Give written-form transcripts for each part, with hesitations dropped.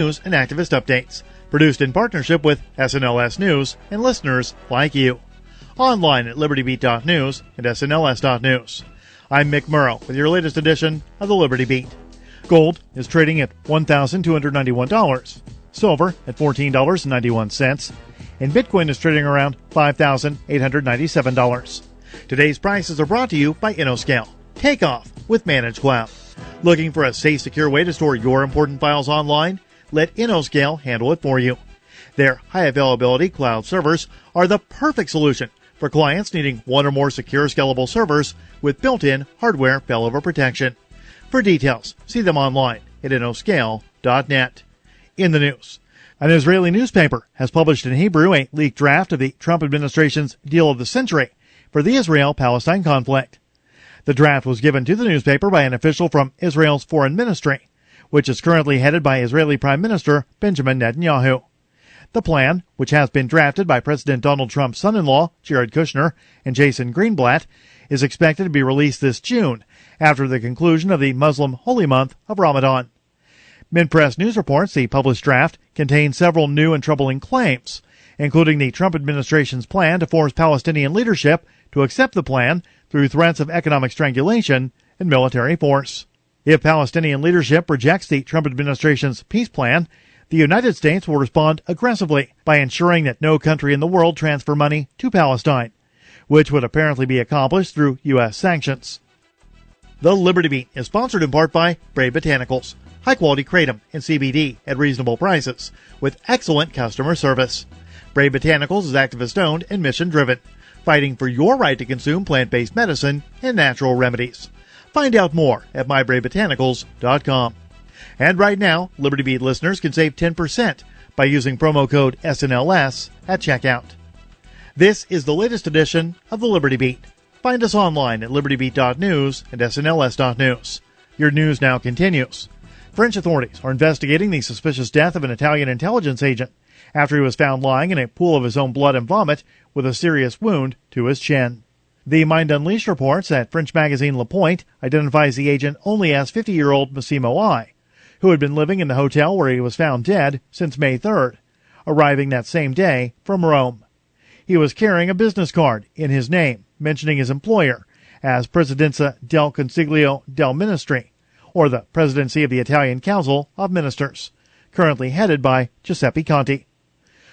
news and activist updates, produced in partnership with SNLS News and listeners like you. Online at libertybeat.news and snls.news. I'm Mick Murrow with your latest edition of the Liberty Beat. Gold is trading at $1,291, silver at $14.91, and Bitcoin is trading around $5,897. Today's prices are brought to you by InnoScale. Take off with Managed Cloud. Looking for a safe, secure way to store your important files online? Let InnoScale handle it for you. Their high-availability cloud servers are the perfect solution for clients needing one or more secure, scalable servers with built-in hardware failover protection. For details, see them online at innoscale.net. In the news, an Israeli newspaper has published in Hebrew a leaked draft of the Trump administration's deal of the century for the Israel-Palestine conflict. The draft was given to the newspaper by an official from Israel's foreign ministry, which is currently headed by Israeli Prime Minister Benjamin Netanyahu. The plan, which has been drafted by President Donald Trump's son-in-law, Jared Kushner, and Jason Greenblatt, is expected to be released this June, after the conclusion of the Muslim holy month of Ramadan. Mint-Press News reports the published draft contains several new and troubling claims, including the Trump administration's plan to force Palestinian leadership to accept the plan through threats of economic strangulation and military force. If Palestinian leadership rejects the Trump administration's peace plan, the United States will respond aggressively by ensuring that no country in the world transfer money to Palestine, which would apparently be accomplished through U.S. sanctions. The Liberty Beat is sponsored in part by Brave Botanicals, high-quality kratom and CBD at reasonable prices, with excellent customer service. Brave Botanicals is activist-owned and mission-driven, fighting for your right to consume plant-based medicine and natural remedies. Find out more at mybravebotanicals.com. And right now, Liberty Beat listeners can save 10% by using promo code SNLS at checkout. This is the latest edition of the Liberty Beat. Find us online at libertybeat.news and snls.news. Your news now continues. French authorities are investigating the suspicious death of an Italian intelligence agent after he was found lying in a pool of his own blood and vomit with a serious wound to his chin. The Mind Unleashed reports that French magazine Le Point identifies the agent only as 50-year-old Massimo I, who had been living in the hotel where he was found dead since May 3rd, arriving that same day from Rome. He was carrying a business card in his name, mentioning his employer as Presidenza del Consiglio del Ministri, or the Presidency of the Italian Council of Ministers, currently headed by Giuseppe Conte.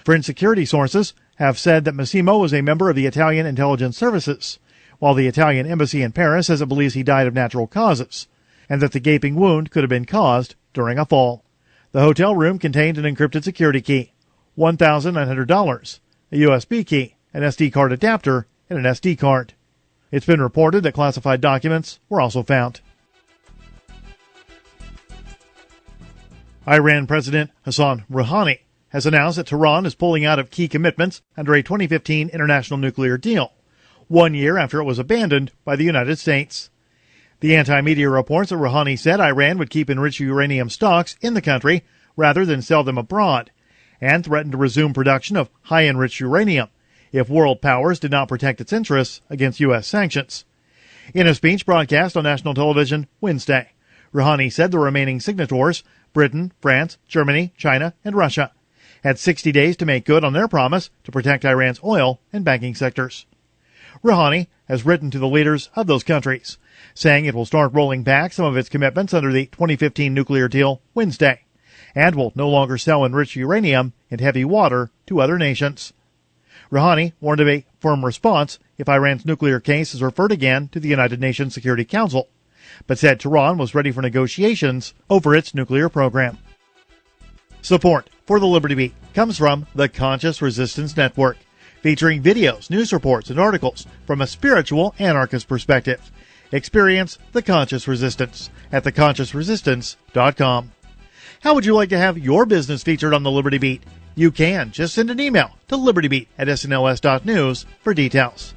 French security sources have said that Massimo was a member of the Italian intelligence services, while the Italian embassy in Paris says it believes he died of natural causes, and that the gaping wound could have been caused during a fall. The hotel room contained an encrypted security key, $1,900, a USB key, an SD card adapter, and an SD card. It's been reported that classified documents were also found. Iran President Hassan Rouhani has announced that Tehran is pulling out of key commitments under a 2015 international nuclear deal, 1 year after it was abandoned by the United States. The anti-media reports that Rouhani said Iran would keep enriched uranium stocks in the country rather than sell them abroad, and threatened to resume production of high-enriched uranium if world powers did not protect its interests against U.S. sanctions. In a speech broadcast on national television Wednesday, Rouhani said the remaining signatories, Britain, France, Germany, China, and Russia, had 60 days to make good on their promise to protect Iran's oil and banking sectors. Rouhani has written to the leaders of those countries, saying it will start rolling back some of its commitments under the 2015 nuclear deal Wednesday, and will no longer sell enriched uranium and heavy water to other nations. Rouhani warned of a firm response if Iran's nuclear case is referred again to the United Nations Security Council, but said Tehran was ready for negotiations over its nuclear program. Support for the Liberty Beat comes from the Conscious Resistance Network, featuring videos, news reports, and articles from a spiritual anarchist perspective. Experience the Conscious Resistance at theconsciousresistance.com. How would you like to have your business featured on the Liberty Beat? You can. Just send an email to libertybeat@snls.news for details.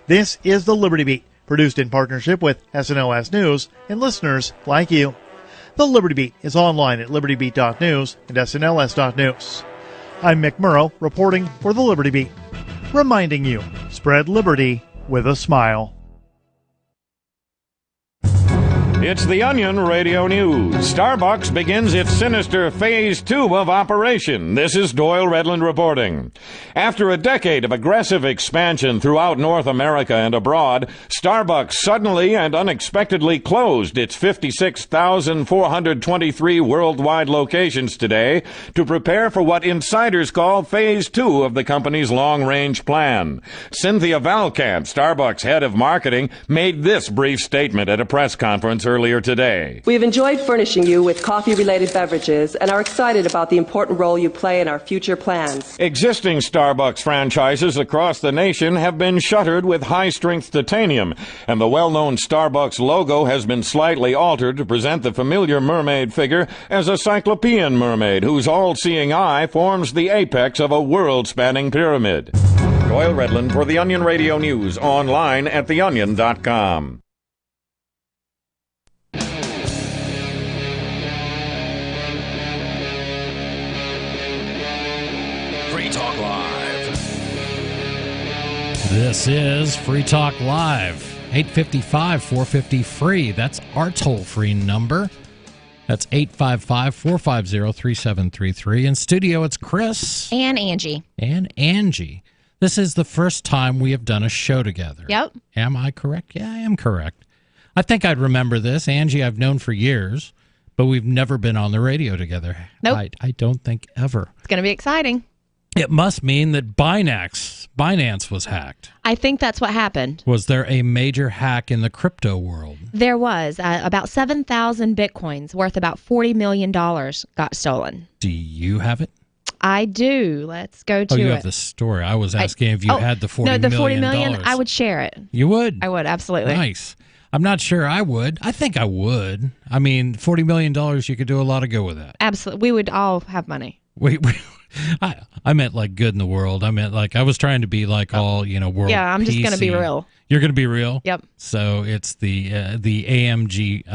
This is the Liberty Beat, produced in partnership with SNLS News and listeners like you. The Liberty Beat is online at libertybeat.news and snls.news. I'm Mick Murrow, reporting for the Liberty Beat, reminding you, spread liberty with a smile. It's the Onion Radio News. Starbucks begins its sinister Phase 2 of operation. This is Doyle Redland reporting. After a decade of aggressive expansion throughout North America and abroad, Starbucks suddenly and unexpectedly closed its 56,423 worldwide locations today to prepare for what insiders call Phase 2 of the company's long-range plan. Cynthia Valcant, Starbucks head of marketing, made this brief statement at a press conference earlier today. We have enjoyed furnishing you with coffee-related beverages and are excited about the important role you play in our future plans. Existing Starbucks franchises across the nation have been shuttered with high-strength titanium, and the well-known Starbucks logo has been slightly altered to present the familiar mermaid figure as a cyclopean mermaid whose all-seeing eye forms the apex of a world-spanning pyramid. Doyle Redland for the Onion Radio News, online at theonion.com. Free Talk Live. This is Free Talk Live. 855-450-FREE. That's our toll-free number. That's 855-450-3733. In studio, it's Chris. And Angie. And Angie. This is the first time we have done a show together. Yep. Am I correct? Yeah, I am correct. I think I'd remember this. Angie, I've known for years, but we've never been on the radio together. Nope. I don't think ever. It's going to be exciting. It must mean that Binance was hacked. I think that's what happened. Was there a major hack in the crypto world? There was. About 7,000 Bitcoins worth about $40 million got stolen. Do you have it? I do. Let's go to it. Oh, you have the story. I was asking if you had the $40 million. No, the $40 million, I would share it. You would? I would, absolutely. Nice. I'm not sure I would. I think I would. I mean, $40 million, you could do a lot of good with that. Absolutely. We would all have money. I meant like good in the world. I meant like I was trying to be like all, world. Yeah, I'm just going to be real. You're going to be real? Yep. So it's the AMG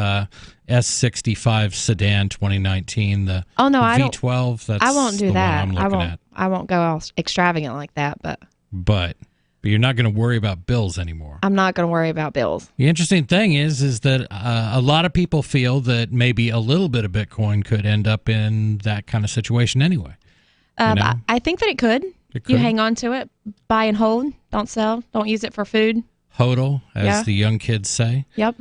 S65 sedan 2019, the V12. That's I won't do that. I'm looking at. I won't go all extravagant like that, But you're not going to worry about bills anymore. I'm not going to worry about bills. The interesting thing is that a lot of people feel that maybe a little bit of Bitcoin could end up in that kind of situation anyway. I think that it could. You hang on to it, buy and hold, don't sell, don't use it for food. HODL, as the young kids say. Yep.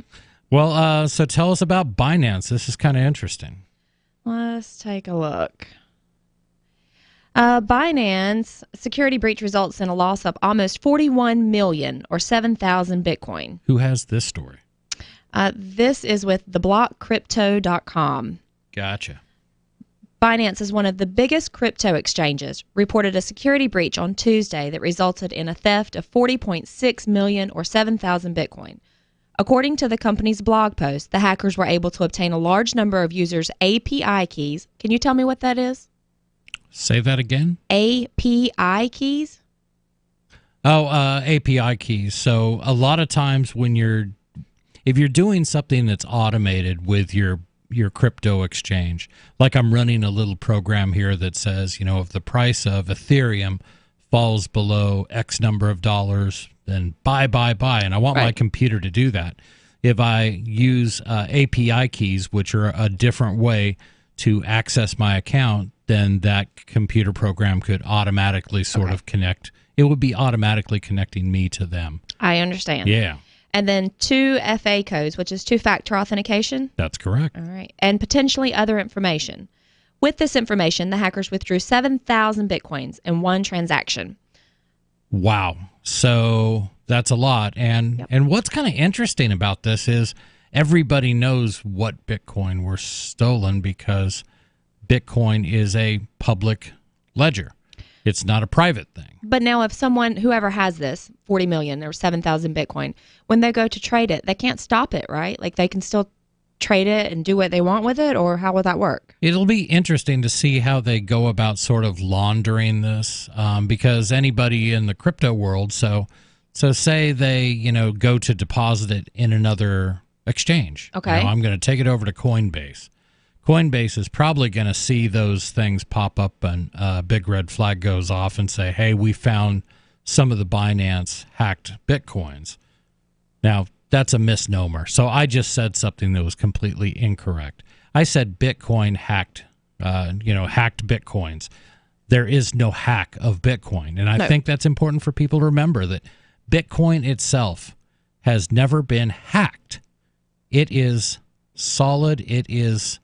Well, so tell us about Binance. This is kind of interesting. Let's take a look. Binance security breach results in a loss of almost 41 million or 7,000 Bitcoin. Who has this story? This is with theblockcrypto.com. Gotcha. Binance is one of the biggest crypto exchanges, reported a security breach on Tuesday that resulted in a theft of 40.6 million or 7,000 Bitcoin. According to the company's blog post, the hackers were able to obtain a large number of users' API keys. Can you tell me what that is? Say that again. API keys? Oh, API keys. So a lot of times if you're doing something that's automated with your crypto exchange, like I'm running a little program here that says, if the price of Ethereum falls below X number of dollars, then buy, and I want my computer to do that. If I use API keys, which are a different way to access my account, then that computer program could automatically sort of connect. It would be automatically connecting me to them. I understand. Yeah. And then 2FA codes, which is two-factor authentication. That's correct. All right. And potentially other information. With this information, the hackers withdrew 7,000 Bitcoins in one transaction. Wow. So that's a lot. And what's kind of interesting about this is everybody knows what Bitcoin were stolen because Bitcoin is a public ledger. It's not a private thing. But now if whoever has this, 40 million or 7,000 Bitcoin, when they go to trade it, they can't stop it, right? Like they can still trade it and do what they want with it, or how would that work? It'll be interesting to see how they go about sort of laundering this, because anybody in the crypto world, so say they, go to deposit it in another exchange. Okay. I'm going to take it over to Coinbase. Coinbase is probably going to see those things pop up and a big red flag goes off and say, hey, we found some of the Binance hacked Bitcoins. Now, that's a misnomer. So I just said something that was completely incorrect. I said Bitcoin hacked, hacked Bitcoins. There is no hack of Bitcoin. And I think that's important for people to remember, that Bitcoin itself has never been hacked. It is solid. It's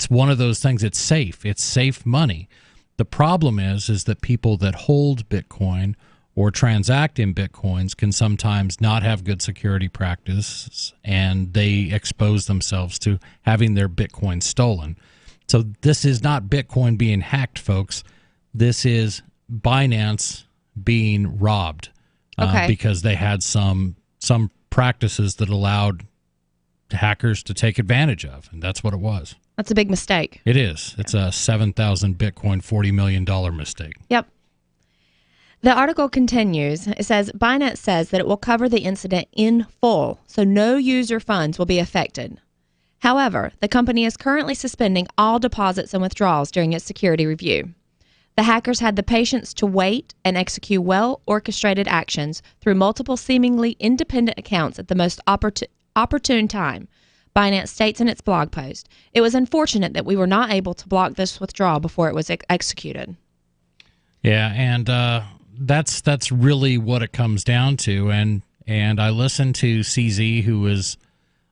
one of those things. It's safe. It's safe money. The problem is that people that hold Bitcoin or transact in Bitcoins can sometimes not have good security practices, and they expose themselves to having their Bitcoin stolen. So this is not Bitcoin being hacked, folks. This is Binance being robbed because they had some practices that allowed hackers to take advantage of, and that's what it was. That's a big mistake. It is. It's a 7,000 Bitcoin, $40 million mistake. Yep. The article continues. It says, Binance says that it will cover the incident in full, so no user funds will be affected. However, the company is currently suspending all deposits and withdrawals during its security review. The hackers had the patience to wait and execute well-orchestrated actions through multiple seemingly independent accounts at the most opportune time, Binance states in its blog post. It was unfortunate that we were not able to block this withdrawal before it was executed. Yeah, and that's really what it comes down to. And I listened to CZ, who is,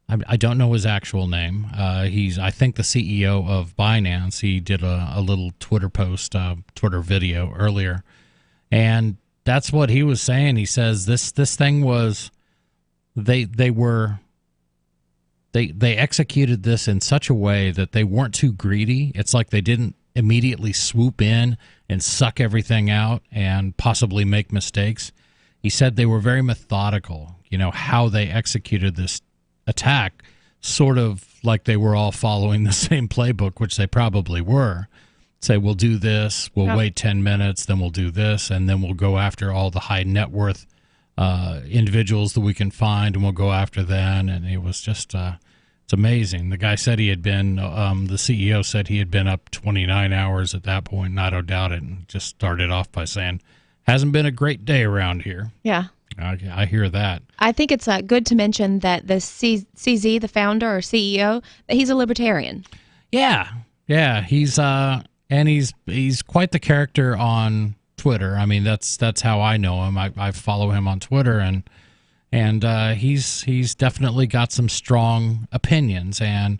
I don't know his actual name. He's, I think, the CEO of Binance. He did a little Twitter post, Twitter video earlier, and that's what he was saying. He says this thing was, they executed this in such a way that they weren't too greedy. It's like they didn't immediately swoop in and suck everything out and possibly make mistakes. He said they were very methodical, how they executed this attack, sort of like they were all following the same playbook, which they probably were. Say, we'll do this, we'll wait 10 minutes, then we'll do this, and then we'll go after all the high net worth individuals that we can find, and we'll go after them. And it was just, it's amazing. The guy said he had been, the CEO said he had been up 29 hours at that point, and I don't doubt it, and just started off by saying, hasn't been a great day around here. Yeah. I hear that. I think it's good to mention that the CZ, the founder or CEO, that he's a libertarian. Yeah. He's quite the character on Twitter. I mean, that's how I know him. I follow him on Twitter, and he's definitely got some strong opinions, and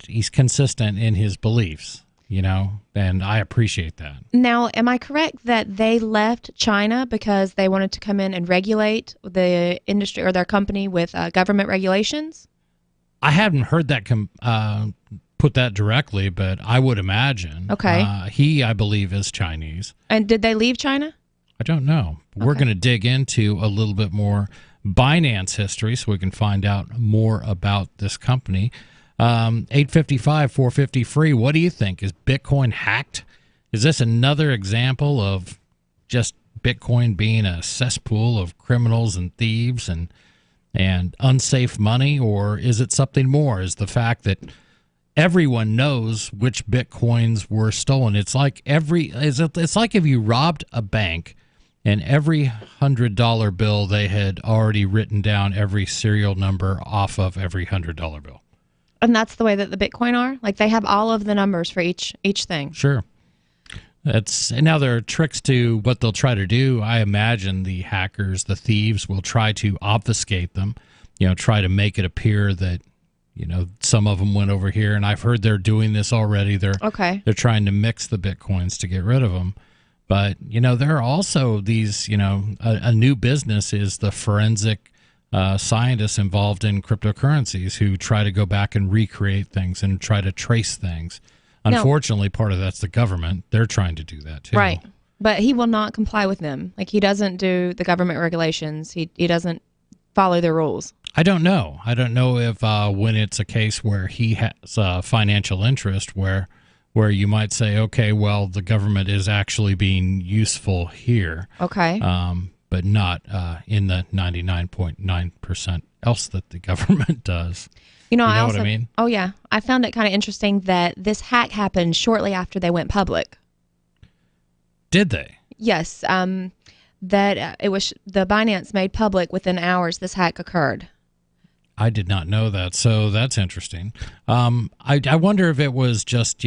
he's consistent in his beliefs, and I appreciate that. Now, am I correct that they left China because they wanted to come in and regulate the industry or their company with government regulations? I haven't heard that put that directly, but I would imagine. Okay. He, I believe, is Chinese. And did they leave China? I don't know. Okay. We're going to dig into a little bit more Binance history so we can find out more about this company. 855-450 free. What do you think? Is Bitcoin hacked? Is this another example of just Bitcoin being a cesspool of criminals and thieves and unsafe money, or is it something more? Is the fact that everyone knows which Bitcoins were stolen? It's like it's like if you robbed a bank and every $100 bill they had already written down every serial number off of every $100 bill. And that's the way that the Bitcoin are? Like they have all of the numbers for each thing. Sure. Now there are tricks to what they'll try to do. I imagine the hackers, the thieves, will try to obfuscate them, try to make it appear that, some of them went over here, and I've heard they're doing this already. They're trying to mix the Bitcoins to get rid of them. But, there are also these, a new business is the forensic scientists involved in cryptocurrencies who try to go back and recreate things and try to trace things. Unfortunately, part of that's the government. They're trying to do that too. Right. But he will not comply with them. Like he doesn't do the government regulations. He doesn't follow their rules. I don't know. I don't know if when it's a case where he has a financial interest where you might say, okay, well, the government is actually being useful here. Okay. But not in the 99.9% else that the government does. You know what I mean? Oh, yeah. I found it kind of interesting that this hack happened shortly after they went public. Did they? Yes. that the Binance made public within hours this hack occurred. I did not know that, so that's interesting. I wonder if it was just,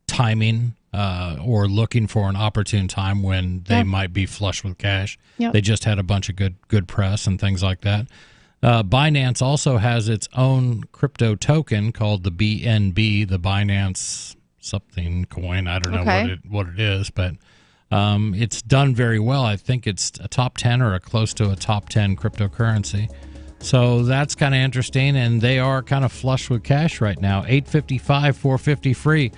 timing or looking for an opportune time when they might be flush with cash. Yep. They just had a bunch of good press and things like that. Binance also has its own crypto token called the BNB, the Binance something coin. I don't know what it is, but it's done very well. I think it's a top 10 or close to a top 10 cryptocurrency. So that's kind of interesting, and they are kind of flush with cash right now. $8.55, $4.50 free.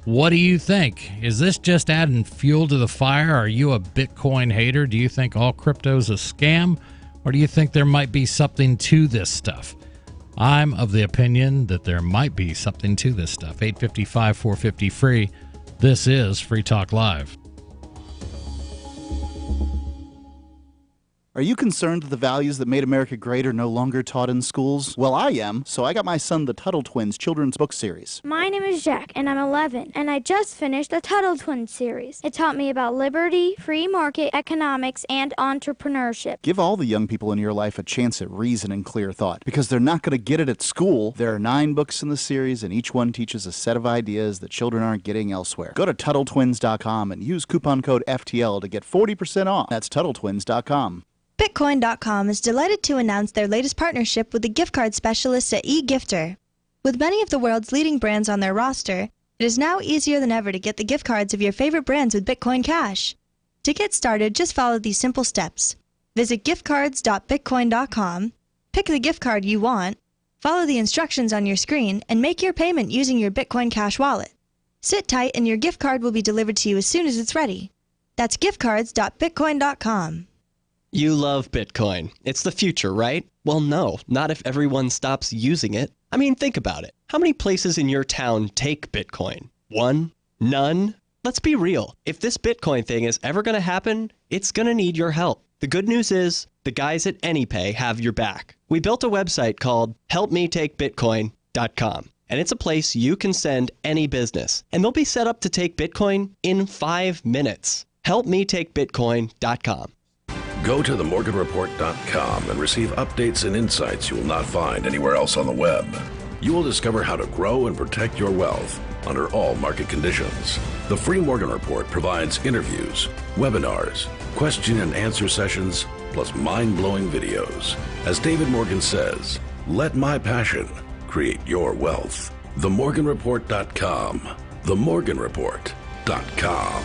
What do you think? Is this just adding fuel to the fire? Are you a Bitcoin hater? Do you think all crypto's a scam? Or do you think there might be something to this stuff? I'm of the opinion that there might be something to this stuff. $8.55, $4.50 free. This is Free Talk Live. Are you concerned that the values that made America great are no longer taught in schools? Well, I am, so I got my son the Tuttle Twins children's book series. My name is Jack, and I'm 11, and I just finished the Tuttle Twins series. It taught me about liberty, free market economics, and entrepreneurship. Give all the young people in your life a chance at reason and clear thought, because they're not going to get it at school. There are 9 books in the series, and each one teaches a set of ideas that children aren't getting elsewhere. Go to TuttleTwins.com and use coupon code FTL to get 40% off. That's TuttleTwins.com. Bitcoin.com is delighted to announce their latest partnership with the gift card specialists at eGifter. With many of the world's leading brands on their roster, it is now easier than ever to get the gift cards of your favorite brands with Bitcoin Cash. To get started, just follow these simple steps. Visit giftcards.bitcoin.com, pick the gift card you want, follow the instructions on your screen, and make your payment using your Bitcoin Cash wallet. Sit tight and your gift card will be delivered to you as soon as it's ready. That's giftcards.bitcoin.com. You love Bitcoin. It's the future, right? Well, no, not if everyone stops using it. I mean, think about it. How many places in your town take Bitcoin? 1? None? Let's be real. If this Bitcoin thing is ever going to happen, it's going to need your help. The good news is, the guys at AnyPay have your back. We built a website called helpmetakebitcoin.com, and it's a place you can send any business, and they'll be set up to take Bitcoin in 5 minutes. helpmetakebitcoin.com. Go to themorganreport.com and receive updates and insights you will not find anywhere else on the web. You will discover how to grow and protect your wealth under all market conditions. The Free Morgan Report provides interviews, webinars, question and answer sessions, plus mind-blowing videos. As David Morgan says, let my passion create your wealth. Themorganreport.com. Themorganreport.com.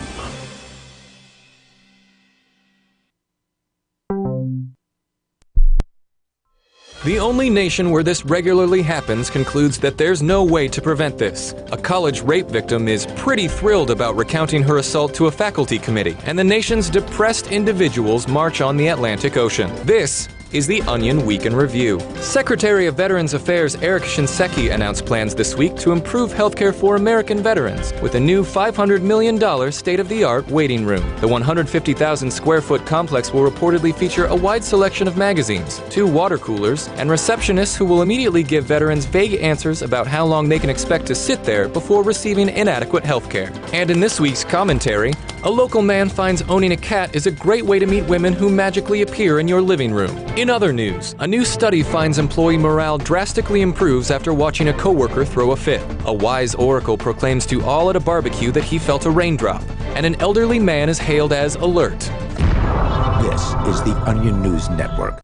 The only nation where this regularly happens concludes that there's no way to prevent this. A college rape victim is pretty thrilled about recounting her assault to a faculty committee, and the nation's depressed individuals march on the Atlantic Ocean. This is the Onion Week in Review. Secretary of Veterans Affairs Eric Shinseki announced plans this week to improve healthcare for American veterans with a new $500 million state-of-the-art waiting room. The 150,000 square foot complex will reportedly feature a wide selection of magazines, 2 water coolers, and receptionists who will immediately give veterans vague answers about how long they can expect to sit there before receiving inadequate healthcare. And in this week's commentary, a local man finds owning a cat is a great way to meet women who magically appear in your living room. In other news, a new study finds employee morale drastically improves after watching a coworker throw a fit. A wise oracle proclaims to all at a barbecue that he felt a raindrop, and an elderly man is hailed as alert. This is the Onion News Network.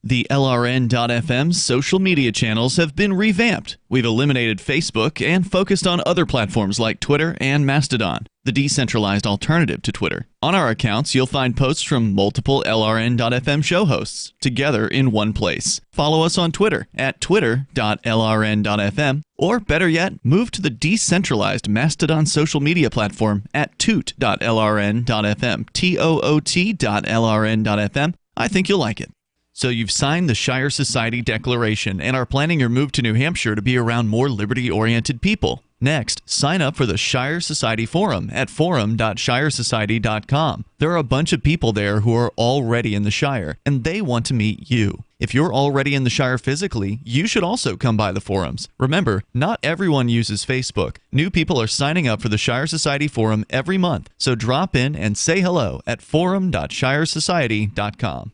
The LRN.FM social media channels have been revamped. We've eliminated Facebook and focused on other platforms like Twitter and Mastodon, the decentralized alternative to Twitter. On our accounts, you'll find posts from multiple LRN.FM show hosts together in one place. Follow us on Twitter at twitter.lrn.fm, or better yet, move to the decentralized Mastodon social media platform at toot.lrn.fm, toot.lrn.fm. I think you'll like it. So you've signed the Shire Society Declaration and are planning your move to New Hampshire to be around more liberty-oriented people. Next, sign up for the Shire Society Forum at forum.shiresociety.com. There are a bunch of people there who are already in the Shire, and they want to meet you. If you're already in the Shire physically, you should also come by the forums. Remember, not everyone uses Facebook. New people are signing up for the Shire Society Forum every month, so drop in and say hello at forum.shiresociety.com.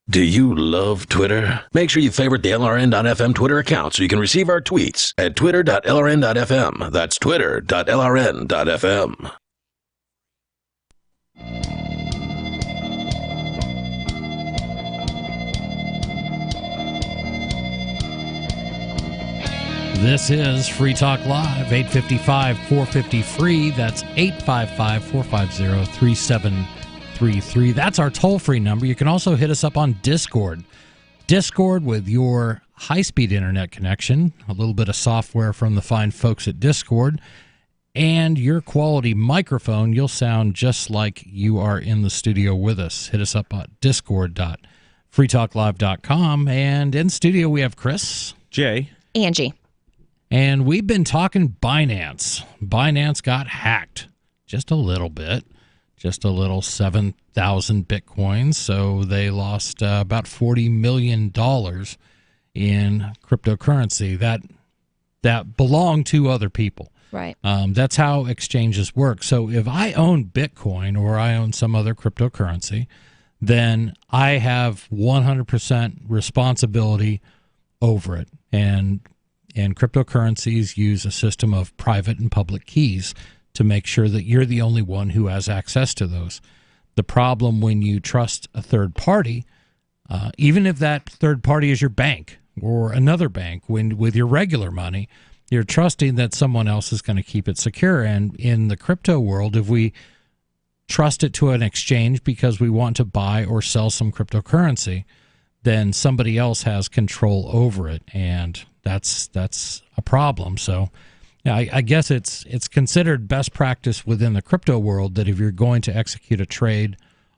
Do you love Twitter? Make sure you favorite the LRN.FM Twitter account so you can receive our tweets at twitter.lrn.fm. That's twitter.lrn.fm. This is Free Talk Live, 855-450-FREE. That's 855-450-3733. That's our toll-free number. You can also hit us up on Discord. Discord with your high-speed internet connection, a little bit of software from the fine folks at Discord, and your quality microphone. You'll sound just like you are in the studio with us. Hit us up at discord.freetalklive.com. And in studio, we have Chris. Jay. Angie. And we've been talking Binance. Binance got hacked just a little bit, just a little 7,000 Bitcoins. So they lost about $40 million in cryptocurrency that belonged to other people. Right. That's how exchanges work. So if I own Bitcoin or I own some other cryptocurrency, then I have 100% responsibility over it. And cryptocurrencies use a system of private and public keys to make sure that you're the only one who has access to those. The problem when you trust a third party, even if that third party is your bank or another bank, with your regular money, you're trusting that someone else is going to keep it secure. And in the crypto world, if we trust it to an exchange because we want to buy or sell some cryptocurrency, then somebody else has control over it, and that's a problem. So yeah, I guess it's considered best practice within the crypto world that if you're going to execute a trade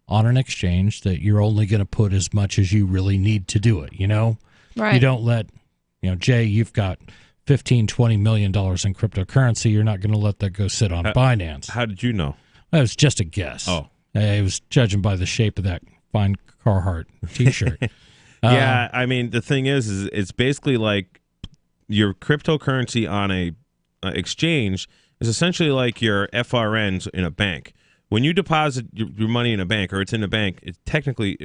on an exchange, that you're only going to put as much as you really need to do it, Right. You don't let, Jay, you've got $15-20 million in cryptocurrency. You're not going to let that go sit on Binance. How did you know? It was just a guess. Oh. I was judging by the shape of that fine Carhartt T-shirt. Yeah, I mean, the thing is it's basically like your cryptocurrency on a exchange is essentially like your FRNs in a bank. When you deposit your money in a bank, or it's in a bank, it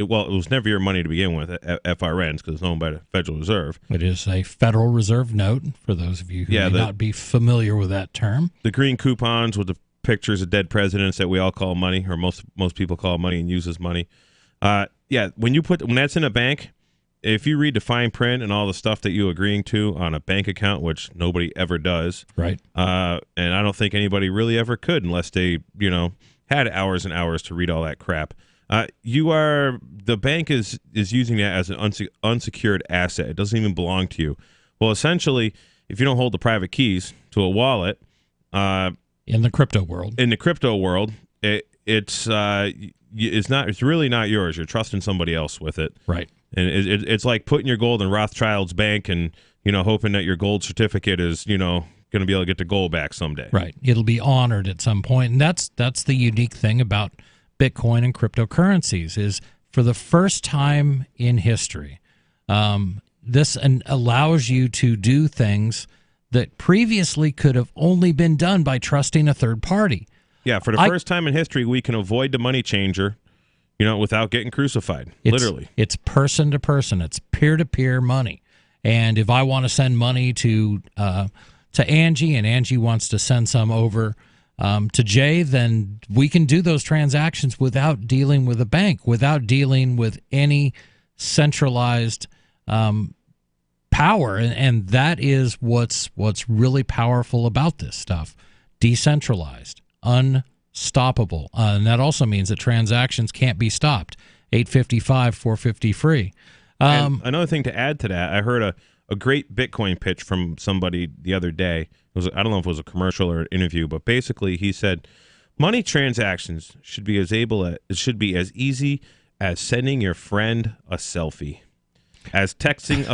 was never your money to begin with, FRNs, because it's owned by the Federal Reserve. It is a Federal Reserve note, for those of you who may not be familiar with that term. The green coupons with the pictures of dead presidents that we all call money, or most people call money and use as money. When that's in a bank, if you read the fine print and all the stuff that you're agreeing to on a bank account, which nobody ever does, right? And I don't think anybody really ever could unless they, had hours and hours to read all that crap. The bank is using that as an unsecured asset. It doesn't even belong to you. Well, essentially, if you don't hold the private keys to a wallet, in the crypto world, it's really not yours. You're trusting somebody else with it, right? And it's like putting your gold in Rothschild's bank and hoping that your gold certificate is going to be able to get the gold back someday. Right. It'll be honored at some point, and that's the unique thing about Bitcoin and cryptocurrencies is for the first time in history, this allows you to do things that previously could have only been done by trusting a third party. Yeah, for the first time in history, we can avoid the money changer, without getting crucified, literally. It's person to person. It's peer-to-peer money. And if I want to send money to Angie and Angie wants to send some over to Jay, then we can do those transactions without dealing with a bank, without dealing with any centralized power. And that is what's really powerful about this stuff. Decentralized, unstoppable. And that also means that transactions can't be stopped. 855-450-FREE. And another thing to add to that, I heard a great Bitcoin pitch from somebody the other day. I don't know if it was a commercial or an interview, but basically he said money transactions should be as easy as sending your friend a selfie, as texting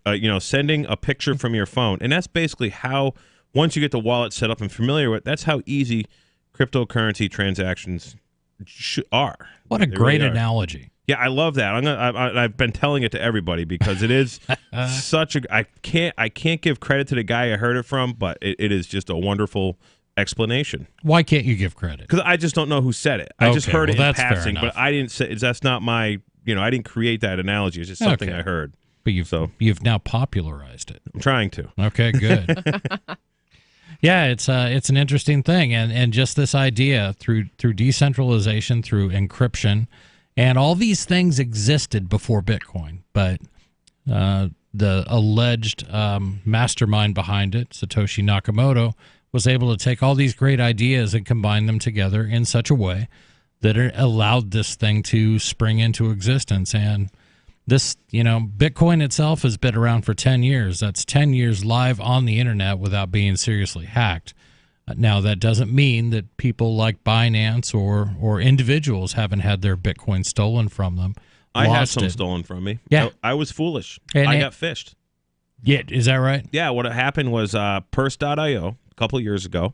a sending a picture from your phone. And that's basically how, once you get the wallet set up and familiar with, that's how easy cryptocurrency transactions are. What a great analogy. Yeah, I love that. I've been telling it to everybody because it is such a. I can't give credit to the guy I heard it from, but it is just a wonderful explanation. Why can't you give credit? Because I just don't know who said it. I just heard it in passing, fair but I didn't say. That's not my. I didn't create that analogy. It's just something I heard. But you've now popularized it. I'm trying to. Okay, good. Yeah, it's an interesting thing, and just this idea through decentralization, through encryption. And all these things existed before Bitcoin, but the alleged mastermind behind it, Satoshi Nakamoto, was able to take all these great ideas and combine them together in such a way that it allowed this thing to spring into existence. And this, Bitcoin itself has been around for 10 years. That's 10 years live on the internet without being seriously hacked. Now, that doesn't mean that people like Binance or individuals haven't had their Bitcoin stolen from them. I had some stolen from me. Yeah. I was foolish. And I got phished. Yeah, is that right? Yeah, what happened was Purse.io a couple of years ago.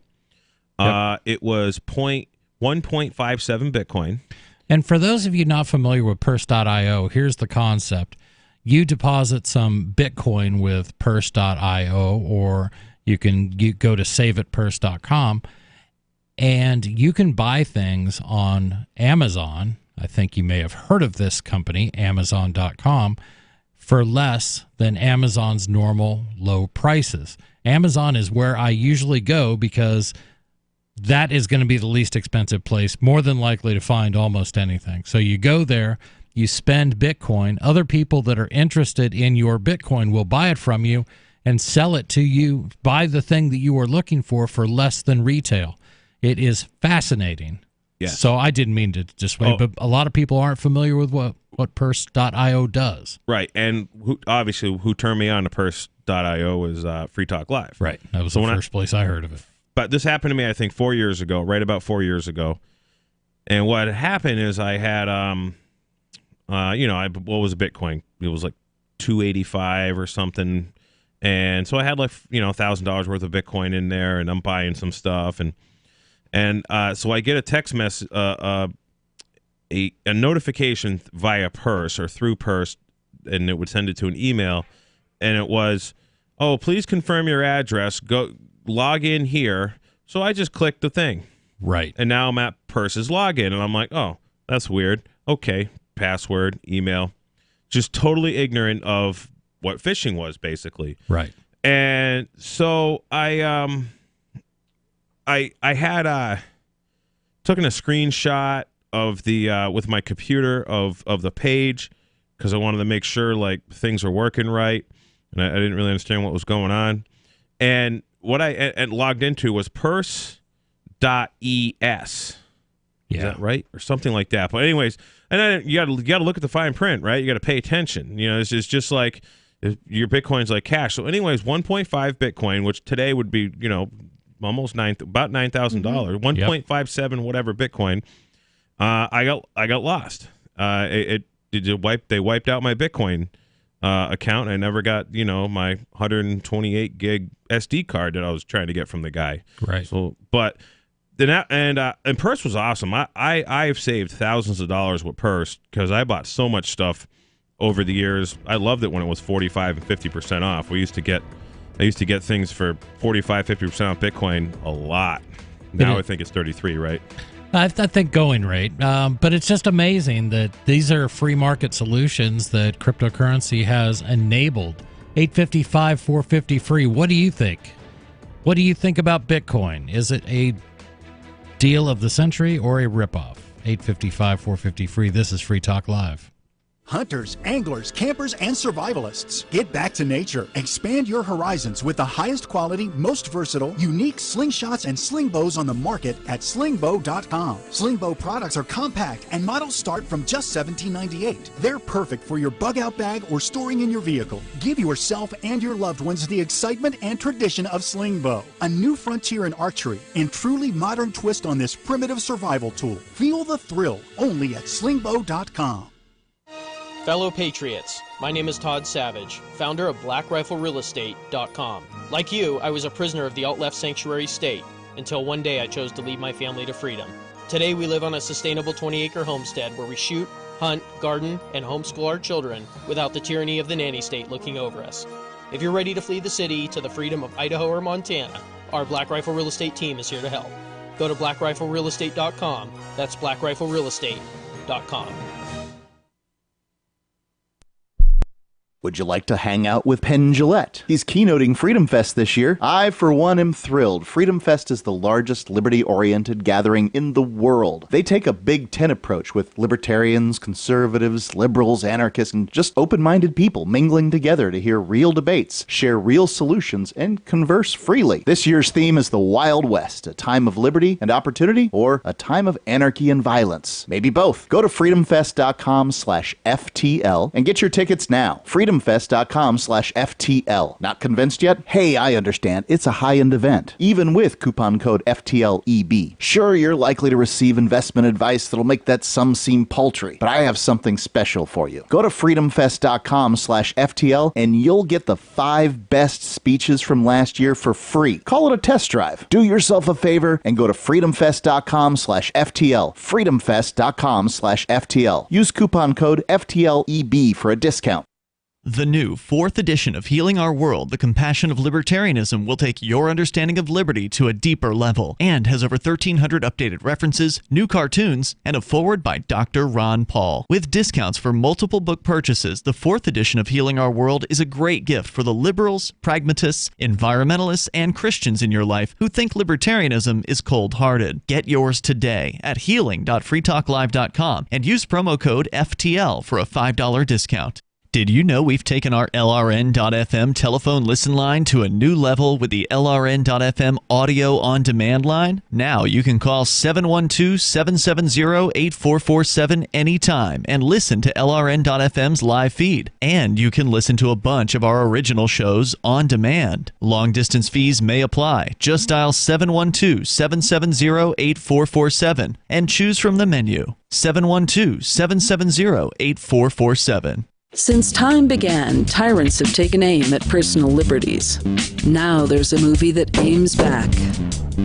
It was 1.57 Bitcoin. And for those of you not familiar with Purse.io, here's the concept. You deposit some Bitcoin with Purse.io, or you go to saveatpurse.com, and you can buy things on Amazon. I think you may have heard of this company, Amazon.com, for less than Amazon's normal low prices. Amazon is where I usually go because that is going to be the least expensive place, more than likely to find almost anything. So you go there, you spend Bitcoin. Other people that are interested in your Bitcoin will buy it from you and sell it to you, buy the thing that you are looking for less than retail. It is fascinating. Yes. So I didn't mean to dissuade, but a lot of people aren't familiar with what Purse.io does. Right. And who turned me on to Purse.io was Free Talk Live. Right. That was the first place I heard of it. But this happened to me, I think, 4 years ago, right about 4 years ago. And what happened is I had, what was a Bitcoin? It was like $285 or something. And so I had like, $1,000 worth of Bitcoin in there, and I'm buying some stuff. And so I get a text message, a notification via Purse or through Purse, and it would send it to an email. And it was, oh, please confirm your address. Go log in here. So I just clicked the thing. Right. And now I'm at Purse's login, and I'm like, oh, that's weird. Okay, password, email. Just totally ignorant of what phishing was, basically. Right. And so I had taken a screenshot of the with my computer of the page because I wanted to make sure like things were working right, and I didn't really understand what was going on. And what I logged into was Purse.es. Is that right? Or something like that. But anyways, and then you got to look at the fine print, right? You got to pay attention. It's just like your Bitcoin's like cash. So anyways, 1.5 Bitcoin, which today would be, almost about $9,000, 1.57 whatever Bitcoin. I got lost. They wiped out my Bitcoin account. And I never got my 128 gig SD card that I was trying to get from the guy. Right. So, but and Purse was awesome. I've saved thousands of dollars with Purse because I bought so much stuff over the years. I loved it when it was 45 and 50% off. I used to get things for 45, 50% off Bitcoin a lot. Now I think it's 33, right? I think going rate. But it's just amazing that these are free market solutions that cryptocurrency has enabled. 855 450 free. What do you think? What do you think about Bitcoin? Is it a deal of the century or a ripoff? 855 450 free. This is Free Talk Live. Hunters, anglers, campers, and survivalists. Get back to nature. Expand your horizons with the highest quality, most versatile, unique slingshots and sling bows on the market at slingbow.com. Slingbow products are compact and models start from just $17.98. They're perfect for your bug out bag or storing in your vehicle. Give yourself and your loved ones the excitement and tradition of Slingbow, a new frontier in archery and truly modern twist on this primitive survival tool. Feel the thrill only at slingbow.com. Fellow Patriots, my name is Todd Savage, founder of BlackRifleRealEstate.com. Like you, I was a prisoner of the alt-left sanctuary state until one day I chose to lead my family to freedom. Today we live on a sustainable 20-acre homestead where we shoot, hunt, garden, and homeschool our children without the tyranny of the nanny state looking over us. If you're ready to flee the city to the freedom of Idaho or Montana, our Black Rifle Real Estate team is here to help. Go to BlackRifleRealEstate.com. That's BlackRifleRealEstate.com. Would you like to hang out with Penn Jillette? He's keynoting Freedom Fest this year. I, for one, am thrilled. Freedom Fest is the largest liberty-oriented gathering in the world. They take a Big Ten approach with libertarians, conservatives, liberals, anarchists, and just open-minded people mingling together to hear real debates, share real solutions, and converse freely. This year's theme is the Wild West, a time of liberty and opportunity, or a time of anarchy and violence. Maybe both. Go to freedomfest.com/FTL and get your tickets now. freedomfest.com/FTL. Not convinced yet? Hey, I understand. It's a high-end event, even with coupon code FTLEB. Sure, you're likely to receive investment advice that'll make that sum seem paltry, but I have something special for you. Go to freedomfest.com/FTL and you'll get the 5 best speeches from last year for free. Call it a test drive. Do yourself a favor and go to freedomfest.com/FTL. freedomfest.com/FTL. Use coupon code FTLEB for a discount. The new 4th edition of Healing Our World, The Compassion of Libertarianism, will take your understanding of liberty to a deeper level and has over 1,300 updated references, new cartoons, and a foreword by Dr. Ron Paul. With discounts for multiple book purchases, the 4th edition of Healing Our World is a great gift for the liberals, pragmatists, environmentalists, and Christians in your life who think libertarianism is cold-hearted. Get yours today at healing.freetalklive.com and use promo code FTL for a $5 discount. Did you know we've taken our LRN.FM telephone listen line to a new level with the LRN.FM audio on-demand line? Now you can call 712-770-8447 anytime and listen to LRN.FM's live feed. And you can listen to a bunch of our original shows on demand. Long-distance fees may apply. Just dial 712-770-8447 and choose from the menu. 712-770-8447. Since time began, tyrants have taken aim at personal liberties. Now there's a movie that aims back.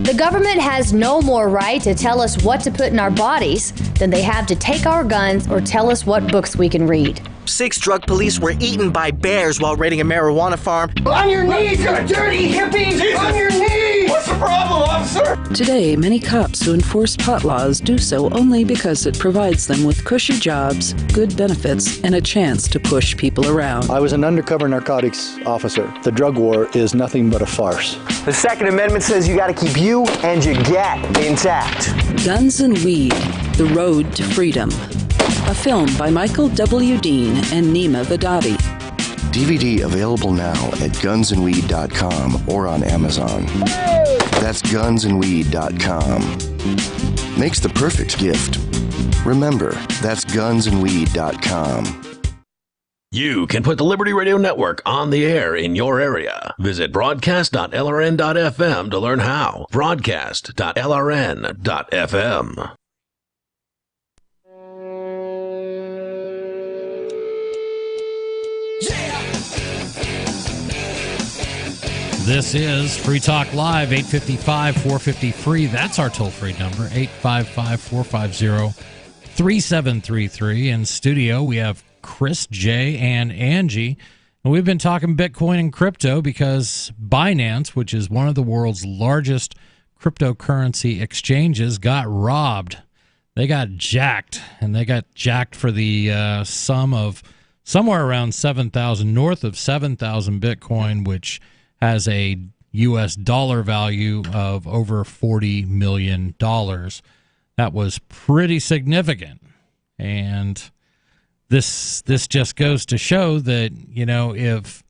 The government has no more right to tell us what to put in our bodies than they have to take our guns or tell us what books we can read. 6 drug police were eaten by bears while raiding a marijuana farm. On your knees, you dirty hippies! Jesus. On your knees! What's the problem, officer? Today, many cops who enforce pot laws do so only because it provides them with cushy jobs, good benefits, and a chance to push people around. I was an undercover narcotics officer. The drug war is nothing but a farce. The Second Amendment says you gotta keep you and your gat intact. Guns and Weed, The Road to Freedom. A film by Michael W. Dean and Nima Vadadi. DVD available now at gunsandweed.com or on Amazon. That's gunsandweed.com. Makes the perfect gift. Remember, that's gunsandweed.com. You can put the Liberty Radio Network on the air in your area. Visit broadcast.lrn.fm to learn how. Broadcast.lrn.fm. This is Free Talk Live, 855-450-FREE. That's our toll-free number, 855-450-3733. In studio, we have Chris, Jay, and Angie. And we've been talking Bitcoin and crypto because Binance, which is one of the world's largest cryptocurrency exchanges, got robbed. They got jacked, and they got jacked for the sum of somewhere around 7,000, north of 7,000 Bitcoin, which has a U.S. dollar value of over $40 million. That was pretty significant. And this just goes to show that, you know, if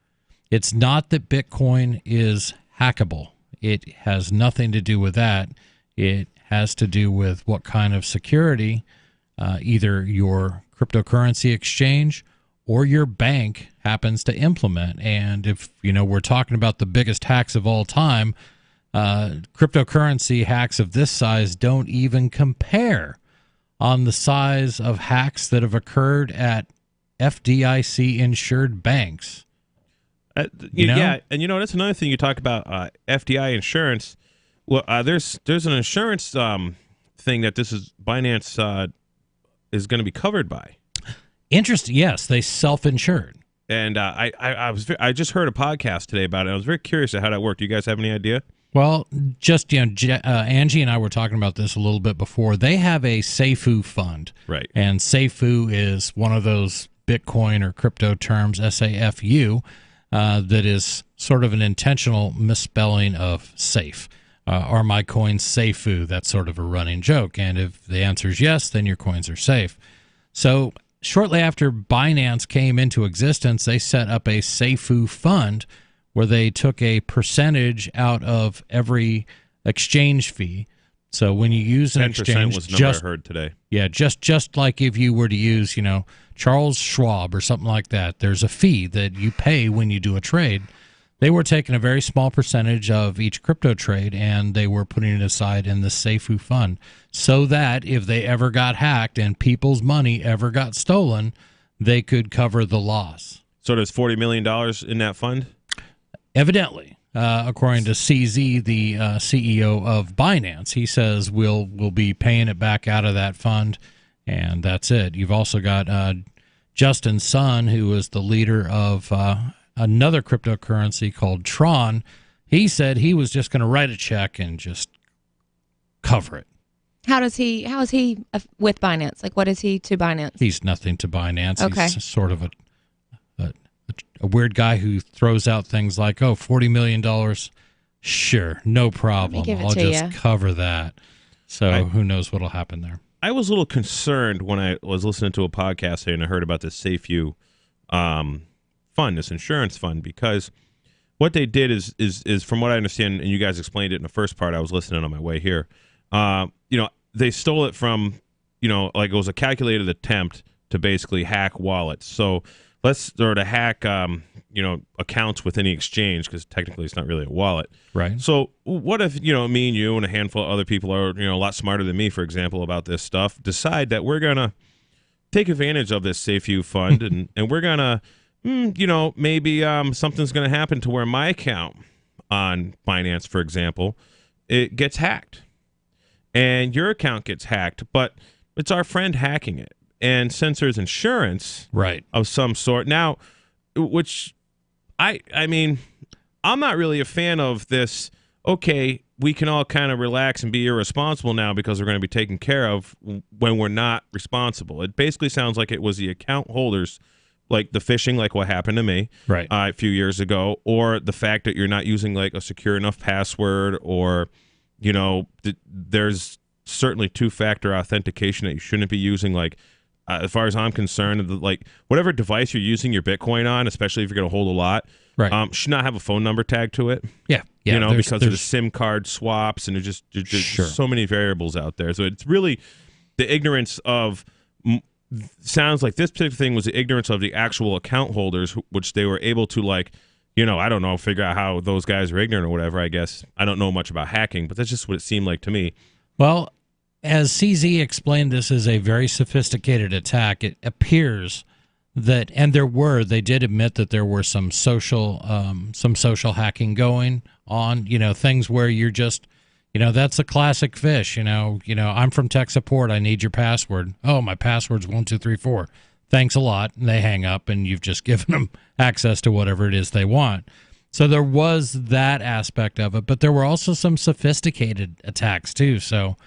it's not that Bitcoin is hackable, it has nothing to do with that. It has to do with what kind of security either your cryptocurrency exchange or your bank happens to implement. And if, you know, we're talking about the biggest hacks of all time, cryptocurrency hacks of this size don't even compare on the size of hacks that have occurred at FDIC insured banks. Yeah, and that's another thing you talk about, FDI insurance. Well, there's an insurance thing that Binance is going to be covered by. Interesting. Yes, they self-insured. And I just heard a podcast today about it. I was very curious at how that worked. Do you guys have any idea? Well, just Angie and I were talking about this a little bit before. They have a SAFU fund, right? And SAFU is one of those Bitcoin or crypto terms, SAFU, that is sort of an intentional misspelling of safe. Are my coins SAFU? That's sort of a running joke. And if the answer is yes, then your coins are safe. So shortly after Binance came into existence, they set up a SAFU fund where they took a percentage out of every exchange fee. So when you use an 10% exchange, was the number I heard today. Yeah, just like if you were to use, Charles Schwab or something like that, there's a fee that you pay when you do a trade. They were taking a very small percentage of each crypto trade, and they were putting it aside in the SAFU fund so that if they ever got hacked and people's money ever got stolen, they could cover the loss. So there's $40 million in that fund? Evidently, according to CZ, the CEO of Binance, he says we'll be paying it back out of that fund, and that's it. You've also got Justin Sun, who is the leader of another cryptocurrency called Tron. He said he was just going to write a check and just cover it. How is he with Binance? Like, what is he to Binance? He's nothing to Binance. Okay. He's sort of a weird guy who throws out things like, $40 million. Sure, no problem. I'll just cover that. So who knows what'll happen there. I was a little concerned when I was listening to a podcast today and I heard about this SAFU fund, this insurance fund, because what they did is from what I understand, and you guys explained it in the first part, I was listening on my way here. They stole it from, like it was a calculated attempt to basically hack wallets. So to hack, accounts with any exchange, because technically it's not really a wallet. Right. So what if, me and you and a handful of other people are, a lot smarter than me, for example, about this stuff, decide that we're going to take advantage of this SAFU fund and we're going to, maybe something's going to happen to where my account on Binance, for example, it gets hacked. And your account gets hacked, but it's our friend hacking it. And since there's insurance of some sort now, which I mean, I'm not really a fan of this. Okay, we can all kind of relax and be irresponsible now because we're going to be taken care of when we're not responsible. It basically sounds like it was the account holders, like the phishing, like what happened to me a few years ago, or the fact that you're not using like a secure enough password, or there's certainly two-factor authentication that you shouldn't be using, like. As far as I'm concerned, like whatever device you're using your Bitcoin on, especially if you're going to hold a lot, should not have a phone number tagged to it. Yeah. Because of the SIM card swaps, and there's so many variables out there. So it's really the ignorance of. Sounds like this particular thing was the ignorance of the actual account holders, which they were able to I don't know, figure out how those guys are ignorant or whatever. I guess I don't know much about hacking, but that's just what it seemed like to me. Well, as CZ explained, this is a very sophisticated attack. It appears that, and they did admit that there were some social hacking going on. Things where you're just, that's a classic fish. I'm from tech support. I need your password. Oh, my password's 1234. Thanks a lot. And they hang up, and you've just given them access to whatever it is they want. So there was that aspect of it, but there were also some sophisticated attacks too. So.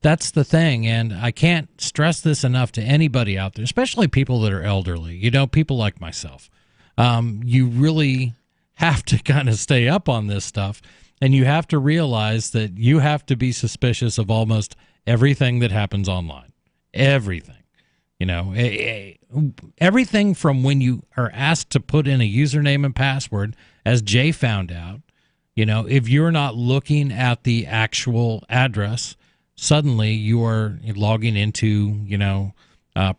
That's the thing, and I can't stress this enough to anybody out there, especially people that are elderly, people like myself. You really have to kind of stay up on this stuff, and you have to realize that you have to be suspicious of almost everything that happens online. Everything. Everything from when you are asked to put in a username and password, as Jay found out, if you're not looking at the actual address, suddenly you are logging into,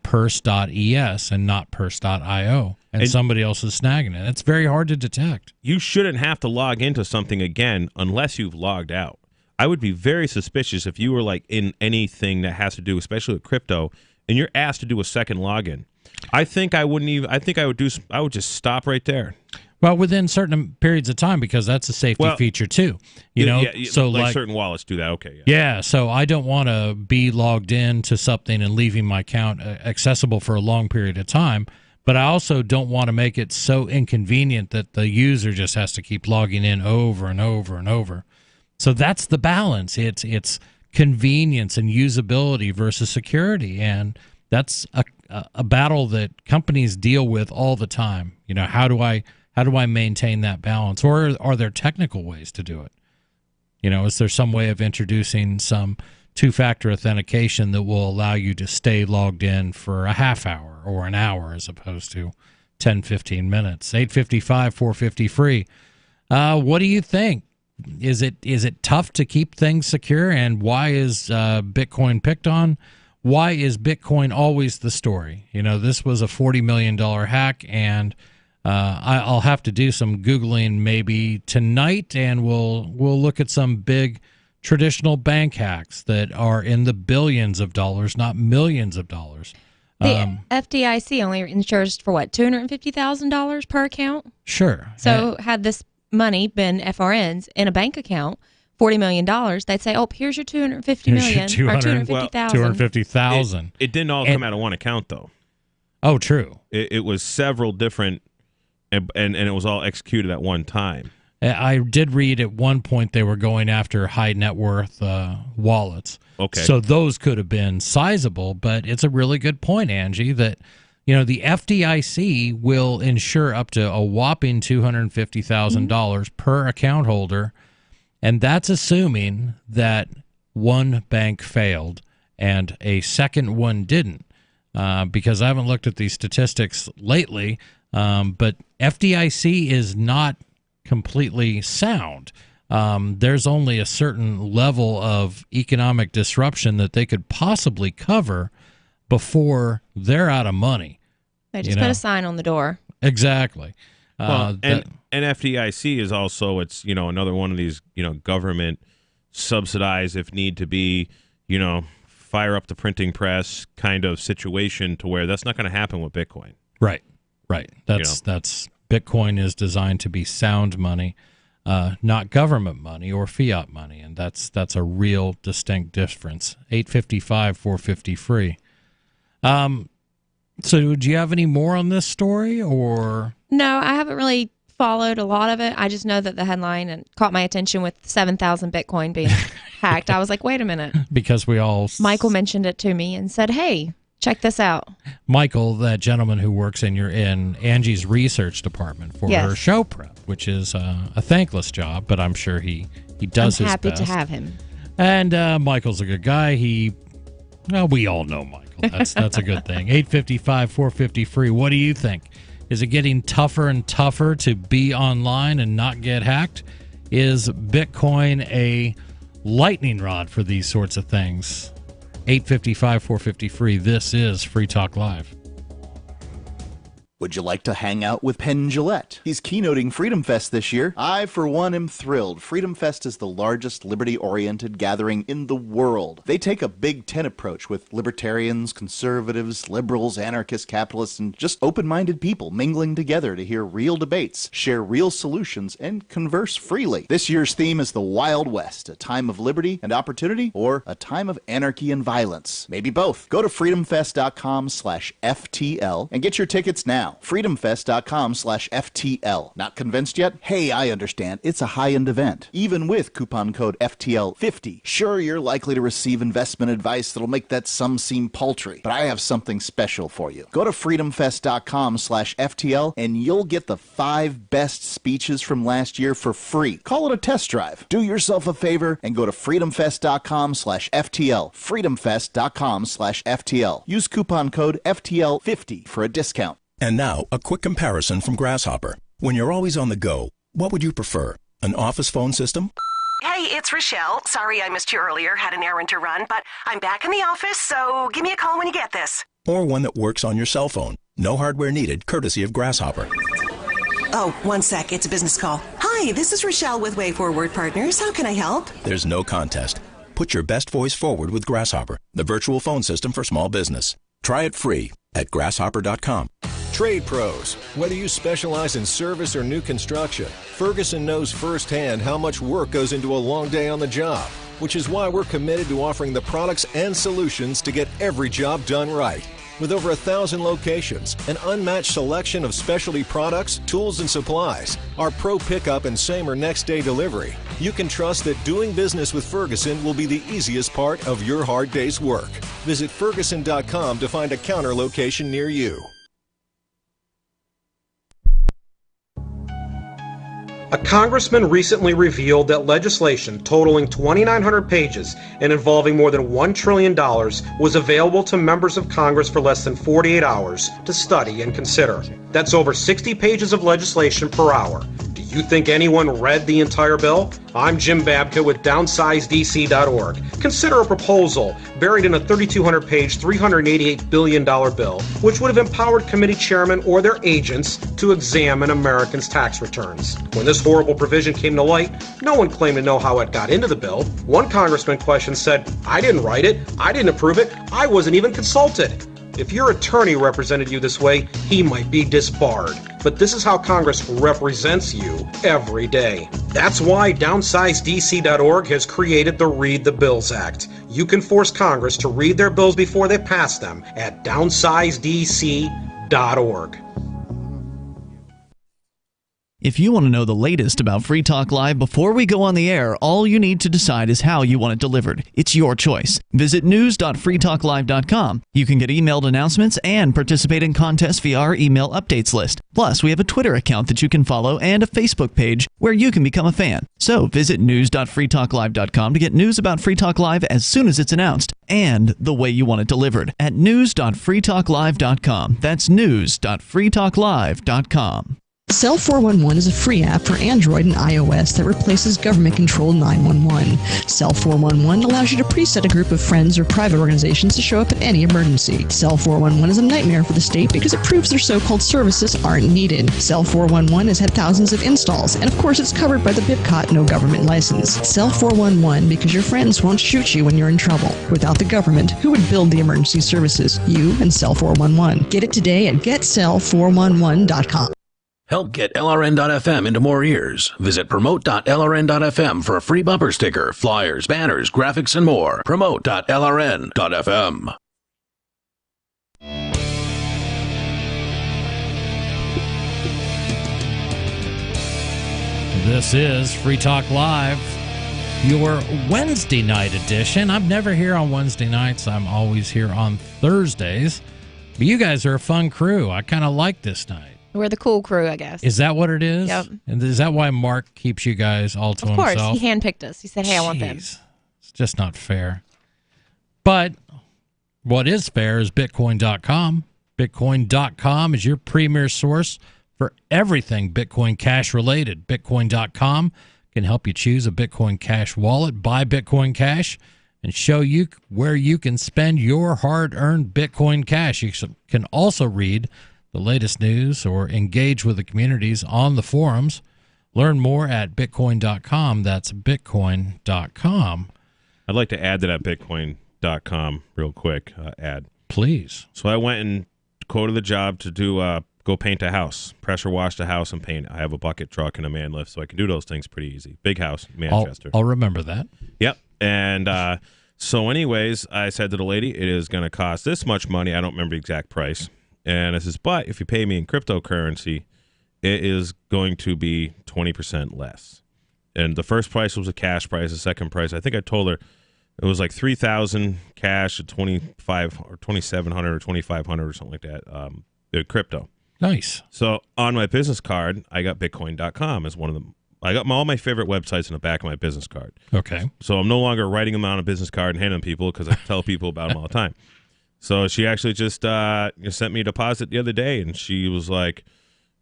purse.es and not purse.io, and somebody else is snagging it. It's very hard to detect. You shouldn't have to log into something again unless you've logged out. I would be very suspicious if you were in anything that has to do, especially with crypto, and you're asked to do a second login, I think I wouldn't even. I think I would do. I would just stop right there. Well, within certain periods of time, because that's a safety feature too. You know, so like certain wallets do that. Okay. Yeah. So I don't want to be logged in to something and leaving my account accessible for a long period of time. But I also don't want to make it so inconvenient that the user just has to keep logging in over and over and over. So that's the balance. It's convenience and usability versus security, and that's a battle that companies deal with all the time. You know, how do I maintain that balance, or are there technical ways to do it? You know, is there some way of introducing some two-factor authentication that will allow you to stay logged in for a half hour or an hour as opposed to 10, 15 minutes? 855-450-FREE. What do you think? Is it tough to keep things secure, and why is Bitcoin picked on? Why is Bitcoin always the story? You know, this was a $40 million hack, and I'll have to do some Googling maybe tonight, and we'll look at some big traditional bank hacks that are in the billions of dollars, not millions of dollars. The FDIC only insures for what, $250,000 per account? Sure. So had this money been FRN's in a bank account, $40 million, they'd say, "Oh, here's your $250 million or $250,000." It didn't all come out of one account, though. Oh, true. It was several different, and it was all executed at one time. I did read at one point they were going after high net worth wallets. Okay. So those could have been sizable, but it's a really good point, Angie, that you know the FDIC will insure up to a whopping $250,000 per account holder, and that's assuming that one bank failed and a second one didn't. Because I haven't looked at these statistics lately, but FDIC is not completely sound. There's only a certain level of economic disruption that they could possibly cover before they're out of money. They just put a sign on the door. Exactly. And FDIC is also, it's, you know, another one of these, you know, government subsidized, if need to be, you know, fire up the printing press kind of situation, to where that's not going to happen with Bitcoin. Right. That's Bitcoin is designed to be sound money, not government money or fiat money, and that's a real distinct difference. 855-450-FREE. So do you have any more on this story, or? No, I haven't really followed a lot of it. I just know that the headline and caught my attention with 7,000 Bitcoin being hacked. I was like, wait a minute. Because Michael mentioned it to me and said, "Hey, check this out." Michael, that gentleman who works in Angie's research department for her show prep, which is a thankless job, but I'm sure he does his best. I'm happy to have him. And Michael's a good guy. We all know Michael. That's a good thing. 855-450-FREE. What do you think? Is it getting tougher and tougher to be online and not get hacked? Is Bitcoin a lightning rod for these sorts of things? 855-450-FREE. This is Free Talk Live. Would you like to hang out with Penn Jillette? He's keynoting Freedom Fest this year. I, for one, am thrilled. Freedom Fest is the largest liberty-oriented gathering in the world. They take a Big Ten approach with libertarians, conservatives, liberals, anarchists, capitalists, and just open-minded people mingling together to hear real debates, share real solutions, and converse freely. This year's theme is the Wild West, a time of liberty and opportunity, or a time of anarchy and violence. Maybe both. Go to freedomfest.com/FTL and get your tickets now. freedomfest.com/FTL. Not convinced yet? Hey, I understand. It's a high-end event. Even with coupon code FTL50. Sure, you're likely to receive investment advice that'll make that sum seem paltry, but I have something special for you. Go to freedomfest.com/FTL and you'll get the 5 best speeches from last year for free. Call it a test drive. Do yourself a favor and go to freedomfest.com/FTL. freedomfest.com/FTL. Use coupon code FTL50 for a discount. And now, a quick comparison from Grasshopper. When you're always on the go, what would you prefer? An office phone system? Hey, it's Rochelle. Sorry I missed you earlier. Had an errand to run, but I'm back in the office, so give me a call when you get this. Or one that works on your cell phone? No hardware needed, courtesy of Grasshopper. Oh, one sec. It's a business call. Hi, this is Rochelle with Way Forward Partners. How can I help? There's no contest. Put your best voice forward with Grasshopper, the virtual phone system for small business. Try it free at grasshopper.com. Trade pros. Whether you specialize in service or new construction, Ferguson knows firsthand how much work goes into a long day on the job, which is why we're committed to offering the products and solutions to get every job done right. With over 1,000 locations, an unmatched selection of specialty products, tools, and supplies, our pro pickup and same or next day delivery, you can trust that doing business with Ferguson will be the easiest part of your hard day's work. Visit Ferguson.com to find a counter location near you. A congressman recently revealed that legislation totaling 2,900 pages and involving more than $1 trillion was available to members of Congress for less than 48 hours to study and consider. That's over 60 pages of legislation per hour. Do you think anyone read the entire bill? I'm Jim Babka with DownsizeDC.org. Consider a proposal buried in a 3,200-page, $388 billion bill, which would have empowered committee chairmen or their agents to examine Americans' tax returns. When this horrible provision came to light, no one claimed to know how it got into the bill. One congressman questioned said, "I didn't write it, I didn't approve it, I wasn't even consulted." If your attorney represented you this way, he might be disbarred. But this is how Congress represents you every day. That's why DownsizeDC.org has created the Read the Bills Act. You can force Congress to read their bills before they pass them at DownsizeDC.org. If you want to know the latest about Free Talk Live before we go on the air, all you need to decide is how you want it delivered. It's your choice. Visit news.freetalklive.com. You can get emailed announcements and participate in contests via our email updates list. Plus, we have a Twitter account that you can follow and a Facebook page where you can become a fan. So visit news.freetalklive.com to get news about Free Talk Live as soon as it's announced and the way you want it delivered at news.freetalklive.com. That's news.freetalklive.com. Cell 411 is a free app for Android and iOS that replaces government-controlled 911. Cell 411 allows you to preset a group of friends or private organizations to show up at any emergency. Cell 411 is a nightmare for the state because it proves their so-called services aren't needed. Cell 411 has had thousands of installs, and of course it's covered by the BIPCOT no government license. Cell 411 because your friends won't shoot you when you're in trouble. Without the government, who would build the emergency services? You and Cell 411. Get it today at getcell411.com. Help get LRN.FM into more ears. Visit promote.lrn.fm for a free bumper sticker, flyers, banners, graphics, and more. Promote.lrn.fm. This is Free Talk Live, your Wednesday night edition. I'm never here on Wednesday nights. I'm always here on Thursdays. But you guys are a fun crew. I kind of like this night. We're the cool crew, I guess. Is that what it is? Yep. And is that why Mark keeps you guys all to himself? Of course. He handpicked us. He said, hey, I want them. It's just not fair. But what is fair is Bitcoin.com. Bitcoin.com is your premier source for everything Bitcoin Cash related. Bitcoin.com can help you choose a Bitcoin Cash wallet, buy Bitcoin Cash, and show you where you can spend your hard-earned Bitcoin Cash. You can also read the latest news or engage with the communities on the forums. Learn more at bitcoin.com. That's bitcoin.com. I'd like to add to that bitcoin.com real quick ad. Please. So I went and quoted the job to do go paint a house, pressure wash the house and paint. I have a bucket truck and a man lift, so I can do those things pretty easy. Big house, Manchester. I'll remember that. Yep. And so anyways, I said to the lady, it is going to cost this much money. I don't remember the exact price. And I says, but if you pay me in cryptocurrency, it is going to be 20% less. And the first price was a cash price. The second price, I think I told her it was like $3,000 cash at $2,500 or $2,700 or $2,500 or something like that. The crypto. Nice. So on my business card, I got Bitcoin.com as one of them. I got all my favorite websites in the back of my business card. Okay. So I'm no longer writing them on a business card and handing them to people because I tell people about them all the time. So she actually just sent me a deposit the other day, and she was like,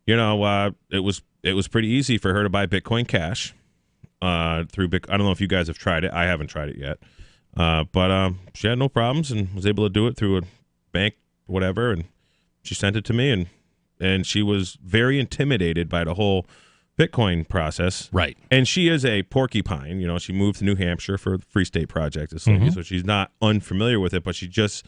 it was pretty easy for her to buy Bitcoin Cash through I don't know if you guys have tried it. I haven't tried it yet, but she had no problems and was able to do it through a bank, whatever, and she sent it to me, and she was very intimidated by the whole Bitcoin process. Right. And she is a porcupine. She moved to New Hampshire for the Free State Project, so she's not unfamiliar with it, but she just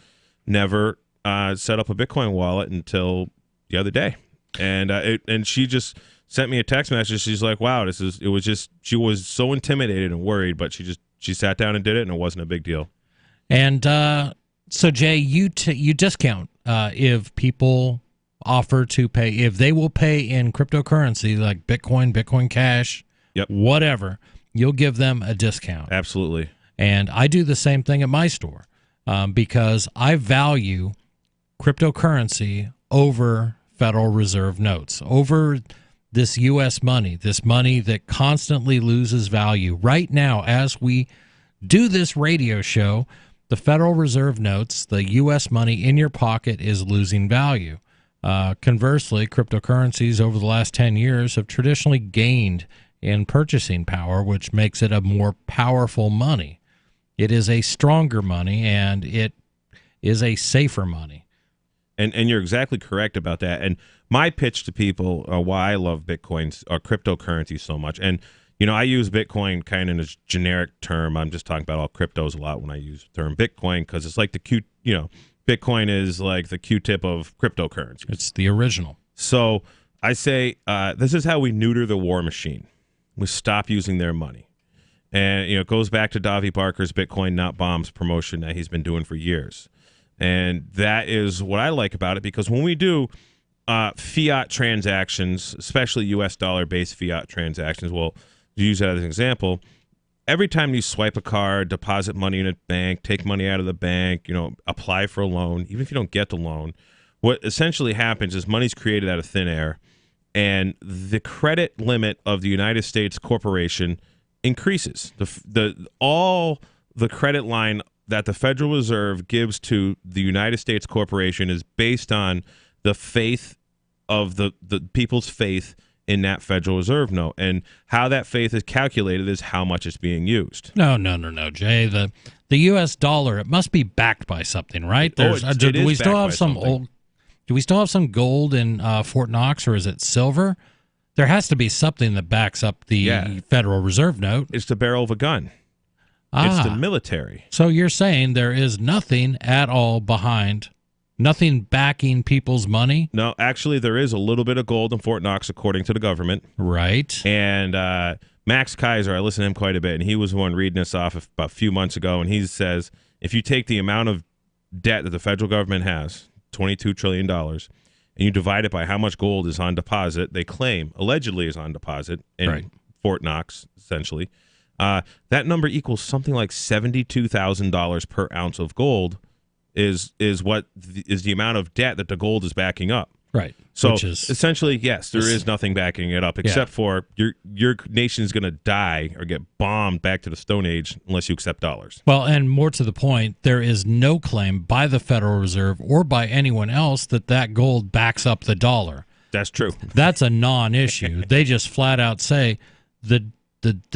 never set up a Bitcoin wallet until the other day, and she just sent me a text message. She's like, "Wow, she was so intimidated and worried, but she sat down and did it, and it wasn't a big deal." And so, Jay, you discount if people offer to pay, if they will pay in cryptocurrency like Bitcoin Cash, whatever, you'll give them a discount. Absolutely. And I do the same thing at my store because I value cryptocurrency over Federal Reserve notes, over this U.S. money, this money that constantly loses value. Right now, as we do this radio show, the Federal Reserve notes, the U.S. money in your pocket, is losing value. Conversely, cryptocurrencies over the last 10 years have traditionally gained in purchasing power, which makes it a more powerful money. It is a stronger money, and it is a safer money. And you're exactly correct about that. And my pitch to people, why I love Bitcoins or cryptocurrency so much, and I use Bitcoin kind of in a generic term. I'm just talking about all cryptos a lot when I use the term Bitcoin because it's like Bitcoin is like the Q-tip of cryptocurrency. It's the original. So I say this is how we neuter the war machine. We stop using their money. And, it goes back to Davi Barker's Bitcoin Not Bombs promotion that he's been doing for years. And that is what I like about it, because when we do fiat transactions, especially U.S. dollar-based fiat transactions, well, to use that as an example, every time you swipe a card, deposit money in a bank, take money out of the bank, apply for a loan, even if you don't get the loan, what essentially happens is money's created out of thin air, and the credit limit of the United States corporation increases. All the credit line that the Federal Reserve gives to the United States corporation is based on the faith of the people's faith in that Federal Reserve note, and how that faith is calculated is how much it's being used. No, Jay. The U.S. dollar, it must be backed by something, right? Do we still have some gold in Fort Knox, or is it silver? There has to be something that backs up the Federal Reserve note. It's the barrel of a gun. It's the military. So you're saying there is nothing at all behind, nothing backing people's money? No, actually, there is a little bit of gold in Fort Knox, according to the government. Right. And Max Kaiser, I listen to him quite a bit, and he was the one reading us off about a few months ago, and he says if you take the amount of debt that the federal government has, $22 trillion, and you divide it by how much gold is on deposit, they claim, allegedly is on deposit in Fort Knox, essentially, that number equals something like $72,000 per ounce of gold is what is the amount of debt that the gold is backing up. Right. So essentially, yes, there is nothing backing it up except for your nation's going to die or get bombed back to the Stone Age unless you accept dollars. Well, and more to the point, there is no claim by the Federal Reserve or by anyone else that gold backs up the dollar. That's true. That's a non-issue. They just flat out say the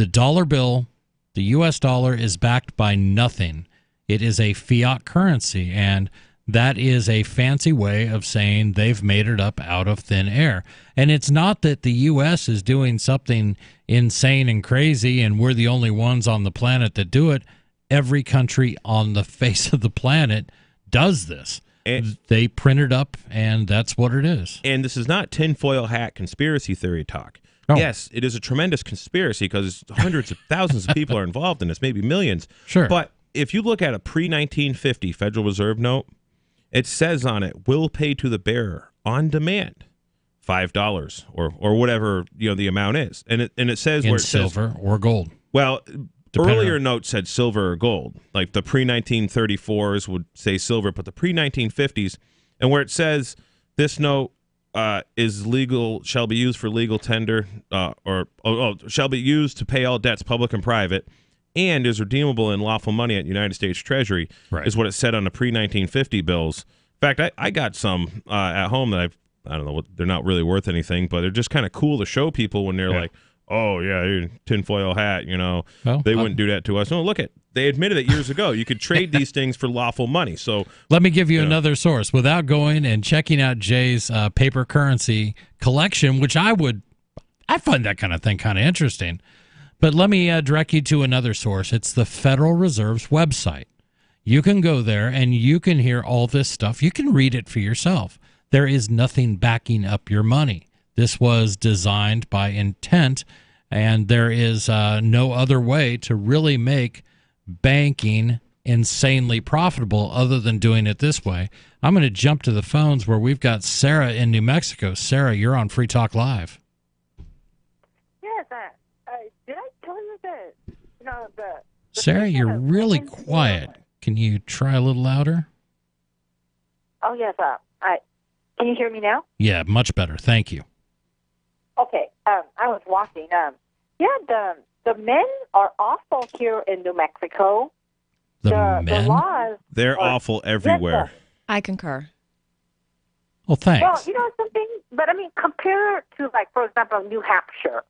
dollar bill, the U.S. dollar, is backed by nothing. It is a fiat currency, and that is a fancy way of saying they've made it up out of thin air. And it's not that the U.S. is doing something insane and crazy and we're the only ones on the planet that do it. Every country on the face of the planet does this. And they print it up, and that's what it is. And this is not tinfoil hat conspiracy theory talk. Oh. Yes, it is a tremendous conspiracy because hundreds of thousands of people are involved in this, maybe millions. Sure. But if you look at a pre-1950 Federal Reserve note, it says on it, will pay to the bearer on demand $5 or whatever the amount is. And it says in where it silver says, or gold. Well, earlier notes said silver or gold. Like the pre-1934s would say silver, but the pre-1950s, and where it says this note is legal, shall be used for legal tender, shall be used to pay all debts, public and private, and is redeemable in lawful money at United States Treasury, is what it said on the pre-1950 bills. In fact, I got some at home that I don't know, they're not really worth anything, but they're just kind of cool to show people when they're like, oh, yeah, tinfoil hat, they wouldn't do that to us. No, look they admitted it years ago. You could trade these things for lawful money. So let me give you another source without going and checking out Jay's paper currency collection, which I find that kind of thing kind of interesting. But let me direct you to another source. It's the Federal Reserve's website. You can go there and you can hear all this stuff. You can read it for yourself. There is nothing backing up your money. This was designed by intent, and there is no other way to really make banking insanely profitable other than doing it this way. I'm going to jump to the phones where we've got Sara in New Mexico. Sara, you're on Free Talk Live. Yes, did I tell you that? Sara, you're really quiet. Can you try a little louder? Oh yes, can you hear me now? Yeah, much better. Thank you. Okay, I was walking. The men are awful here in New Mexico. The laws. They're awful everywhere. I concur. Well, thanks. Well, you know something, but I mean, compare to, like, for example, New Hampshire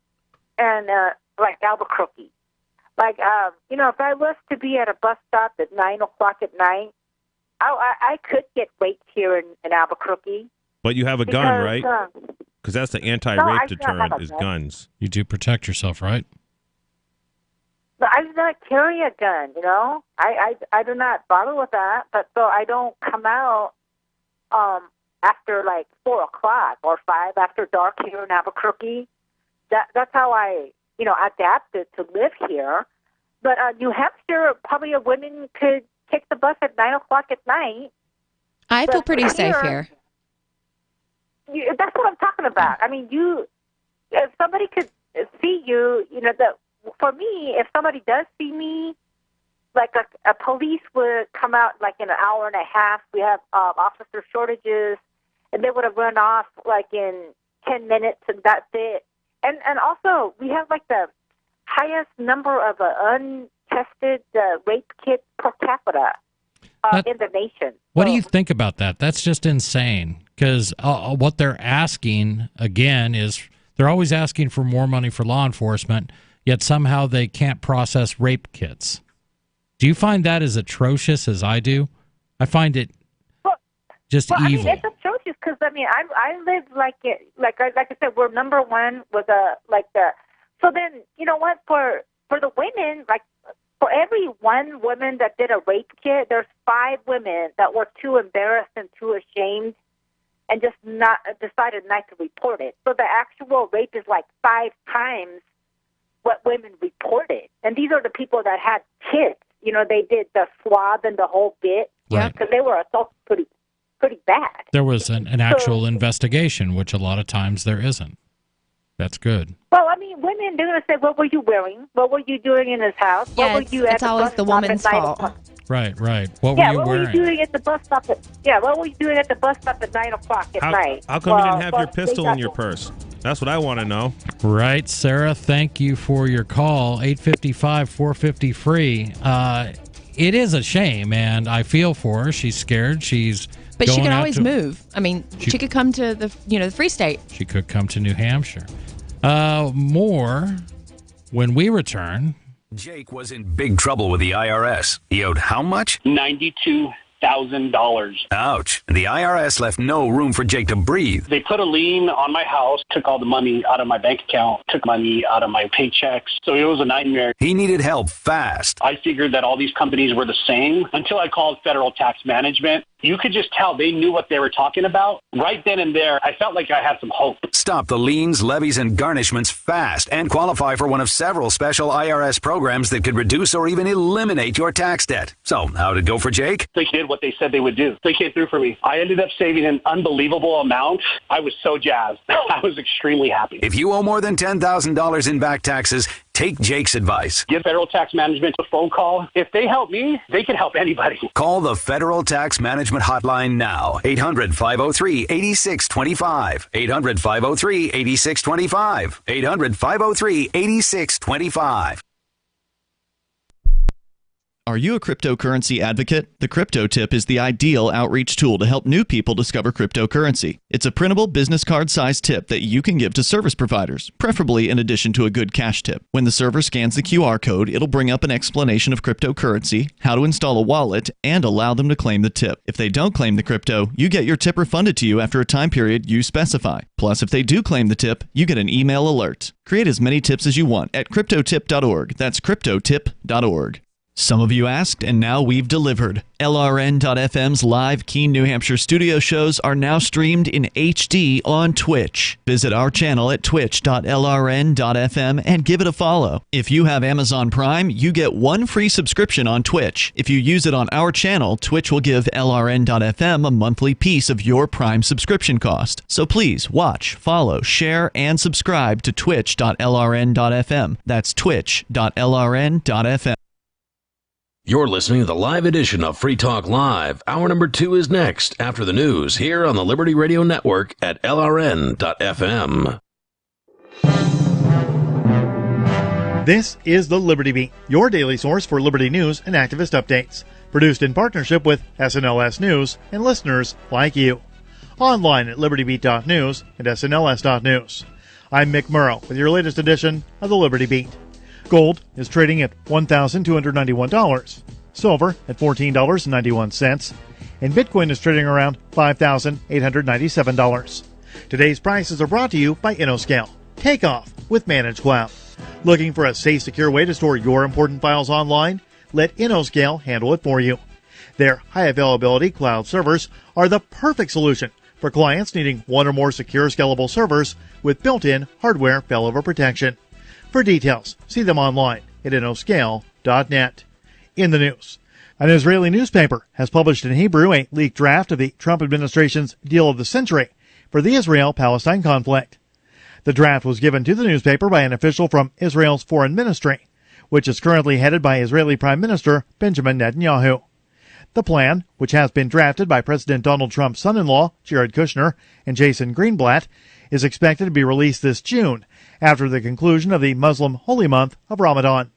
and like Albuquerque. Like, if I was to be at a bus stop at 9 o'clock at night, I could get raped here in Albuquerque. But you have a gun, right? Because that's the anti-rape deterrent is guns. You do protect yourself, right? But I do not carry a gun, I do not bother with that. But so I don't come out after like 4 o'clock or 5 after dark here in Albuquerque. That's how I adapted to live here. But New Hampshire, probably a women could take the bus at 9 o'clock at night. I feel pretty safe here. That's what I'm talking about. I mean, if somebody could see you, for me, if somebody does see me, like a police would come out like in an hour and a half. We have officer shortages, and they would have run off like in 10 minutes, and that's it. And also, we have like the highest number of untested rape kits per capita in the nation. What do you think about that? That's just insane. Because what they're asking, again, is they're always asking for more money for law enforcement, yet somehow they can't process rape kits. Do you find that as atrocious as I do? I find it just evil. I mean, it's atrocious because, I live like I said, we're number one with so then, you know what, for the women, like, for every one woman that did a rape kit, there's 5 women that were too embarrassed and too ashamed and just decided not to report it. So the actual rape is like 5 times what women reported. And these are the people that had kids. They did the swab and the whole bit. Right. Because they were assaulted pretty bad. There was an actual investigation, which a lot of times there isn't. That's good. Well, I mean, women, they're going to say, what were you wearing? What were you doing in his house? Yeah, what were you it's always the woman's fault. Right. What were you wearing? wearing? What were you doing at the bus stop? What were you doing at the bus stop at 9 o'clock at night? How come you didn't have your pistol in your purse? That's what I want to know. Right, Sara, thank you for your call. 855-450-FREE. It is a shame, and I feel for her. She's scared. But she can always move. I mean, she could come to the Free State. She could come to New Hampshire. More when we return. Jake was in big trouble with the IRS. He owed how much? $92,000. Ouch. The IRS left no room for Jake to breathe. They put a lien on my house, took all the money out of my bank account, took money out of my paychecks. So it was a nightmare. He needed help fast. I figured that all these companies were the same until I called Federal Tax Management. You could just tell they knew what they were talking about. Right then and there, I felt like I had some hope. Stop the liens, levies, and garnishments fast and qualify for one of several special IRS programs that could reduce or even eliminate your tax debt. So, how'd it go for Jake? They did what they said they would do. They came through for me. I ended up saving an unbelievable amount. I was so jazzed. I was extremely happy. If you owe more than $10,000 in back taxes, take Jake's advice. Give Federal Tax Management a phone call. If they help me, they can help anybody. Call the Federal Tax Management Hotline now. 800-503-8625. 800-503-8625. 800-503-8625. Are you a cryptocurrency advocate? The Crypto Tip is the ideal outreach tool to help new people discover cryptocurrency. It's a printable business card-sized tip that you can give to service providers, preferably in addition to a good cash tip. When the server scans the QR code, it'll bring up an explanation of cryptocurrency, how to install a wallet, and allow them to claim the tip. If they don't claim the crypto, you get your tip refunded to you after a time period you specify. Plus, if they do claim the tip, you get an email alert. Create as many tips as you want at cryptotip.org. That's cryptotip.org. Some of you asked, and now we've delivered. LRN.FM's live Keene, New Hampshire studio shows are now streamed in HD on Twitch. Visit our channel at twitch.lrn.fm and give it a follow. If you have Amazon Prime, you get one free subscription on Twitch. If you use it on our channel, Twitch will give LRN.FM a monthly piece of your Prime subscription cost. So please watch, follow, share, and subscribe to twitch.lrn.fm. That's twitch.lrn.fm. You're listening to the live edition of Free Talk Live. Hour number 2 is next after the news here on the Liberty Radio Network at LRN.FM. This is the Liberty Beat, your daily source for Liberty news and activist updates. Produced in partnership with SNLS News and listeners like you. Online at libertybeat.news and snls.news. I'm Mick Murrow with your latest edition of the Liberty Beat. Gold is trading at $1,291, silver at $14.91, and Bitcoin is trading around $5,897. Today's prices are brought to you by InnoScale. Take off with Managed Cloud. Looking for a safe, secure way to store your important files online? Let InnoScale handle it for you. Their high availability cloud servers are the perfect solution for clients needing one or more secure, scalable servers with built-in hardware failover protection. For details, see them online at innoscale.net. In the news, an Israeli newspaper has published in Hebrew a leaked draft of the Trump administration's deal of the century for the Israel-Palestine conflict. The draft was given to the newspaper by an official from Israel's foreign ministry, which is currently headed by Israeli Prime Minister Benjamin Netanyahu. The plan, which has been drafted by President Donald Trump's son-in-law, Jared Kushner, and Jason Greenblatt, is expected to be released this June, after the conclusion of the Muslim holy month of Ramadan.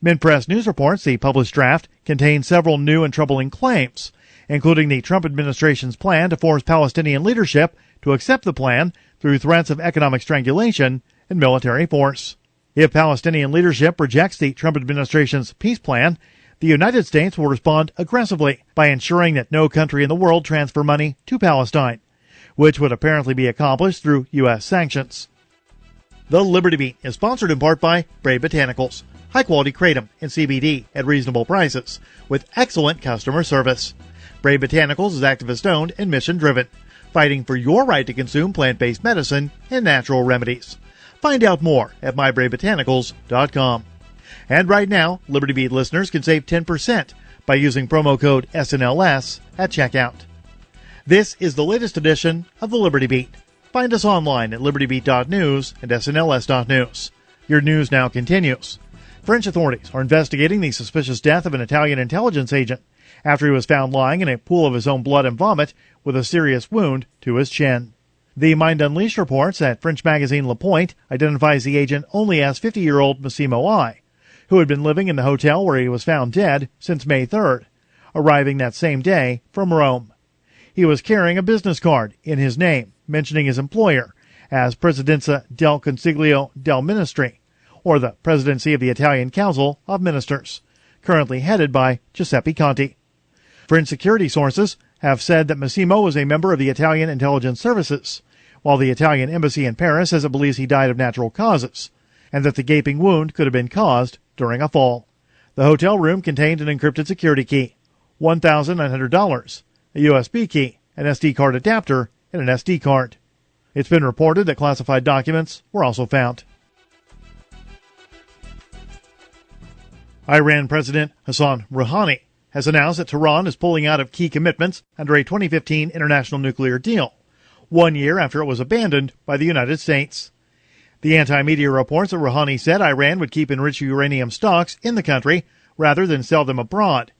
Minpress News reports the published draft contains several new and troubling claims, including the Trump administration's plan to force Palestinian leadership to accept the plan through threats of economic strangulation and military force. If Palestinian leadership rejects the Trump administration's peace plan, the United States will respond aggressively by ensuring that no country in the world transfer money to Palestine, which would apparently be accomplished through U.S. sanctions. The Liberty Beat is sponsored in part by Brave Botanicals, high-quality kratom and CBD at reasonable prices, with excellent customer service. Brave Botanicals is activist-owned and mission-driven, fighting for your right to consume plant-based medicine and natural remedies. Find out more at mybravebotanicals.com. And right now, Liberty Beat listeners can save 10% by using promo code SNLS at checkout. This is the latest edition of the Liberty Beat. Find us online at libertybeat.news and snls.news. Your news now continues. French authorities are investigating the suspicious death of an Italian intelligence agent after he was found lying in a pool of his own blood and vomit with a serious wound to his chin. The Mind Unleashed reports that French magazine Le Point identifies the agent only as 50-year-old Massimo I, who had been living in the hotel where he was found dead since May 3rd, arriving that same day from Rome. He was carrying a business card in his name, mentioning his employer as Presidenza del Consiglio del Ministri, or the Presidency of the Italian Council of Ministers, currently headed by Giuseppe Conte. French security sources have said that Massimo was a member of the Italian intelligence services, while the Italian embassy in Paris says it believes he died of natural causes, and that the gaping wound could have been caused during a fall. The hotel room contained an encrypted security key, $1,900, a USB key, an SD card adapter, and an SD card. It's been reported that classified documents were also found. Iran President Hassan Rouhani has announced that Tehran is pulling out of key commitments under a 2015 international nuclear deal, 1 year after it was abandoned by the United States. The anti-media reports that Rouhani said Iran would keep enriched uranium stocks in the country rather than sell them abroad,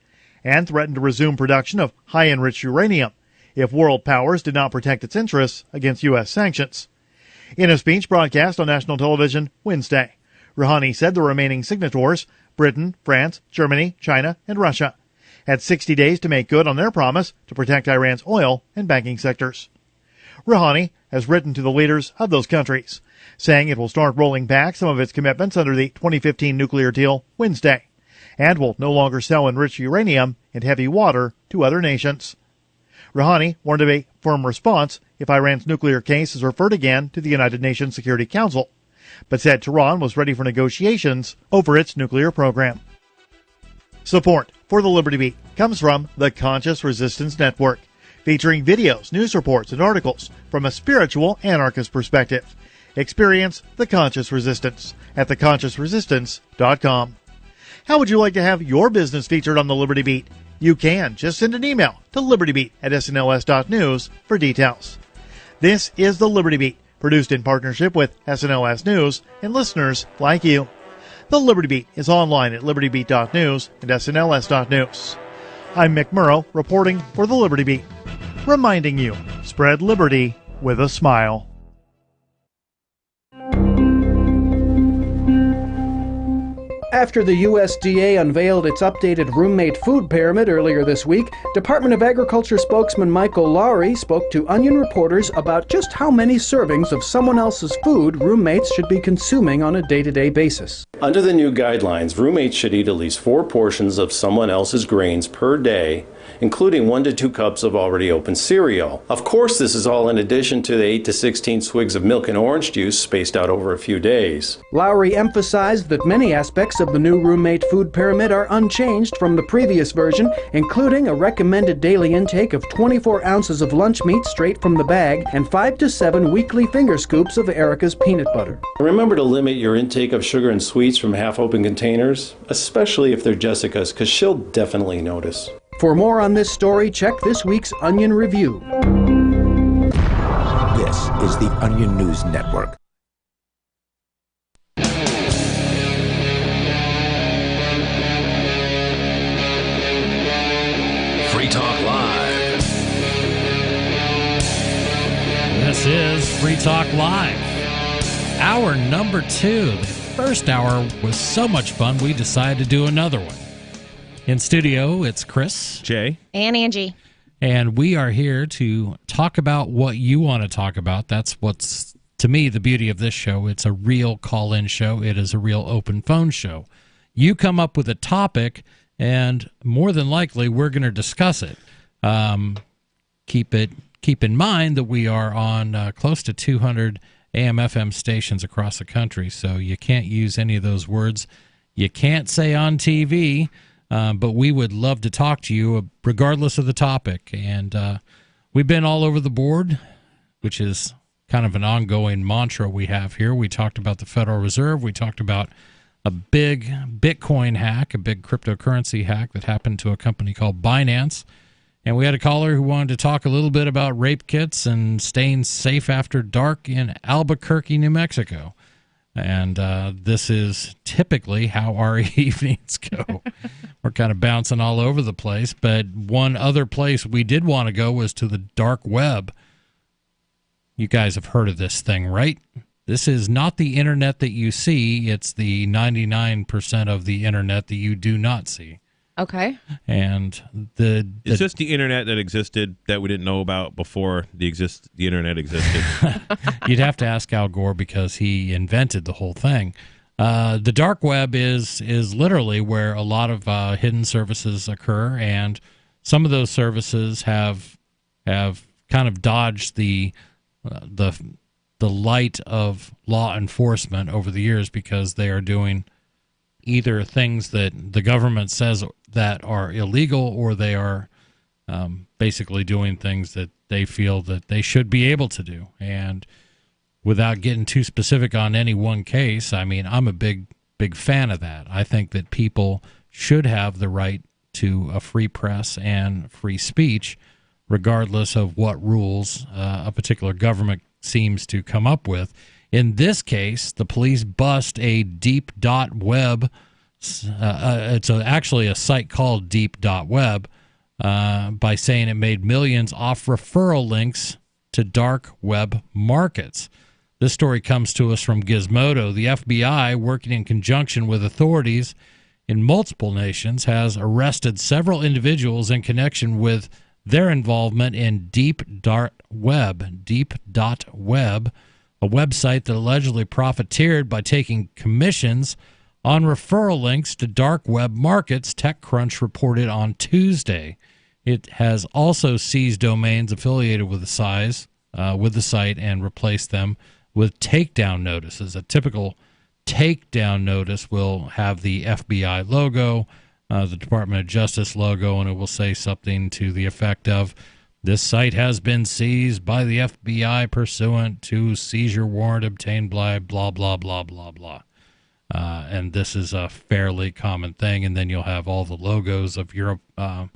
and threatened to resume production of high-enriched uranium if world powers did not protect its interests against U.S. sanctions. In a speech broadcast on national television Wednesday, Rouhani said the remaining signatories, Britain, France, Germany, China, and Russia, had 60 days to make good on their promise to protect Iran's oil and banking sectors. Rouhani has written to the leaders of those countries, saying it will start rolling back some of its commitments under the 2015 nuclear deal Wednesday, and will no longer sell enriched uranium and heavy water to other nations. Rouhani warned of a firm response if Iran's nuclear case is referred again to the United Nations Security Council, but said Tehran was ready for negotiations over its nuclear program. Support for the Liberty Beat comes from the Conscious Resistance Network, featuring videos, news reports, and articles from a spiritual anarchist perspective. Experience the Conscious Resistance at theconsciousresistance.com. How would you like to have your business featured on the Liberty Beat? You can. Just send an email to libertybeat@snls.news for details. This is the Liberty Beat, produced in partnership with SNLS News and listeners like you. The Liberty Beat is online at libertybeat.news and snls.news. I'm Mick Murrow, reporting for the Liberty Beat, reminding you, spread liberty with a smile. After the USDA unveiled its updated roommate food pyramid earlier this week, Department of Agriculture spokesman Michael Lowry spoke to Onion reporters about just how many servings of someone else's food roommates should be consuming on a day-to-day basis. Under the new guidelines, roommates should eat at least 4 portions of someone else's grains per day, including 1 to 2 cups of already opened cereal. Of course, this is all in addition to the 8 to 16 swigs of milk and orange juice spaced out over a few days. Lowry emphasized that many aspects of the new roommate food pyramid are unchanged from the previous version, including a recommended daily intake of 24 ounces of lunch meat straight from the bag and 5 to 7 weekly finger scoops of Erica's peanut butter. Remember to limit your intake of sugar and sweets from half-open containers, especially if they're Jessica's, because she'll definitely notice. For more on this story, check this week's Onion Review. This is the Onion News Network. Free Talk Live. This is Free Talk Live. Hour number 2. The first hour was so much fun, we decided to do another one. In studio, it's Chris, Jay, and Angie. And we are here to talk about what you want to talk about. That's what's, to me, the beauty of this show. It's a real call-in show. It is a real open phone show. You come up with a topic, and more than likely, we're going to discuss it. Keep in mind that we are on close to 200 AM/FM stations across the country, so you can't use any of those words. You can't say on TV. But we would love to talk to you regardless of the topic. And we've been all over the board, which is kind of an ongoing mantra we have here. We talked about the Federal Reserve. We talked about a big Bitcoin hack, a big cryptocurrency hack that happened to a company called Binance. And we had a caller who wanted to talk a little bit about rape kits and staying safe after dark in Albuquerque, New Mexico. And this is typically how our evenings go. We're kind of bouncing all over the place. But one other place we did want to go was to the dark web. You guys have heard of this thing, right? This is not the internet that you see. It's the 99% of the internet that you do not see. Okay. And it's just the internet that existed that we didn't know about before the internet existed. You'd have to ask Al Gore because he invented the whole thing. The dark web is literally where a lot of hidden services occur, and some of those services have kind of dodged the light of law enforcement over the years because they are doing either things that the government says that are illegal, or they are basically doing things that they feel that they should be able to do. And without getting too specific on any one case, I mean, I'm a big fan of that. I think that people should have the right to a free press and free speech, regardless of what rules a particular government seems to come up with. In this case, the police bust a deep.web. It's actually a site called deep.web by saying it made millions off referral links to dark web markets. This story comes to us from Gizmodo. The FBI, working in conjunction with authorities in multiple nations, has arrested several individuals in connection with their involvement in deep.web. Deep.web, a website that allegedly profiteered by taking commissions on referral links to dark web markets, TechCrunch reported on Tuesday. It has also seized domains affiliated with the site and replaced them with takedown notices. A typical takedown notice will have the FBI logo, the Department of Justice logo, and it will say something to the effect of, "This site has been seized by the FBI pursuant to seizure warrant obtained by blah, blah, blah, blah, blah." And this is a fairly common thing. And then you'll have all the logos of Europol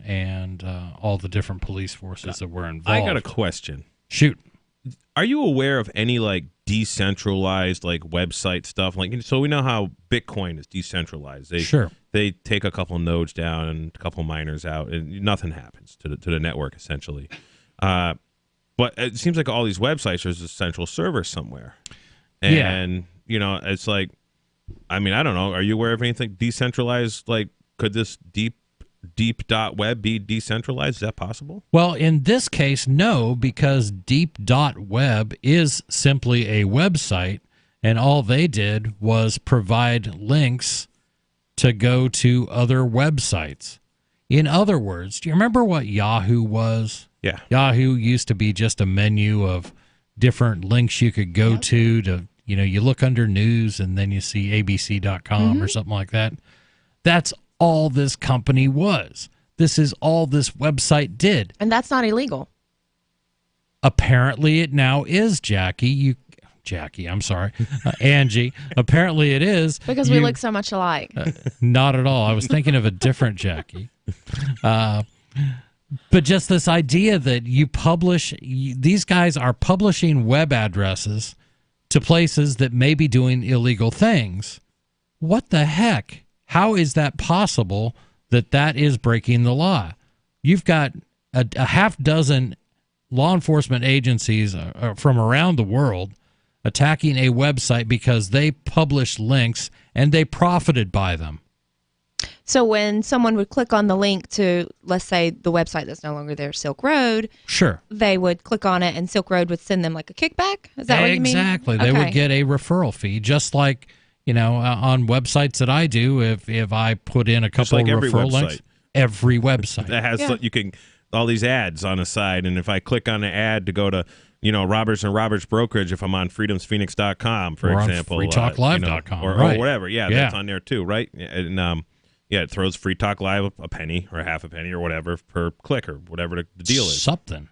and all the different police forces that were involved. I got a question. Shoot. Are you aware of any like decentralized like website stuff? Like, so we know how Bitcoin is decentralized. They take a couple nodes down and a couple miners out, and nothing happens to the network essentially. But it seems like all these websites, there's a central server somewhere, and you know, it's like, I mean, I don't know. Are you aware of anything decentralized? Like, could this deep.web be decentralized? Is that possible? Well, in this case, no, because deep.web is simply a website, and all they did was provide links to go to other websites. In other words, do you remember what Yahoo was? Yeah. Yahoo used to be just a menu of different links you could go to, you know, you look under news and then you see abc.com or something like that. That's all this company was. This is all this website did. And that's not illegal. Apparently it now is, Angie. Apparently it is. Because we look so much alike. Not at all. I was thinking of a different Jackie. But just this idea that these guys are publishing web addresses to places that may be doing illegal things. What the heck? How is that possible that is breaking the law? You've got a half dozen law enforcement agencies from around the world attacking a website because they published links and they profited by them. So when someone would click on the link to, let's say, the website that's no longer there, Silk Road, sure, they would click on it and Silk Road would send them like a kickback? Is that what you mean? Exactly. They would get a referral fee, just like, you know, on websites that I do, if I put in a couple of referral links. Every website. That has, you can, all these ads on the side, and if I click on the ad to go to, you know, Roberts and Roberts Brokerage, if I'm on freedomsphoenix.com, for example. Or freetalklive.com. Or whatever. Yeah, that's on there too, right? And it throws Free Talk Live a penny or half a penny or whatever per click or whatever the deal is. Something.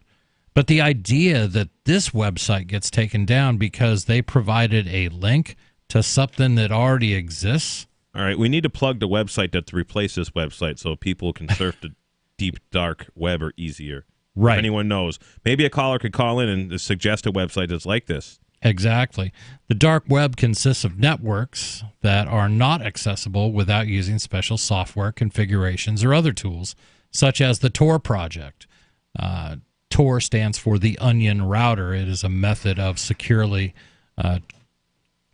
But the idea that this website gets taken down because they provided a link to something that already exists. All right, we need to plug the website to replace this website so people can surf the deep, dark web or easier. Right. If anyone knows. Maybe a caller could call in and suggest a website that's like this. Exactly. The dark web consists of networks that are not accessible without using special software configurations or other tools, such as the Tor project. Tor stands for the Onion Router. It is a method of securely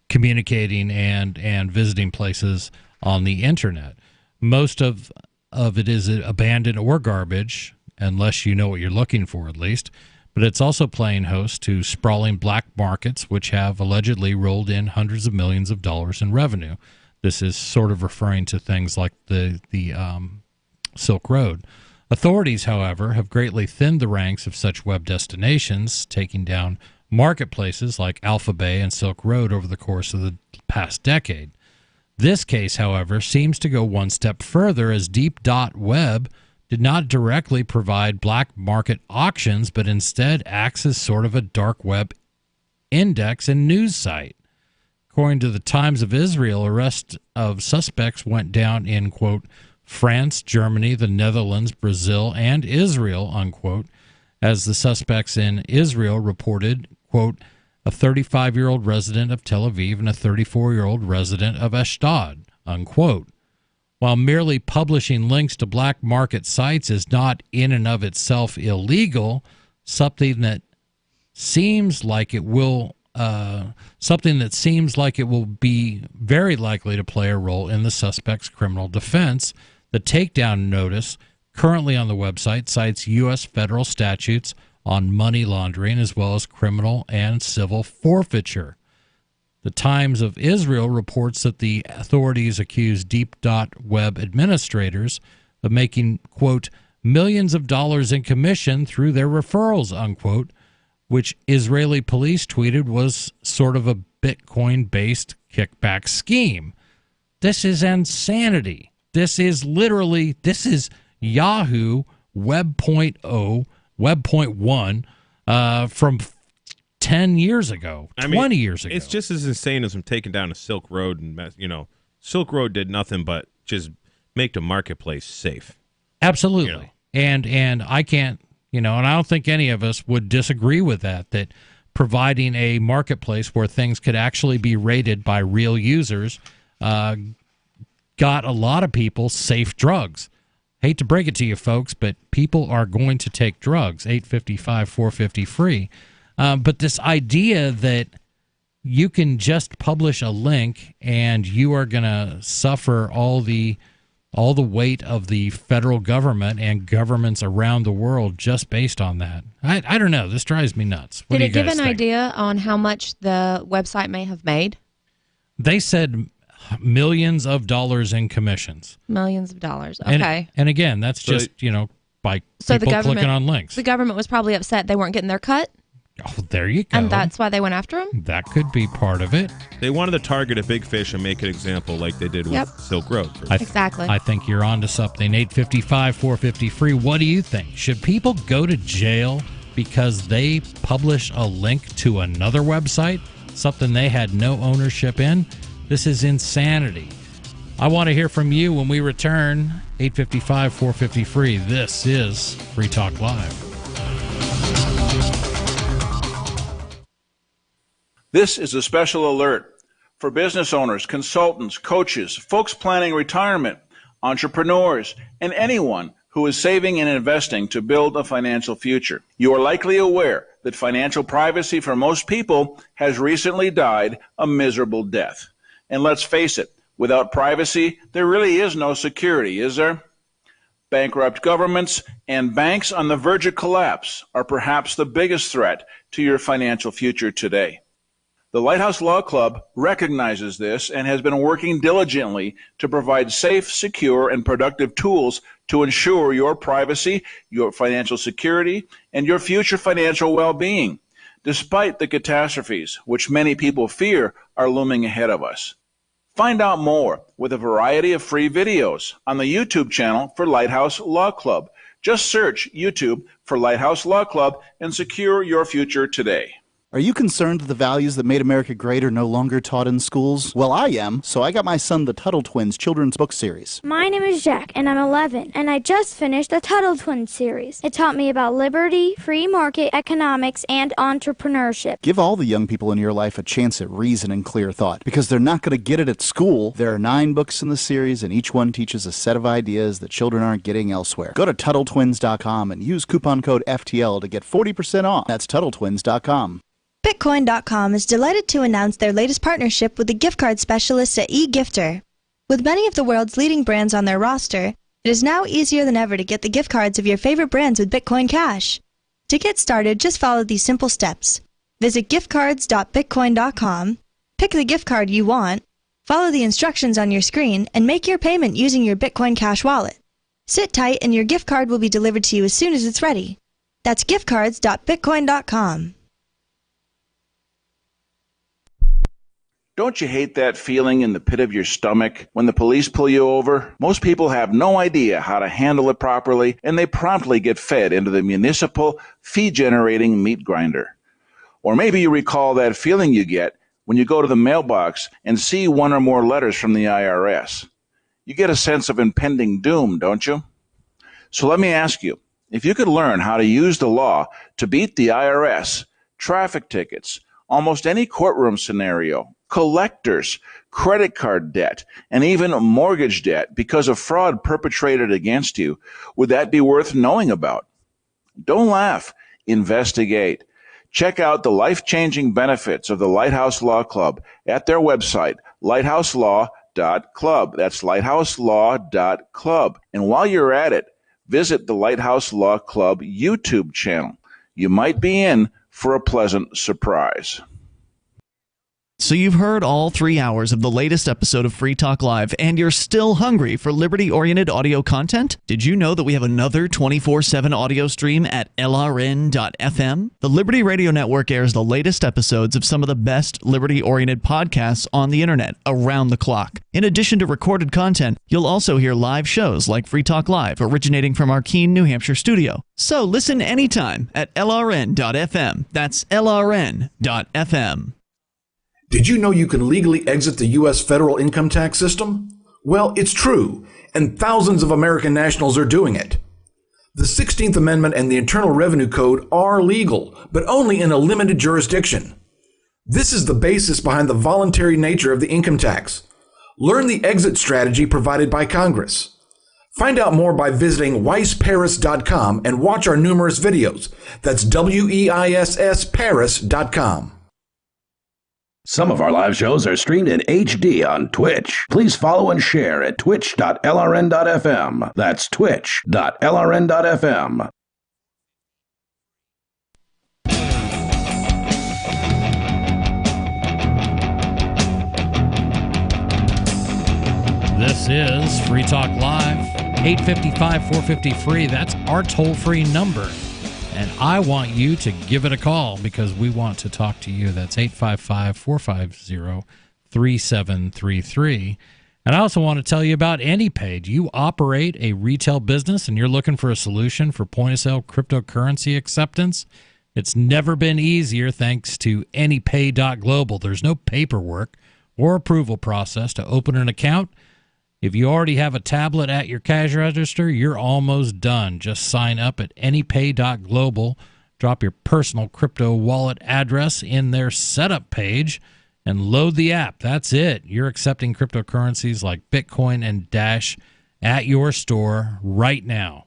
communicating and visiting places on the internet. Most of it is abandoned or garbage, unless you know what you're looking for, at least. But it's also playing host to sprawling black markets, which have allegedly rolled in hundreds of millions of dollars in revenue. This is sort of referring to things like the Silk Road. Authorities, however, have greatly thinned the ranks of such web destinations, taking down marketplaces like Alphabay and Silk Road over the course of the past decade. This case, however, seems to go one step further, as Deep.Web did not directly provide black market auctions, but instead acts as sort of a dark web index and news site. According to the Times of Israel, arrest of suspects went down in, quote, France, Germany, the Netherlands, Brazil, and Israel, unquote, as the suspects in Israel reported, quote, a 35-year-old resident of Tel Aviv and a 34-year-old resident of Ashdod, unquote. While merely publishing links to black market sites is not in and of itself illegal, something that seems like it will be very likely to play a role in the suspect's criminal defense. The takedown notice currently on the website cites U.S. federal statutes on money laundering as well as criminal and civil forfeiture. The Times of Israel reports that the authorities accuse Deep.Web administrators of making, quote, millions of dollars in commission through their referrals, unquote, which Israeli police tweeted was sort of a Bitcoin-based kickback scheme. This is insanity. This is Yahoo Web 0.0, Web 0.1 from 10 years ago, 20 years ago. It's just as insane as them taking down a Silk Road. And, Silk Road did nothing but just make the marketplace safe. Absolutely. And I can't, and I don't think any of us would disagree with that providing a marketplace where things could actually be rated by real users got a lot of people safe drugs. Hate to break it to you folks, but people are going to take drugs. 855-450 free. But this idea that you can just publish a link and you are going to suffer all the weight of the federal government and governments around the world just based on that. I don't know. This drives me nuts. What Did do it you give guys an think? idea on how much the website may have made? They said millions of dollars in commissions. Millions of dollars. Okay. And again, that's just, by So people clicking on links. The government was probably upset they weren't getting their cut. Oh, there you go. And that's why they went after him? That could be part of it. They wanted to target a big fish and make an example like they did with Silk Road. Exactly. I think you're onto something. 855-450 free. What do you think? Should people go to jail because they publish a link to another website, something they had no ownership in? This is insanity. I want to hear from you when we return. 855-450 free. This is Free Talk Live. This is a special alert for business owners, consultants, coaches, folks planning retirement, entrepreneurs, and anyone who is saving and investing to build a financial future. You are likely aware that financial privacy for most people has recently died a miserable death. And let's face it, without privacy, there really is no security, is there? Bankrupt governments and banks on the verge of collapse are perhaps the biggest threat to your financial future today. The Lighthouse Law Club recognizes this and has been working diligently to provide safe, secure, and productive tools to ensure your privacy, your financial security, and your future financial well-being, despite the catastrophes which many people fear are looming ahead of us. Find out more with a variety of free videos on the YouTube channel for Lighthouse Law Club. Just search YouTube for Lighthouse Law Club and secure your future today. Are you concerned that the values that made America great are no longer taught in schools? Well, I am, so I got my son the Tuttle Twins children's book series. My name is Jack, and I'm 11, and I just finished the Tuttle Twins series. It taught me about liberty, free market economics, and entrepreneurship. Give all the young people in your life a chance at reason and clear thought, because they're not going to get it at school. There are 9 books in the series, and each one teaches a set of ideas that children aren't getting elsewhere. Go to TuttleTwins.com and use coupon code FTL to get 40% off. That's TuttleTwins.com. Bitcoin.com is delighted to announce their latest partnership with the gift card specialists at eGifter. With many of the world's leading brands on their roster, it is now easier than ever to get the gift cards of your favorite brands with Bitcoin Cash. To get started, just follow these simple steps. Visit giftcards.bitcoin.com, pick the gift card you want, follow the instructions on your screen, and make your payment using your Bitcoin Cash wallet. Sit tight and your gift card will be delivered to you as soon as it's ready. That's giftcards.bitcoin.com. Don't you hate that feeling in the pit of your stomach when the police pull you over? Most people have no idea how to handle it properly, and they promptly get fed into the municipal fee-generating meat grinder. Or maybe you recall that feeling you get when you go to the mailbox and see one or more letters from the IRS. You get a sense of impending doom, don't you? So let me ask you, if you could learn how to use the law to beat the IRS, traffic tickets, almost any courtroom scenario, collectors, credit card debt, and even mortgage debt because of fraud perpetrated against you, would that be worth knowing about? Don't laugh. Investigate. Check out the life-changing benefits of the Lighthouse Law Club at their website, lighthouselaw.club. That's lighthouselaw.club. And while you're at it, visit the Lighthouse Law Club YouTube channel. You might be in for a pleasant surprise. So you've heard all 3 hours of the latest episode of Free Talk Live, and you're still hungry for liberty-oriented audio content? Did you know that we have another 24/7 audio stream at LRN.FM? The Liberty Radio Network airs the latest episodes of some of the best liberty-oriented podcasts on the internet around the clock. In addition to recorded content, you'll also hear live shows like Free Talk Live, originating from our Keene, New Hampshire studio. So listen anytime at LRN.FM. That's LRN.FM. Did you know you can legally exit the U.S. federal income tax system? Well, it's true, and thousands of American nationals are doing it. The 16th Amendment and the Internal Revenue Code are legal, but only in a limited jurisdiction. This is the basis behind the voluntary nature of the income tax. Learn the exit strategy provided by Congress. Find out more by visiting weissparis.com and watch our numerous videos. That's WEISS Paris.com. Some of our live shows are streamed in HD on Twitch. Please follow and share at twitch.lrn.fm. That's twitch.lrn.fm. This is Free Talk Live, 855-450-FREE. That's our toll-free number. And I want you to give it a call because we want to talk to you. That's 855-450-3733. And I also want to tell you about AnyPay. Do you operate a retail business and you're looking for a solution for point-of-sale cryptocurrency acceptance? It's never been easier thanks to AnyPay.global. There's no paperwork or approval process to open an account. If you already have a tablet at your cash register, you're almost done. Just sign up at anypay.global, drop your personal crypto wallet address in their setup page, and load the app. That's it. You're accepting cryptocurrencies like Bitcoin and Dash at your store right now.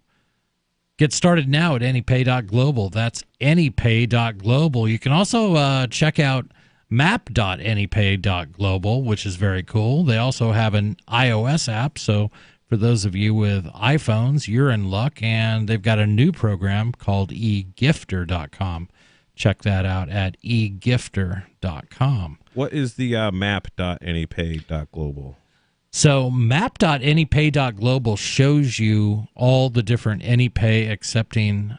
Get started now at anypay.global. That's anypay.global. You can also check out map.anypay.global, which is very cool. They also have an iOS app, so for those of you with iPhones, you're in luck, and they've got a new program called egifter.com. Check that out at egifter.com. What is the map.anypay.global? So map.anypay.global shows you all the different AnyPay accepting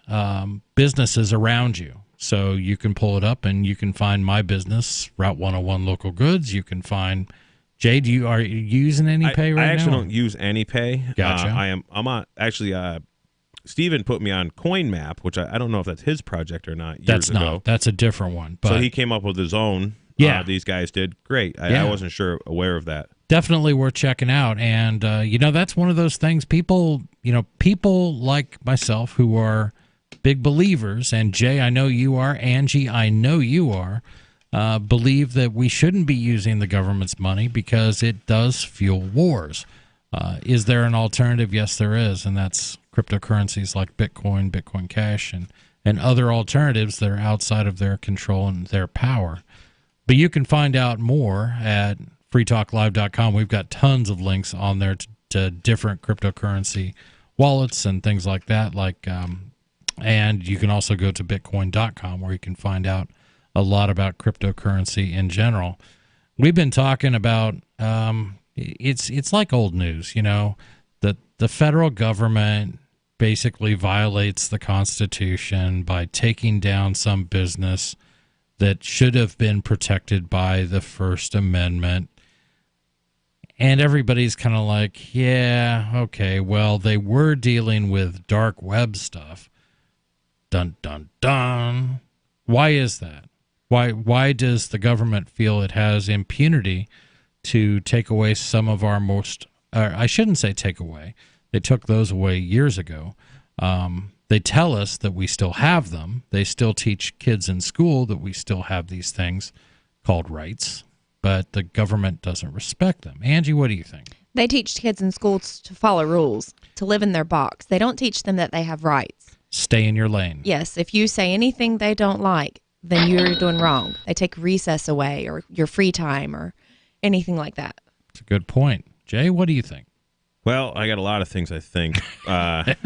businesses around you. So you can pull it up and you can find my business, Route 101 Local Goods. You can find, Jay, are you using AnyPay right now? I actually don't use AnyPay. Gotcha. I'm on, actually, Steven put me on CoinMap, which I don't know if that's his project or not. That's not. That's a different one. But so he came up with his own. Yeah. These guys did. Great. I wasn't aware of that. Definitely worth checking out. And, that's one of those things people like myself who are big believers, and Jay, I know you are, Angie, I know you are, believe that we shouldn't be using the government's money because it does fuel wars. Is there an alternative? Yes, there is, and that's cryptocurrencies like Bitcoin, Bitcoin Cash, and other alternatives that are outside of their control and their power. But you can find out more at freetalklive.com. We've got tons of links on there to different cryptocurrency wallets and things like that, and you can also go to bitcoin.com where you can find out a lot about cryptocurrency in general. We've been talking about it's like old news, that the federal government basically violates the Constitution by taking down some business that should have been protected by the First Amendment. And everybody's kind of like, yeah, okay, well, they were dealing with dark web stuff. Dun, dun, dun. Why is that? Why does the government feel it has impunity to take away some of our most, I shouldn't say take away. They took those away years ago. They tell us that we still have them. They still teach kids in school that we still have these things called rights, but the government doesn't respect them. Angie, what do you think? They teach kids in schools to follow rules, to live in their box. They don't teach them that they have rights. Stay in your lane. Yes, if you say anything they don't like, then you're doing wrong. They take recess away or your free time or anything like that. It's a good point. Jay, what do you think? Well, I got a lot of things I think, but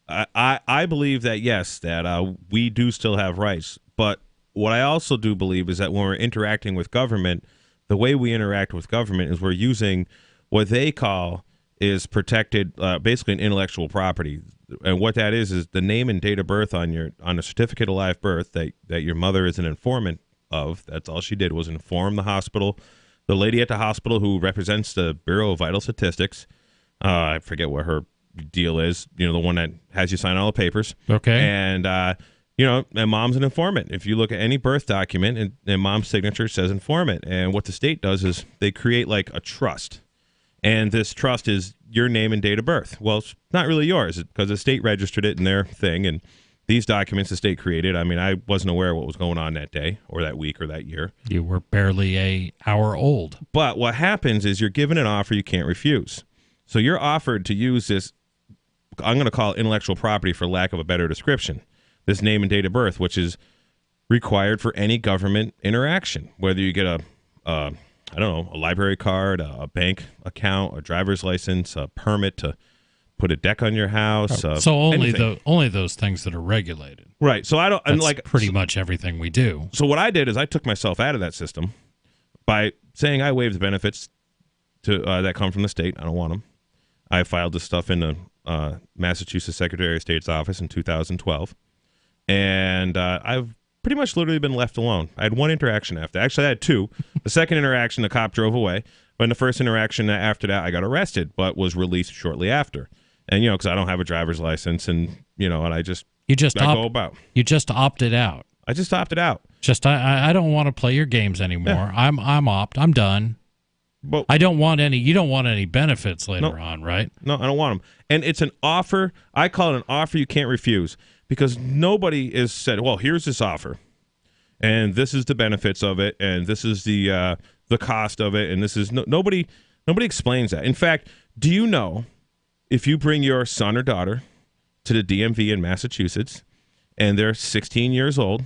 I believe that, yes, that we do still have rights, but what I also do believe is that when we're interacting with government, the way we interact with government is we're using what they call is protected, basically an intellectual property. And what that is the name and date of birth on a certificate of live birth that your mother is an informant of. That's all she did was inform the hospital, the lady at the hospital who represents the Bureau of Vital Statistics. I forget what her deal is, the one that has you sign all the papers. Okay. And, and mom's an informant. If you look at any birth document and mom's signature says informant. And what the state does is they create like a trust. And this trust is your name and date of birth. Well, it's not really yours because the state registered it in their thing. And these documents the state created, I mean, I wasn't aware of what was going on that day or that week or that year. You were barely an hour old. But what happens is you're given an offer you can't refuse. So you're offered to use this, I'm going to call it intellectual property for lack of a better description, this name and date of birth, which is required for any government interaction, whether you get a library card, a bank account, a driver's license, a permit to put a deck on your house. So only those things that are regulated. Right. So That's pretty much everything we do. So what I did is I took myself out of that system by saying I waived the benefits to that come from the state. I don't want them. I filed this stuff in the Massachusetts Secretary of State's office in 2012, and I've pretty much literally been left alone. I had one interaction after. Actually, I had two. The second interaction, the cop drove away. But in the first interaction after that, I got arrested, but was released shortly after. And, because I don't have a driver's license and, and I just go about. You just opted out. I just opted out. I don't want to play your games anymore. Yeah. I'm done. But I don't want any. You don't want any benefits later on, right? No, I don't want them. And it's an offer. I call it an offer you can't refuse because nobody is said, well, here's this offer, and this is the benefits of it, and this is the cost of it, and this is nobody explains that. In fact, do you know if you bring your son or daughter to the DMV in Massachusetts and they're 16 years old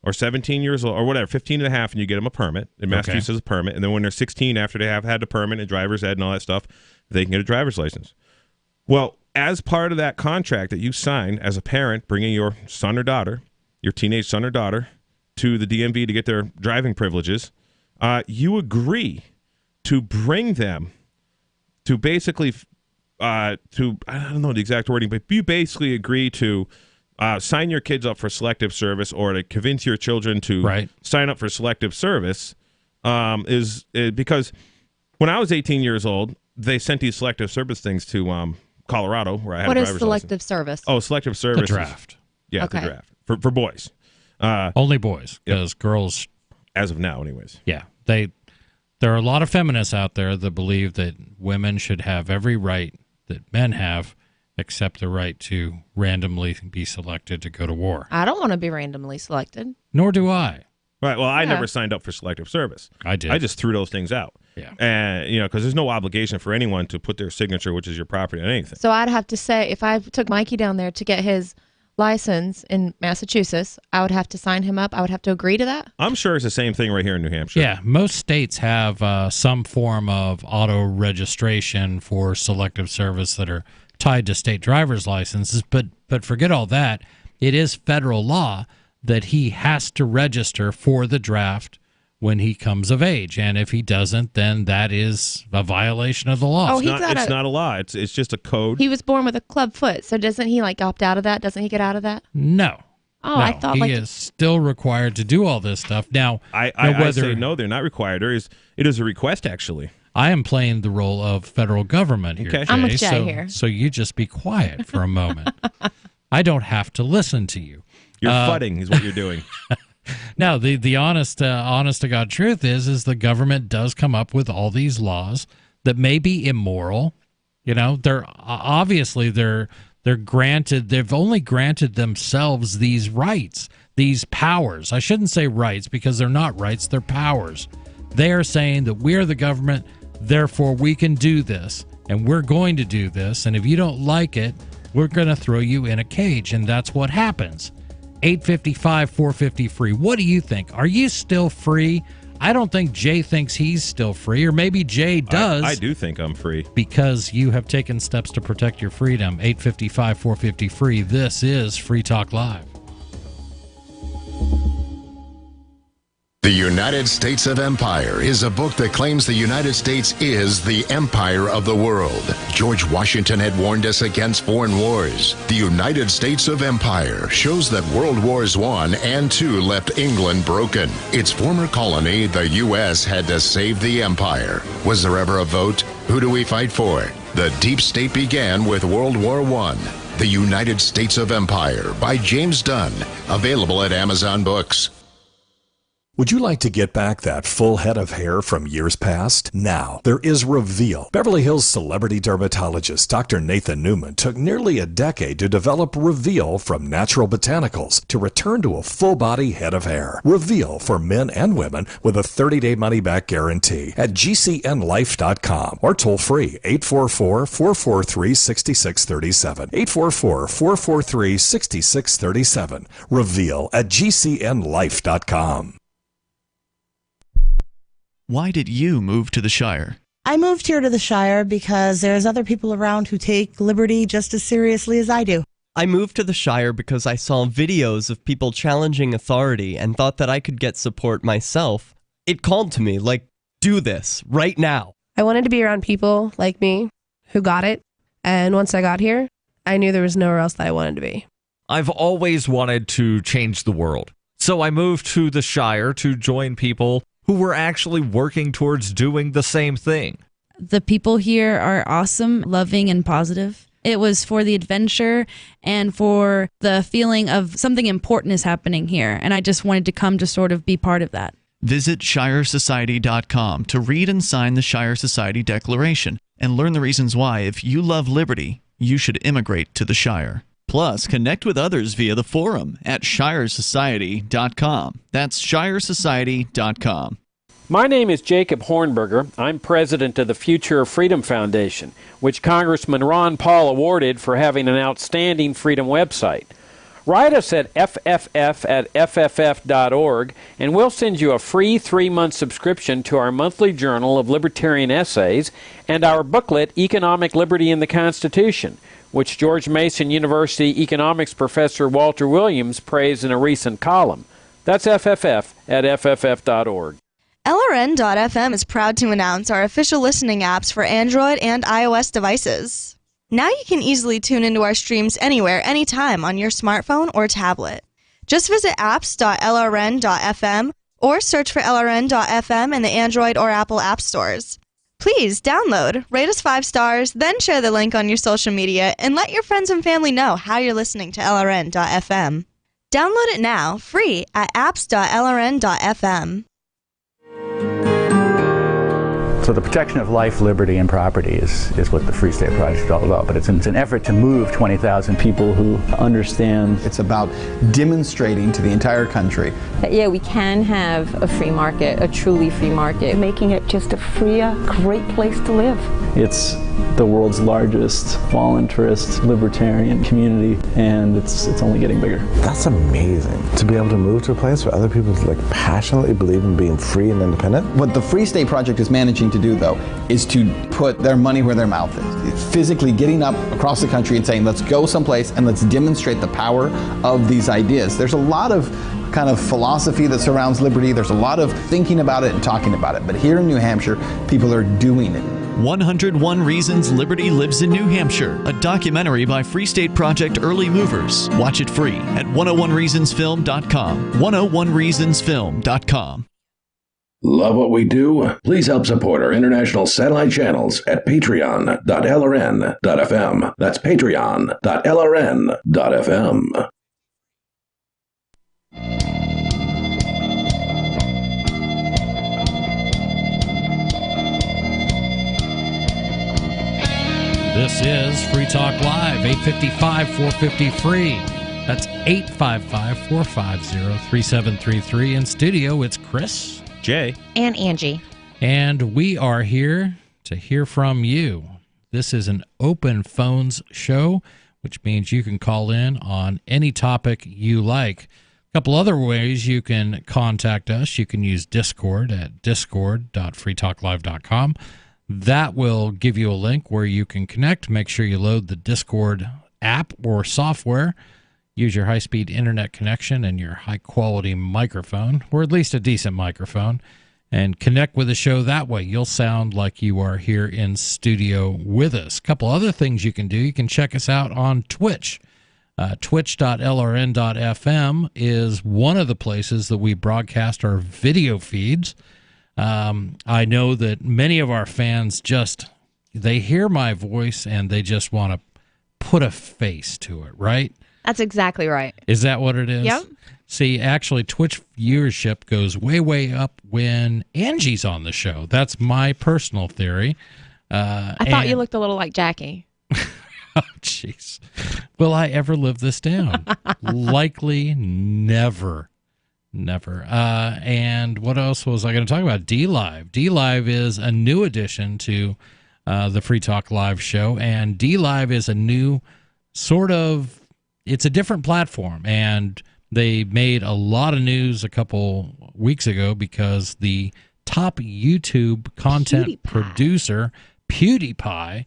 or 17 years old or whatever, 15 and a half, and you get them a permit, in Massachusetts a permit, and then when they're 16, after they have had the permit and driver's ed and all that stuff, they can get a driver's license. Well, as part of that contract that you sign as a parent bringing your son or daughter, your teenage son or daughter, to the DMV to get their driving privileges, you agree to bring them to basically I don't know the exact wording, but you basically agree to sign your kids up for selective service or to convince your children to sign up for selective service because when I was 18 years old, they sent these selective service things to Colorado, where I had a driver's license. What is selective service? Oh, selective service. The draft. The draft. For boys. Only boys, because girls... As of now, anyways. Yeah. There are a lot of feminists out there that believe that women should have every right that men have, except the right to randomly be selected to go to war. I don't want to be randomly selected. Nor do I. Right. Well, I never signed up for selective service. I did. I just threw those things out. Yeah. And, because there's no obligation for anyone to put their signature, which is your property, on anything. So I'd have to say, if I took Mikey down there to get his license in Massachusetts, I would have to sign him up. I would have to agree to that. I'm sure it's the same thing right here in New Hampshire. Yeah. Most states have some form of auto registration for selective service that are tied to state driver's licenses. But forget all that. It is federal law that he has to register for the draft when he comes of age, and if he doesn't, then that is a violation of the law. Oh, it's not a law. It's just a code. He was born with a club foot, so doesn't he opt out of that? Doesn't he get out of that? No. Oh, no, I thought he is still required to do all this stuff. Now, I say no, they're not required. It is a request, actually. I am playing the role of federal government here, Jay. I'm with Jay here. So you just be quiet for a moment. I don't have to listen to you. You're fudding is what you're doing. Now, the honest to God truth is the government does come up with all these laws that may be immoral. They're obviously they're granted. They've only granted themselves these rights, these powers. I shouldn't say rights because they're not rights. They're powers. They are saying that we're the government, therefore we can do this, and we're going to do this. And if you don't like it, we're going to throw you in a cage, and that's what happens. 855-450 free. What do you think? Are you still free? I don't think Jay thinks he's still free, or maybe Jay does. I do think I'm free. Because you have taken steps to protect your freedom. 855-450 free. This is Free Talk Live. The United States of Empire is a book that claims the United States is the empire of the world. George Washington had warned us against foreign wars. The United States of Empire shows that World Wars I and II left England broken. Its former colony, the U.S., had to save the empire. Was there ever a vote? Who do we fight for? The deep state began with World War I. The United States of Empire by James Dunn. Available at Amazon Books. Would you like to get back that full head of hair from years past? Now, there is Reveal. Beverly Hills celebrity dermatologist Dr. Nathan Newman took nearly a decade to develop Reveal from natural botanicals to return to a full-body head of hair. Reveal for men and women with a 30-day money-back guarantee at gcnlife.com or toll free 844-443-6637. 844-443-6637. Reveal at gcnlife.com. Why did you move to the Shire? I moved here to the Shire because there's other people around who take liberty just as seriously as I do. I moved to the Shire because I saw videos of people challenging authority and thought that I could get support myself. It called to me, like, do this, right now. I wanted to be around people like me who got it, and once I got here, I knew there was nowhere else that I wanted to be. I've always wanted to change the world, so I moved to the Shire to join people who were actually working towards doing the same thing. The people here are awesome, loving, and positive. It was for the adventure and for the feeling of something important is happening here, and I just wanted to come to sort of be part of that. Visit ShireSociety.com to read and sign the Shire Society Declaration and learn the reasons why, if you love liberty, you should immigrate to the Shire. Plus, connect with others via the forum at ShireSociety.com. That's ShireSociety.com. My name is Jacob Hornberger. I'm president of the Future of Freedom Foundation, which Congressman Ron Paul awarded for having an outstanding freedom website. Write us at fff@fff.org, and we'll send you a free 3-month subscription to our monthly journal of libertarian essays and our booklet, Economic Liberty in the Constitution, which George Mason University economics professor Walter Williams praised in a recent column. That's fff@fff.org. LRN.FM is proud to announce our official listening apps for Android and iOS devices. Now you can easily tune into our streams anywhere, anytime on your smartphone or tablet. Just visit apps.lrn.fm or search for LRN.FM in the Android or Apple app stores. Please download, rate us 5 stars, then share the link on your social media, and let your friends and family know how you're listening to LRN.FM. Download it now, free, at apps.lrn.fm. So the protection of life, liberty, and property is what the Free State Project is all about. But it's an effort to move 20,000 people who understand. It's about demonstrating to the entire country that, yeah, we can have a free market, a truly free market. Making it just a freer, great place to live. It's the world's largest voluntarist libertarian community, and it's only getting bigger. That's amazing, to be able to move to a place where other people passionately believe in being free and independent. What the Free State Project is managing to do, though, is to put their money where their mouth is. It's physically getting up across the country and saying, let's go someplace and let's demonstrate the power of these ideas. There's a lot of kind of philosophy that surrounds liberty. There's a lot of thinking about it and talking about it. But here in New Hampshire, people are doing it. 101 Reasons Liberty Lives in New Hampshire, a documentary by Free State Project Early Movers. Watch it free at 101reasonsfilm.com. 101reasonsfilm.com. Love what we do? Please help support our international satellite channels at patreon.lrn.fm. That's patreon.lrn.fm. This is Free Talk Live, 855-450-FREE. That's 855-450-3733. In studio, it's Chris, Jay, and Angie. And we are here to hear from you. This is an open phones show, which means you can call in on any topic you like. A couple other ways you can contact us. You can use Discord at discord.freetalklive.com. That will give you a link where you can connect. Make sure you load the Discord app or software. use your high-speed internet connection and your high-quality microphone, or at least a decent microphone, and connect with the show that way. You'll sound like you are here in studio with us. A couple other things you can do. You can check us out on Twitch. Twitch.lrn.fm is one of the places that we broadcast our video feeds. I know that many of our fans they hear my voice and they just want to put a face to it, right? That's exactly right. Is that what it is? Yep. See, actually, Twitch viewership goes way, way up when Angie's on the show. That's my personal theory. I thought you looked a little like Jackie. Oh, jeez. Will I ever live this down? Likely never. Never. And what else was I going to talk about? DLive. DLive is a new addition to the Free Talk Live show, and DLive is a new it's a different platform, and they made a lot of news a couple weeks ago because the top YouTube content producer, PewDiePie,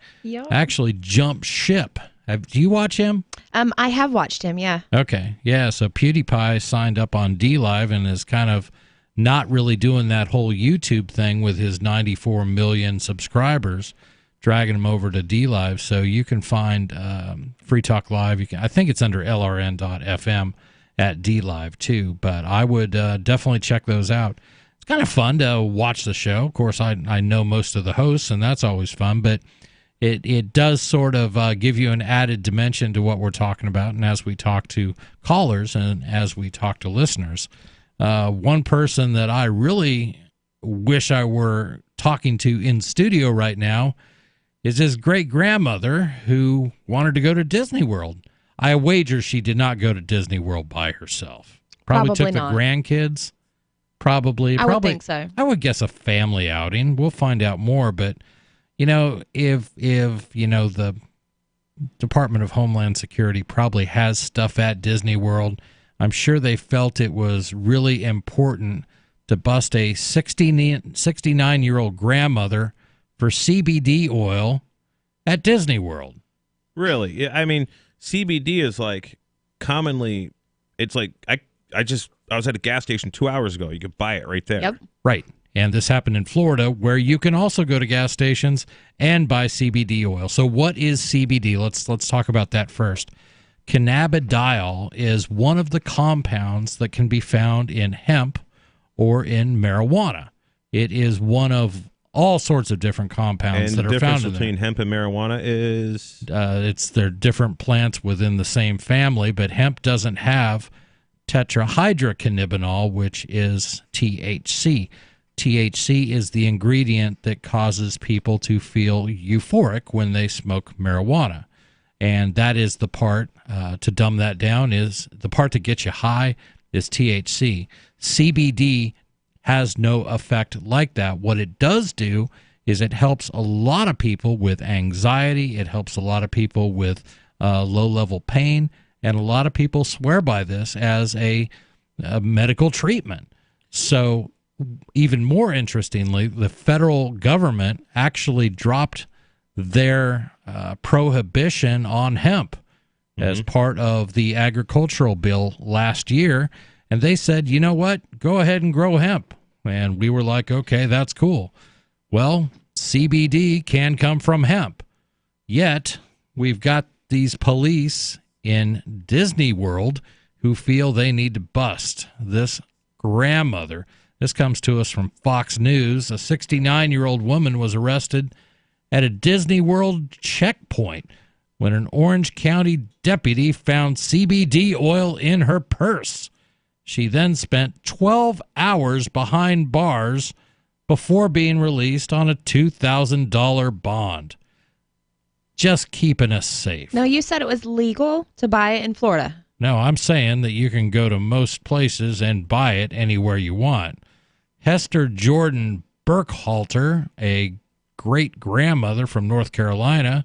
actually jumped ship. Do you watch him? I have watched him, yeah. Okay, yeah, so PewDiePie signed up on DLive and is kind of not really doing that whole YouTube thing with his 94 million subscribers, dragging him over to DLive. So you can find Free Talk Live. I think it's under lrn.fm at DLive too, but I would definitely check those out. It's kind of fun to watch the show. Of course, I know most of the hosts, and that's always fun, but it does sort of give you an added dimension to what we're talking about, and as we talk to callers and as we talk to listeners. One person that I really wish I were talking to in studio right now is his great-grandmother who wanted to go to Disney World. I wager she did not go to Disney World by herself. Probably took the grandkids. Probably. I would think so. I would guess a family outing. We'll find out more, but if the Department of Homeland Security probably has stuff at Disney World, I'm sure they felt it was really important to bust a 69-year-old grandmother for CBD oil at Disney World. Really? Yeah, I mean, CBD is like commonly, it's like, I was at a gas station 2 hours ago. You could buy it right there. Yep. Right. And this happened in Florida, where you can also go to gas stations and buy CBD oil. So what is CBD? Let's talk about that first. Cannabidiol is one of the compounds that can be found in hemp or in marijuana. It is one of all sorts of different compounds that are found in there. And the difference between hemp and marijuana is? They're different plants within the same family, but hemp doesn't have tetrahydrocannabinol, which is THC. THC is the ingredient that causes people to feel euphoric when they smoke marijuana. And that is the part, to dumb that down, is the part that gets you high is THC. CBD has no effect like that. What it does do is it helps a lot of people with anxiety. It helps a lot of people with low-level pain. And a lot of people swear by this as a medical treatment. So even more interestingly, the federal government actually dropped their prohibition on hemp as part of the agricultural bill last year. And they said, you know what, go ahead and grow hemp. And we were like, okay, that's cool. Well, CBD can come from hemp. Yet we've got these police in Disney World who feel they need to bust this grandmother. This comes to us from Fox News. A 69-year-old woman was arrested at a Disney World checkpoint when an Orange County deputy found CBD oil in her purse. She then spent 12 hours behind bars before being released on a $2,000 bond. Just keeping us safe. No, you said it was legal to buy it in Florida. No, I'm saying that you can go to most places and buy it anywhere you want. Hester Jordan Burkhalter, a great-grandmother from North Carolina,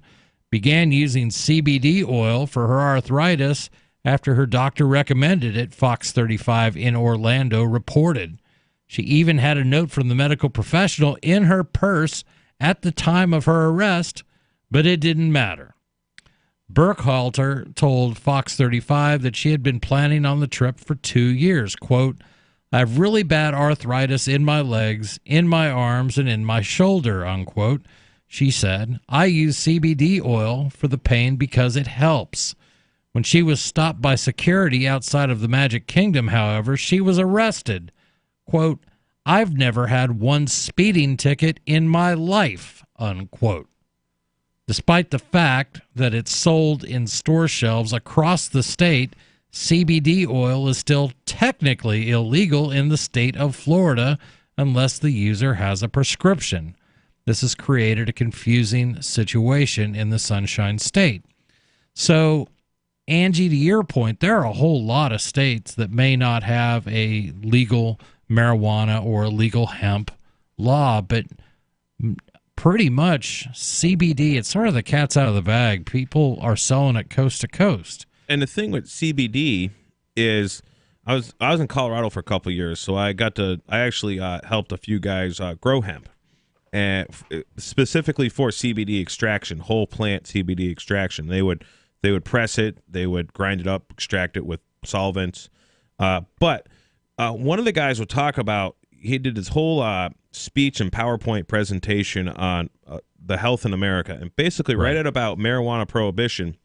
began using CBD oil for her arthritis after her doctor recommended it, Fox 35 in Orlando reported. She even had a note from the medical professional in her purse at the time of her arrest, but it didn't matter. Burkhalter told Fox 35 that she had been planning on the trip for 2 years. Quote, I have really bad arthritis in my legs, in my arms, and in my shoulder, unquote. She said, I use CBD oil for the pain because it helps. When she was stopped by security outside of the Magic Kingdom, however, she was arrested. Quote, I've never had one speeding ticket in my life, unquote. Despite the fact that it's sold in store shelves across the state, CBD oil is still technically illegal in the state of Florida unless the user has a prescription. This has created a confusing situation in the Sunshine State. So, Angie, to your point, there are a whole lot of states that may not have a legal marijuana or a legal hemp law, but pretty much CBD, it's sort of the cat's out of the bag. People are selling it coast to coast. And the thing with CBD is, I was in Colorado for a couple of years, so I actually helped a few guys grow hemp, and specifically for CBD extraction, whole plant CBD extraction. They would press it, they would grind it up, extract it with solvents. But one of the guys would talk about, he did his whole speech and PowerPoint presentation on the health in America, and basically right at about marijuana prohibition.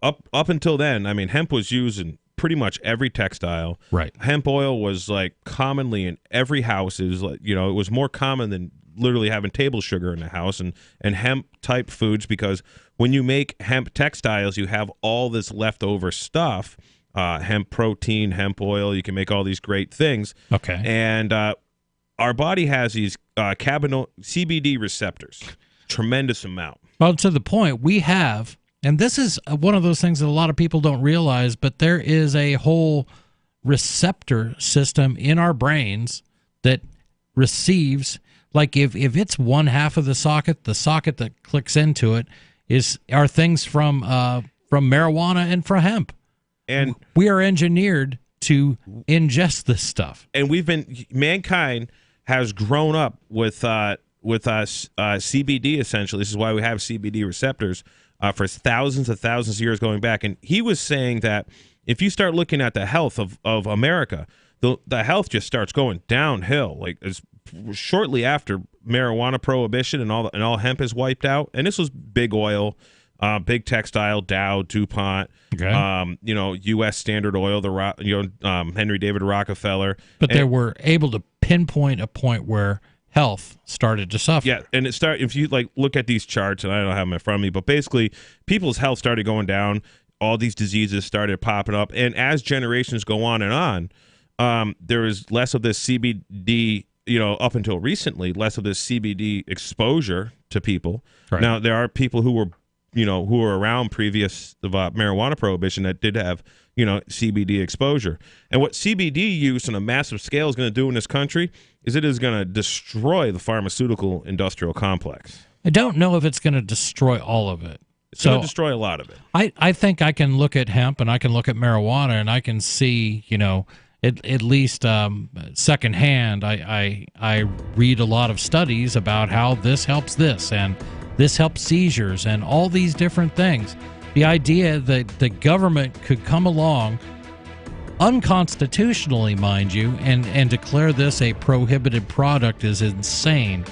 Up until then, I mean, hemp was used in pretty much every textile. Right. Hemp oil was like commonly in every house. It was like, it was more common than literally having table sugar in the house, and hemp type foods, because when you make hemp textiles, you have all this leftover stuff, hemp protein, hemp oil. You can make all these great things. Okay. And our body has these CBD receptors, tremendous amount. Well, to the point, we have, and this is one of those things that a lot of people don't realize, but there is a whole receptor system in our brains that receives, like if it's one half of the socket that clicks into it are things from marijuana and from hemp. And we are engineered to ingest this stuff. And mankind has grown up with CBD, essentially. This is why we have CBD receptors for thousands of years going back. And he was saying that if you start looking at the health of America, the health just starts going downhill. Like shortly after marijuana prohibition and all hemp is wiped out. And this was big oil, big textile, Dow, DuPont, U.S. Standard Oil, Henry David Rockefeller. But they were able to pinpoint a point where health started to suffer. Yeah, and if you look at these charts, and I don't have them in front of me, but basically people's health started going down. All these diseases started popping up, and as generations go on and on, there is less of this CBD. Up until recently, less of this CBD exposure to people. Right. Now there are people who were around previous marijuana prohibition that did have CBD exposure. And what CBD use on a massive scale is going to do in this country is it is going to destroy the pharmaceutical industrial complex. I don't know if it's going to destroy all of it. It's going to destroy a lot of it. I think I can look at hemp and I can look at marijuana and I can see, at least secondhand, I read a lot of studies about how this helps this and this helps seizures and all these different things. The idea that the government could come along, unconstitutionally, mind you, and declare this a prohibited product is insane.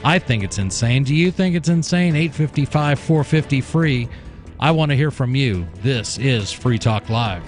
I think it's insane. Do you think it's insane? 855-450-FREE. I want to hear from you. This is Free Talk Live.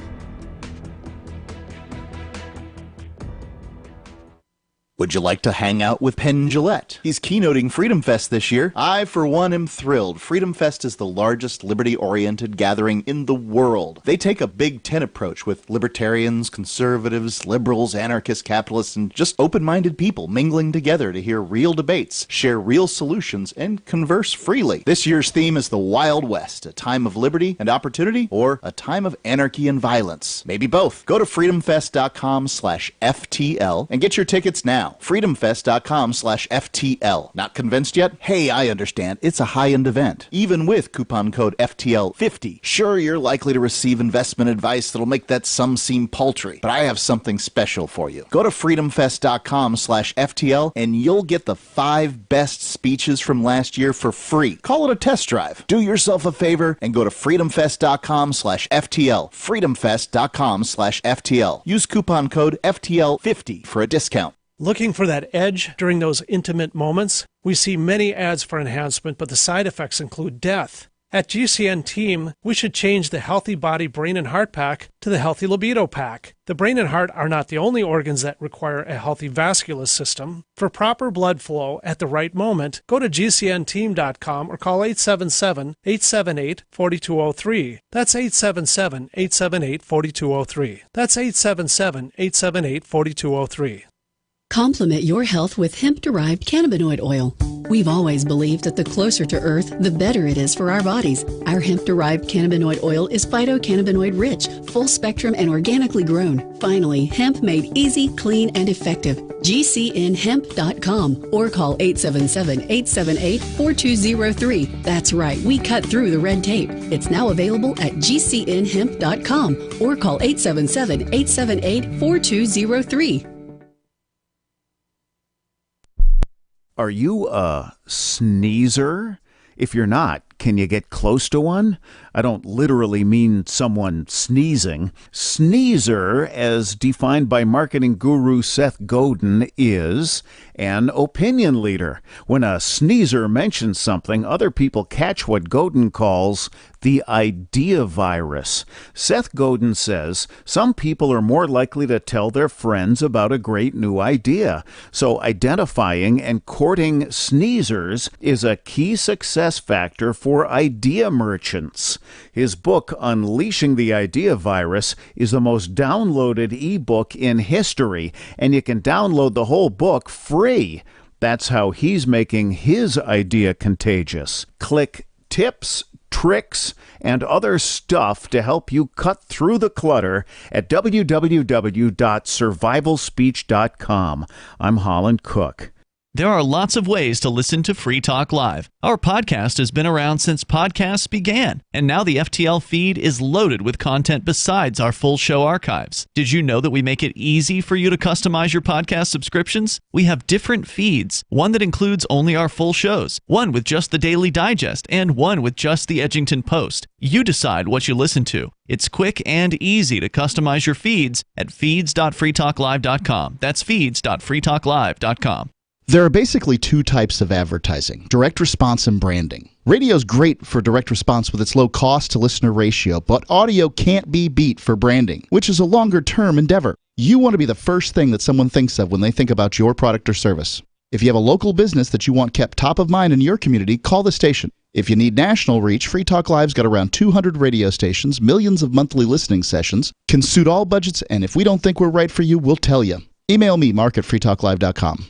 Would you like to hang out with Penn Jillette? He's keynoting Freedom Fest this year. I, for one, am thrilled. Freedom Fest is the largest liberty-oriented gathering in the world. They take a Big Ten approach with libertarians, conservatives, liberals, anarchists, capitalists, and just open-minded people mingling together to hear real debates, share real solutions, and converse freely. This year's theme is the Wild West, a time of liberty and opportunity, or a time of anarchy and violence. Maybe both. Go to freedomfest.com/FTL and get your tickets now. now. freedomfest.com/FTL. Not convinced yet? Hey, I understand. It's a high-end event. Even with coupon code FTL50. Sure, you're likely to receive investment advice that'll make that sum seem paltry, but I have something special for you. Go to freedomfest.com/FTL and you'll get the 5 best speeches from last year for free. Call it a test drive. Do yourself a favor and go to freedomfest.com/FTL. freedomfest.com/FTL. Use coupon code FTL50 for a discount. Looking for that edge during those intimate moments? We see many ads for enhancement, but the side effects include death. At GCN Team, we should change the Healthy Body, Brain, and Heart Pack to the Healthy Libido Pack. The brain and heart are not the only organs that require a healthy vascular system. For proper blood flow at the right moment, go to GCNteam.com or call 877-878-4203. That's 877-878-4203. That's 877-878-4203. Complement your health with hemp-derived cannabinoid oil. We've always believed that the closer to Earth, the better it is for our bodies. Our hemp-derived cannabinoid oil is phytocannabinoid rich, full spectrum, and organically grown. Finally, hemp made easy, clean, and effective. GCNhemp.com or call 877-878-4203. That's right, we cut through the red tape. It's now available at GCNhemp.com or call 877-878-4203. Are you a sneezer? If you're not, can you get close to one? I don't literally mean someone sneezing. Sneezer, as defined by marketing guru Seth Godin, is an opinion leader. When a sneezer mentions something, other people catch what Godin calls the idea virus. Seth Godin says some people are more likely to tell their friends about a great new idea. So identifying and courting sneezers is a key success factor for idea merchants. His book, Unleashing the Idea Virus, is the most downloaded ebook in history, and you can download the whole book free. That's how he's making his idea contagious. Click tips, tricks, and other stuff to help you cut through the clutter at www.survivalspeech.com. I'm Holland Cook. There are lots of ways to listen to Free Talk Live. Our podcast has been around since podcasts began, and now the FTL feed is loaded with content besides our full show archives. Did you know that we make it easy for you to customize your podcast subscriptions? We have different feeds, one that includes only our full shows, one with just the Daily Digest, and one with just the Edgington Post. You decide what you listen to. It's quick and easy to customize your feeds at feeds.freetalklive.com. That's feeds.freetalklive.com. There are basically 2 types of advertising, direct response and branding. Radio is great for direct response with its low cost to listener ratio, but audio can't be beat for branding, which is a longer-term endeavor. You want to be the first thing that someone thinks of when they think about your product or service. If you have a local business that you want kept top of mind in your community, call the station. If you need national reach, Free Talk Live's got around 200 radio stations, millions of monthly listening sessions, can suit all budgets, and if we don't think we're right for you, we'll tell you. Email me, mark@freetalklive.com.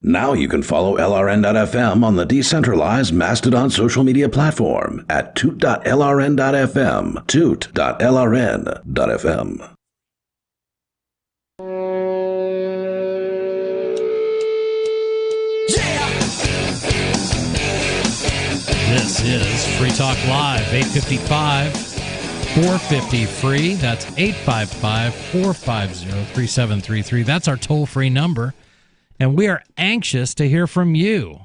Now you can follow LRN.FM on the decentralized Mastodon social media platform at toot.lrn.fm, toot.lrn.fm. This is Free Talk Live, 855-450-FREE. That's 855-450-3733. That's our toll-free number. And we are anxious to hear from you.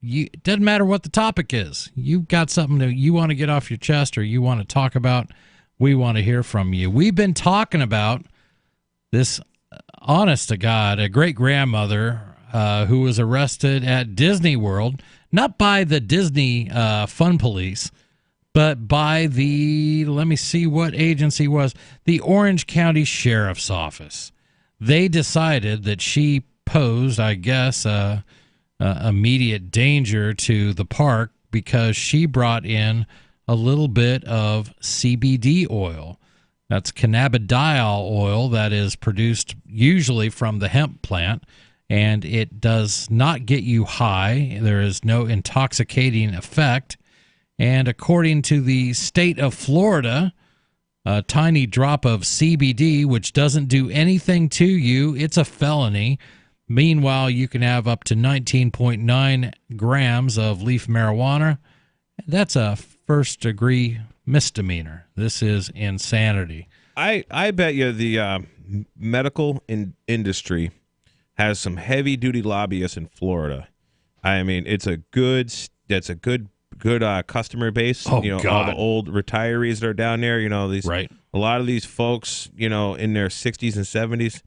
It doesn't matter what the topic is. You've got something that you want to get off your chest or you want to talk about, we want to hear from you. We've been talking about this, honest to God, a great-grandmother who was arrested at Disney World, not by the Disney Fun Police, but by the, let me see what agency was, the Orange County Sheriff's Office. They decided that she posed, I guess, immediate danger to the park because she brought in a little bit of CBD oil. That's cannabidiol oil that is produced usually from the hemp plant, and it does not get you high. There is no intoxicating effect. And according to the state of Florida, a tiny drop of CBD, which doesn't do anything to you, it's a felony, Meanwhile, you can have up to 19.9 grams of leaf marijuana. That's a first-degree misdemeanor. This is insanity. I bet you the medical industry has some heavy-duty lobbyists in Florida. I mean, that's a good customer base. Oh, all God. the old retirees that are down there. These right. A lot of these folks, in their 60s and 70s,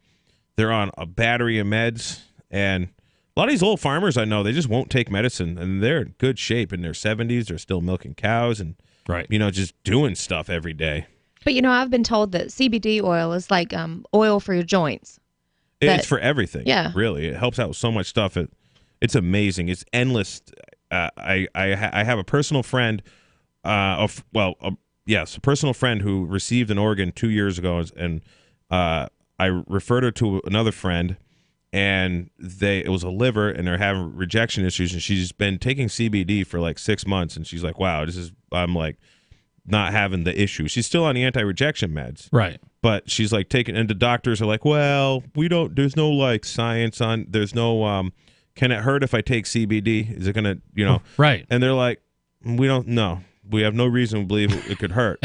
they're on a battery of meds, and a lot of these old farmers I know, they just won't take medicine, and they're in good shape in their 70s. They're still milking cows and right. Just doing stuff every day. But I've been told that CBD oil is like oil for your joints. It's for everything. Yeah. Really. It helps out with so much stuff. It's amazing. It's endless. I have a personal friend, a personal friend who received an organ 2 years ago, and I referred her to another friend, and it was a liver, and they're having rejection issues, and she's been taking CBD for like 6 months, and she's like, wow, I'm like not having the issue. She's still on the anti-rejection meds. Right. But she's like and the doctors are like, well, there's no like science there's no, can it hurt if I take CBD? Is it going to, Right. And they're like, we don't know. We have no reason to believe it could hurt.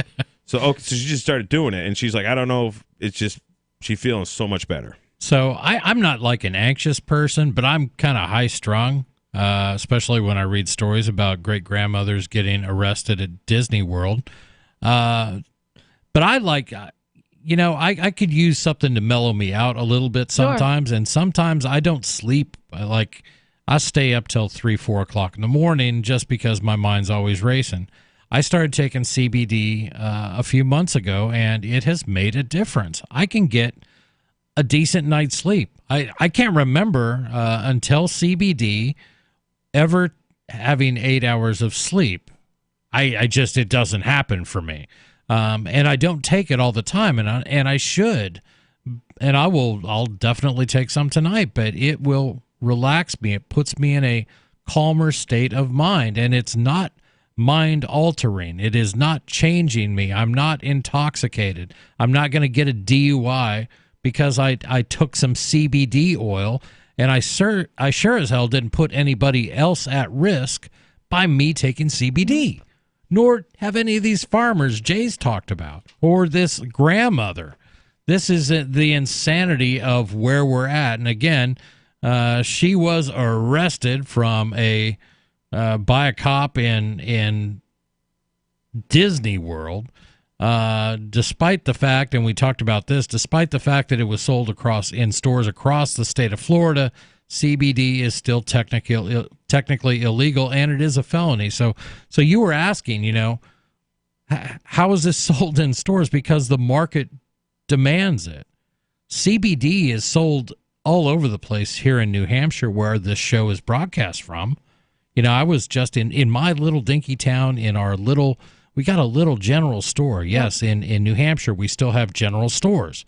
So she just started doing it, and she's like, I don't know if it's just, she's feeling so much better. So I'm not like an anxious person, but I'm kind of high strung, especially when I read stories about great grandmothers getting arrested at Disney World. But I like, I could use something to mellow me out a little bit sometimes. Sure. And sometimes I don't sleep. I stay up till 3, 4 o'clock in the morning just because my mind's always racing. I started taking CBD a few months ago, and it has made a difference. I can get a decent night's sleep. I can't remember until CBD ever having 8 hours of sleep. It doesn't happen for me. And I don't take it all the time, and I should. And I'll definitely take some tonight, but it will relax me. It puts me in a calmer state of mind, and it's not mind altering. It is not changing me. I'm not intoxicated. I'm not going to get a DUI because I took some CBD oil, and I sure as hell didn't put anybody else at risk by me taking CBD, nor have any of these farmers Jay's talked about, or this grandmother. This is the insanity of where we're at. And again, she was arrested from by a cop in Disney World, despite the fact, and we talked about this, despite the fact that it was sold in stores across the state of Florida, CBD is still technically illegal, and it is a felony. So you were asking, how is this sold in stores? Because the market demands it. CBD is sold all over the place here in New Hampshire, where this show is broadcast from. I was just in my little dinky town, we got a little general store. Yes, in New Hampshire, we still have general stores.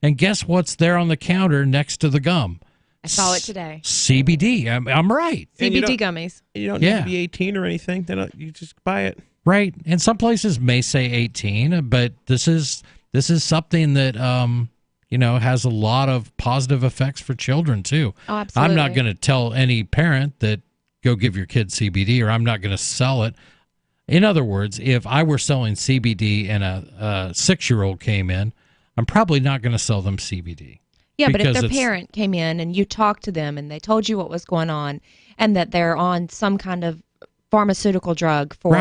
And guess what's there on the counter next to the gum? I saw it today. CBD. I'm right. CBD gummies. You don't need to be 18 or anything. You just buy it. Right. And some places may say 18, but this is something that has a lot of positive effects for children too. Oh, absolutely. I'm not going to tell any parent that go give your kid CBD, or I'm not going to sell it. In other words, if I were selling CBD and a 6-year-old came in, I'm probably not going to sell them CBD. Yeah, but if their parent came in and you talked to them and they told you what was going on and that they're on some kind of pharmaceutical drug for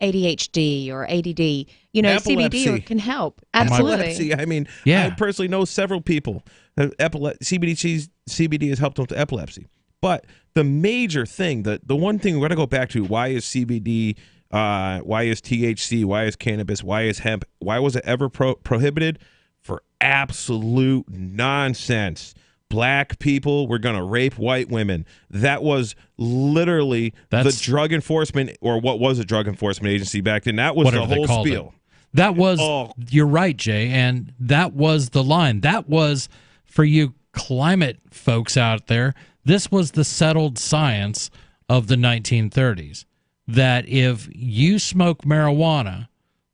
ADHD or ADD, CBD can help. Absolutely. Epilepsy. I mean, I personally know several people. CBD has helped them with epilepsy. But the major thing, the one thing we're going to go back to, why is CBD, why is THC, why is cannabis, why is hemp, why was it ever prohibited? For absolute nonsense. Black people were going to rape white women. That was literally the drug enforcement, or what was a drug enforcement agency back then. That was the whole spiel. That was, you're right, Jay, and that was the line. That was, for you climate folks out there, this was the settled science of the 1930s, that if you smoke marijuana,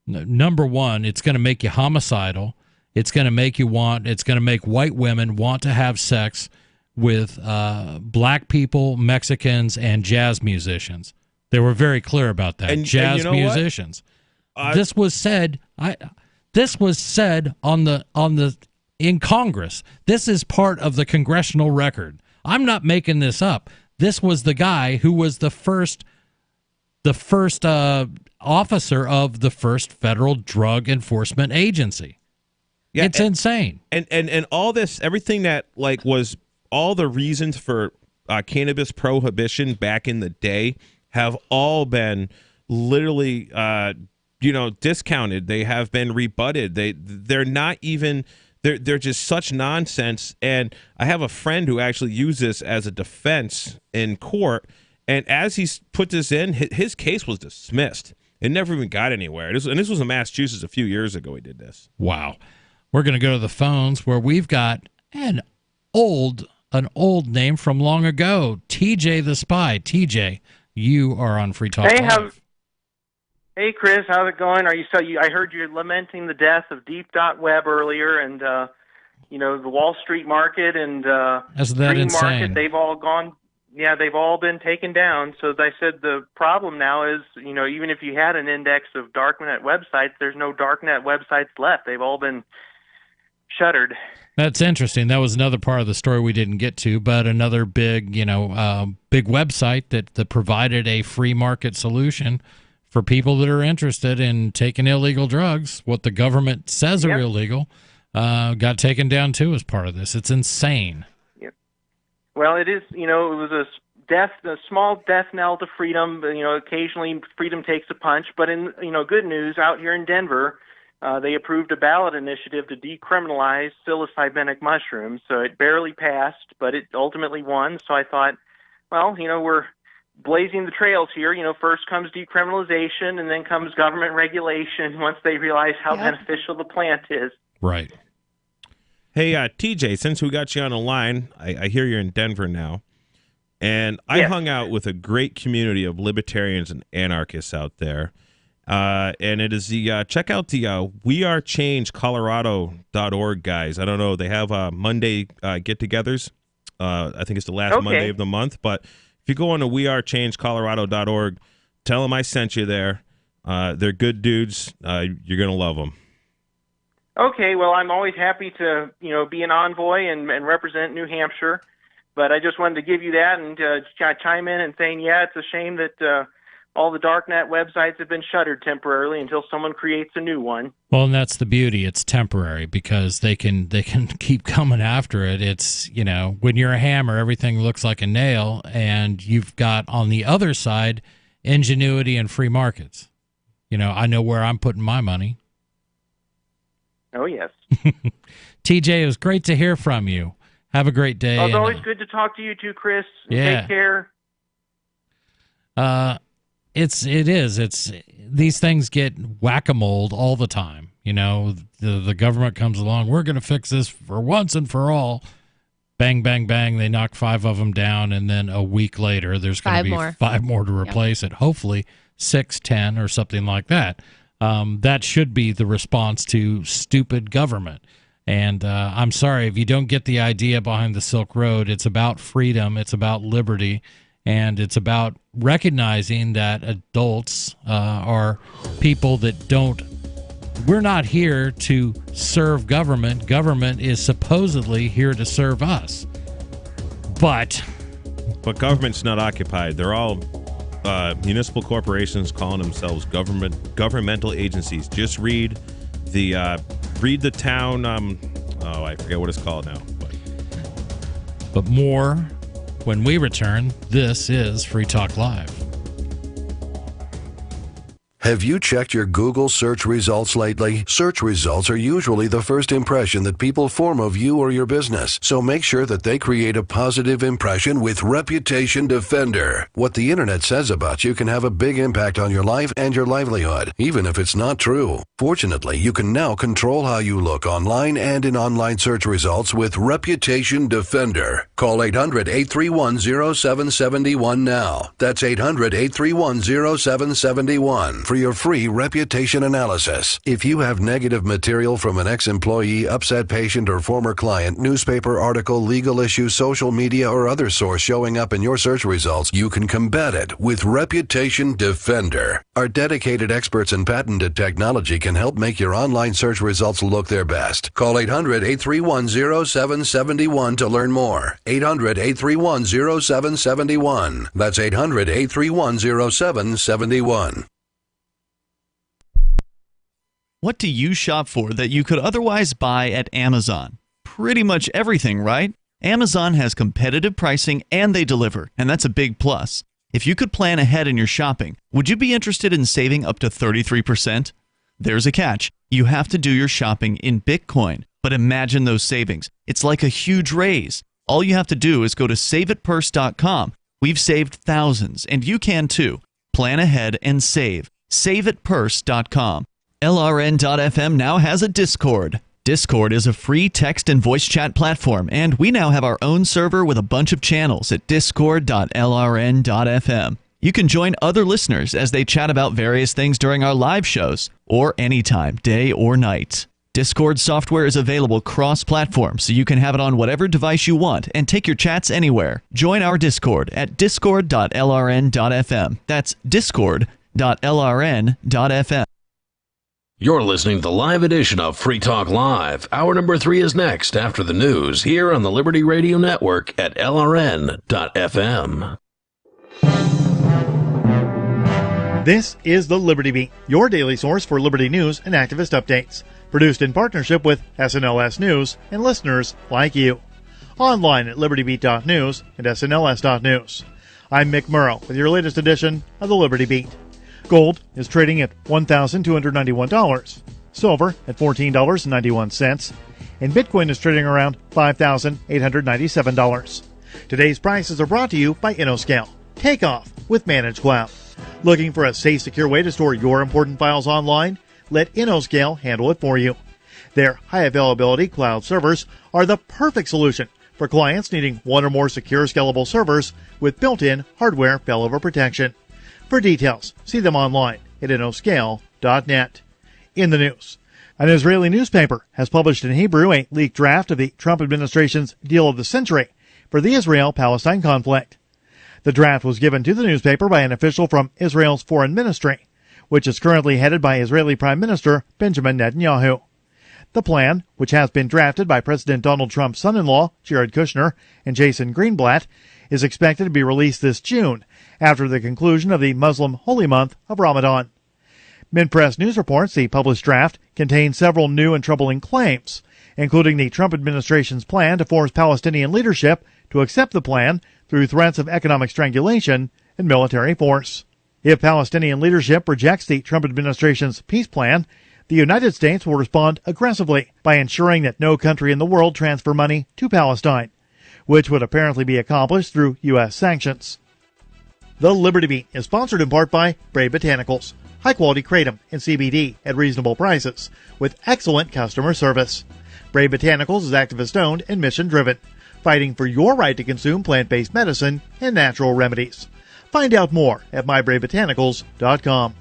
number one, it's going to make you homicidal. It's going to make white women want to have sex with black people, Mexicans, and jazz musicians. They were very clear about that. And jazz you know musicians. This was said. This was said in Congress. This is part of the congressional record. I'm not making this up. This was the guy who was the first officer of the first federal drug enforcement agency. Yeah, it's insane. And all this, everything that was all the reasons for cannabis prohibition back in the day have all been literally discounted. They have been rebutted. They're not even they're just such nonsense. And I have a friend who actually used this as a defense in court. And as he put this in, his case was dismissed. It never even got anywhere. This was in Massachusetts a few years ago. He did this. Wow. We're going to go to the phones where we've got an old name from long ago, TJ the Spy. TJ, you are on Free Talk Live. Hey, Chris, how's it going? I heard you lamenting the death of Deep.Web earlier, and the Wall Street market and free market, they've all gone. Yeah, they've all been taken down. So as I said, the problem now is, even if you had an index of darknet websites, there's no darknet websites left. They've all been shuttered. That's interesting. That was another part of the story we didn't get to, but another big website that provided a free market solution for people that are interested in taking illegal drugs, what the government says are illegal, got taken down too as part of this. It's insane. Yep. Well, it is, it was a small death knell to freedom. Occasionally freedom takes a punch, but in, good news out here in Denver, they approved a ballot initiative to decriminalize psilocybinic mushrooms. So it barely passed, but it ultimately won. So I thought, well, we're blazing the trails here. First comes decriminalization, and then comes government regulation once they realize how beneficial the plant is. Right. Hey, TJ, since we got you on the line, I hear you're in Denver now, and I hung out with a great community of libertarians and anarchists out there. And it is the check out the wearechangecolorado.org guys. I don't know, they have Monday get-togethers. I think it's the last Monday of the month, but if you go on to wearechangecolorado.org, tell them I sent you there. They're good dudes. You're gonna love them. Okay, well, I'm always happy to be an envoy and represent New Hampshire, but I just wanted to give you that and chime in and saying, it's a shame that all the darknet websites have been shuttered temporarily until someone creates a new one. Well, and that's the beauty. It's temporary because they can keep coming after it. It's, when you're a hammer, everything looks like a nail, and you've got on the other side ingenuity and free markets. I know where I'm putting my money. Oh, yes. TJ, it was great to hear from you. Have a great day. It's always good to talk to you too, Chris. Yeah. Take care. It is. These things get whack-a-mole all the time. The government comes along. We're going to fix this for once and for all. Bang, bang, bang. They knock 5 of them down, and then a week later, there's going to be 5 more to replace it. Hopefully 6, 10, or something like that. That should be the response to stupid government. And I'm sorry, if you don't get the idea behind the Silk Road, it's about freedom, it's about liberty, and it's about recognizing that adults are people that don't. We're not here to serve government. Government is supposedly here to serve us. But government's not occupied. They're all municipal corporations calling themselves governmental agencies. Just read the town. I forget what it's called now. But more when we return. This is Free Talk Live. Have you checked your Google search results lately? Search results are usually the first impression that people form of you or your business, so make sure that they create a positive impression with Reputation Defender. What the internet says about you can have a big impact on your life and your livelihood, even if it's not true. Fortunately, you can now control how you look online and in online search results with Reputation Defender. Call 800-831-0771 now. That's 800-831-0771. for your free reputation analysis. If you have negative material from an ex-employee, upset patient, or former client, newspaper article, legal issue, social media, or other source showing up in your search results, you can combat it with Reputation Defender. Our dedicated experts and patented technology can help make your online search results look their best. Call 800-831-0771 to learn more. 800-831-0771. That's 800-831-0771. What do you shop for that you could otherwise buy at Amazon? Pretty much everything, right? Amazon has competitive pricing and they deliver, and that's a big plus. If you could plan ahead in your shopping, would you be interested in saving up to 33%? There's a catch. You have to do your shopping in Bitcoin. But imagine those savings. It's like a huge raise. All you have to do is go to saveitpurse.com. We've saved thousands, and you can too. Plan ahead and save. Saveitpurse.com. LRN.FM now has a Discord. Discord is a free text and voice chat platform, and we now have our own server with a bunch of channels at discord.lrn.fm. You can join other listeners as they chat about various things during our live shows, or anytime, day or night. Discord software is available cross-platform, so you can have it on whatever device you want and take your chats anywhere. Join our Discord at discord.lrn.fm. That's discord.lrn.fm. You're listening to the live edition of Free Talk Live. Hour number 3 is next after the news here on the Liberty Radio Network at LRN.FM. This is the Liberty Beat, your daily source for Liberty news and activist updates. Produced in partnership with SNLS News and listeners like you. Online at libertybeat.news and snls.news. I'm Mick Murrow with your latest edition of the Liberty Beat. Gold is trading at $1,291, silver at $14.91, and Bitcoin is trading around $5,897. Today's prices are brought to you by InnoScale. Take off with Managed Cloud. Looking for a safe, secure way to store your important files online? Let InnoScale handle it for you. Their high-availability cloud servers are the perfect solution for clients needing one or more secure, scalable servers with built-in hardware failover protection. For details, see them online at InnoScale.net. In the news, an Israeli newspaper has published in Hebrew a leaked draft of the Trump administration's deal of the century for the Israel-Palestine conflict. The draft was given to the newspaper by an official from Israel's foreign ministry, which is currently headed by Israeli Prime Minister Benjamin Netanyahu. The plan, which has been drafted by President Donald Trump's son-in-law, Jared Kushner, and Jason Greenblatt, is expected to be released this June, after the conclusion of the Muslim holy month of Ramadan. Minpress News reports the published draft contains several new and troubling claims, including the Trump administration's plan to force Palestinian leadership to accept the plan through threats of economic strangulation and military force. If Palestinian leadership rejects the Trump administration's peace plan, the United States will respond aggressively by ensuring that no country in the world transfer money to Palestine, which would apparently be accomplished through U.S. sanctions. The Liberty Beat is sponsored in part by Brave Botanicals, high-quality kratom and CBD at reasonable prices, with excellent customer service. Brave Botanicals is activist-owned and mission-driven, fighting for your right to consume plant-based medicine and natural remedies. Find out more at mybravebotanicals.com.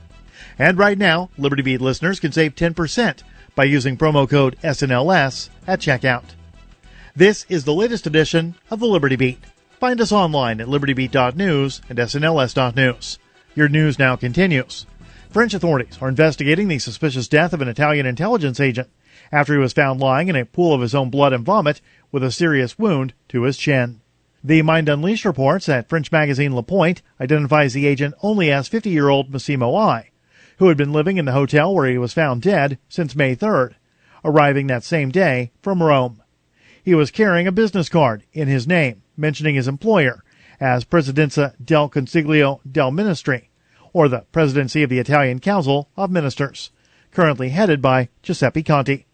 And right now, Liberty Beat listeners can save 10% by using promo code SNLS at checkout. This is the latest edition of the Liberty Beat. Find us online at libertybeat.news and snls.news. Your news now continues. French authorities are investigating the suspicious death of an Italian intelligence agent after he was found lying in a pool of his own blood and vomit with a serious wound to his chin. The Mind Unleashed reports that French magazine Le Point identifies the agent only as 50-year-old Massimo I, who had been living in the hotel where he was found dead since May 3rd, arriving that same day from Rome. He was carrying a business card in his name, mentioning his employer as Presidenza del Consiglio del Ministri, or the Presidency of the Italian Council of Ministers, currently headed by Giuseppe Conte.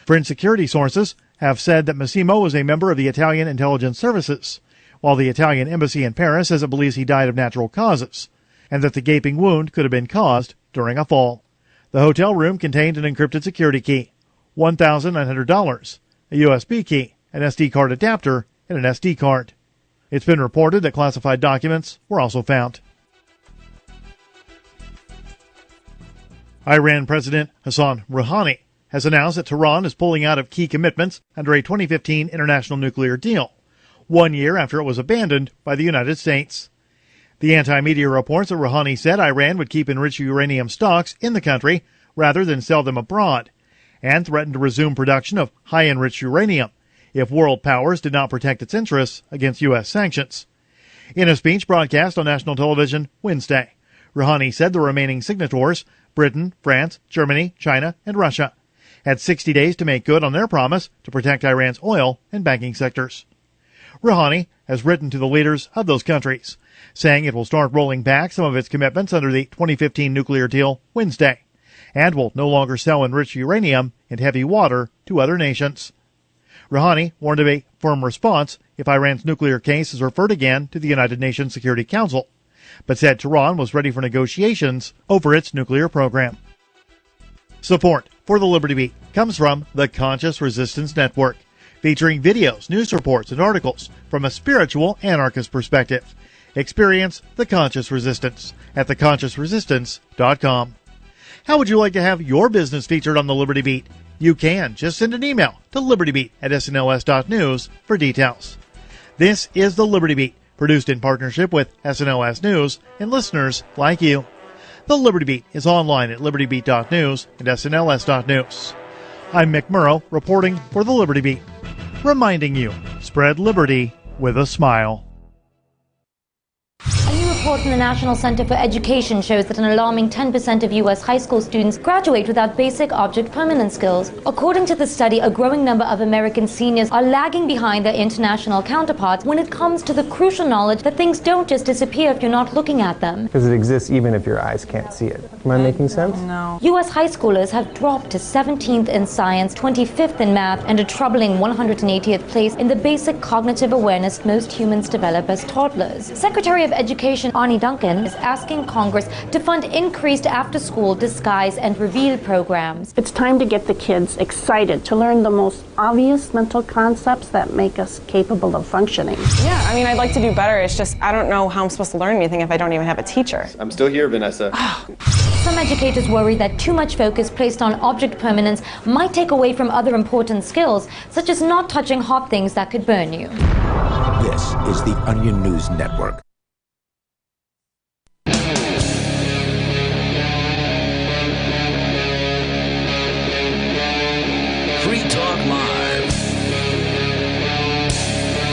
French security sources have said that Massimo was a member of the Italian intelligence services, while the Italian embassy in Paris says it believes he died of natural causes, and that the gaping wound could have been caused during a fall. The hotel room contained an encrypted security key, $1,900, a USB key, an SD card adapter, and an SD card. It's been reported that classified documents were also found. Iran President Hassan Rouhani has announced that Tehran is pulling out of key commitments under a 2015 international nuclear deal, 1 year after it was abandoned by the United States. The anti-media reports that Rouhani said Iran would keep enriched uranium stocks in the country rather than sell them abroad, and threatened to resume production of high-enriched uranium if world powers did not protect its interests against U.S. sanctions. In a speech broadcast on national television Wednesday, Rouhani said the remaining signatories, Britain, France, Germany, China, and Russia, had 60 days to make good on their promise to protect Iran's oil and banking sectors. Rouhani has written to the leaders of those countries, saying it will start rolling back some of its commitments under the 2015 nuclear deal Wednesday, and will no longer sell enriched uranium in heavy water to other nations. Rouhani warned of a firm response if Iran's nuclear case is referred again to the United Nations Security Council, but said Tehran was ready for negotiations over its nuclear program. Support for the Liberty Beat comes from the Conscious Resistance Network, featuring videos, news reports, and articles from a spiritual anarchist perspective. Experience the Conscious Resistance at theconsciousresistance.com. How would you like to have your business featured on the Liberty Beat? You can. Just send an email to libertybeat@snls.news for details. This is the Liberty Beat, produced in partnership with SNLS News and listeners like you. The Liberty Beat is online at libertybeat.news and snls.news. I'm Mick Murrow, reporting for the Liberty Beat, reminding you, spread liberty with a smile. A new report from the National Center for Education shows that an alarming 10% of U.S. high school students graduate without basic object permanence skills. According to the study, a growing number of American seniors are lagging behind their international counterparts when it comes to the crucial knowledge that things don't just disappear if you're not looking at them. Because it exists even if your eyes can't see it. Am I making sense? No. U.S. high schoolers have dropped to 17th in science, 25th in math, and a troubling 180th place in the basic cognitive awareness most humans develop as toddlers. Secretary of Education Arnie Duncan is asking Congress to fund increased after-school disguise and reveal programs. It's time to get the kids excited to learn the most obvious mental concepts that make us capable of functioning. Yeah, I mean, I'd like to do better. It's just I don't know how I'm supposed to learn anything if I don't even have a teacher. I'm still here, Vanessa. Some educators worry that too much focus placed on object permanence might take away from other important skills, such as not touching hot things that could burn you. This is the Onion News Network. Free Talk Live.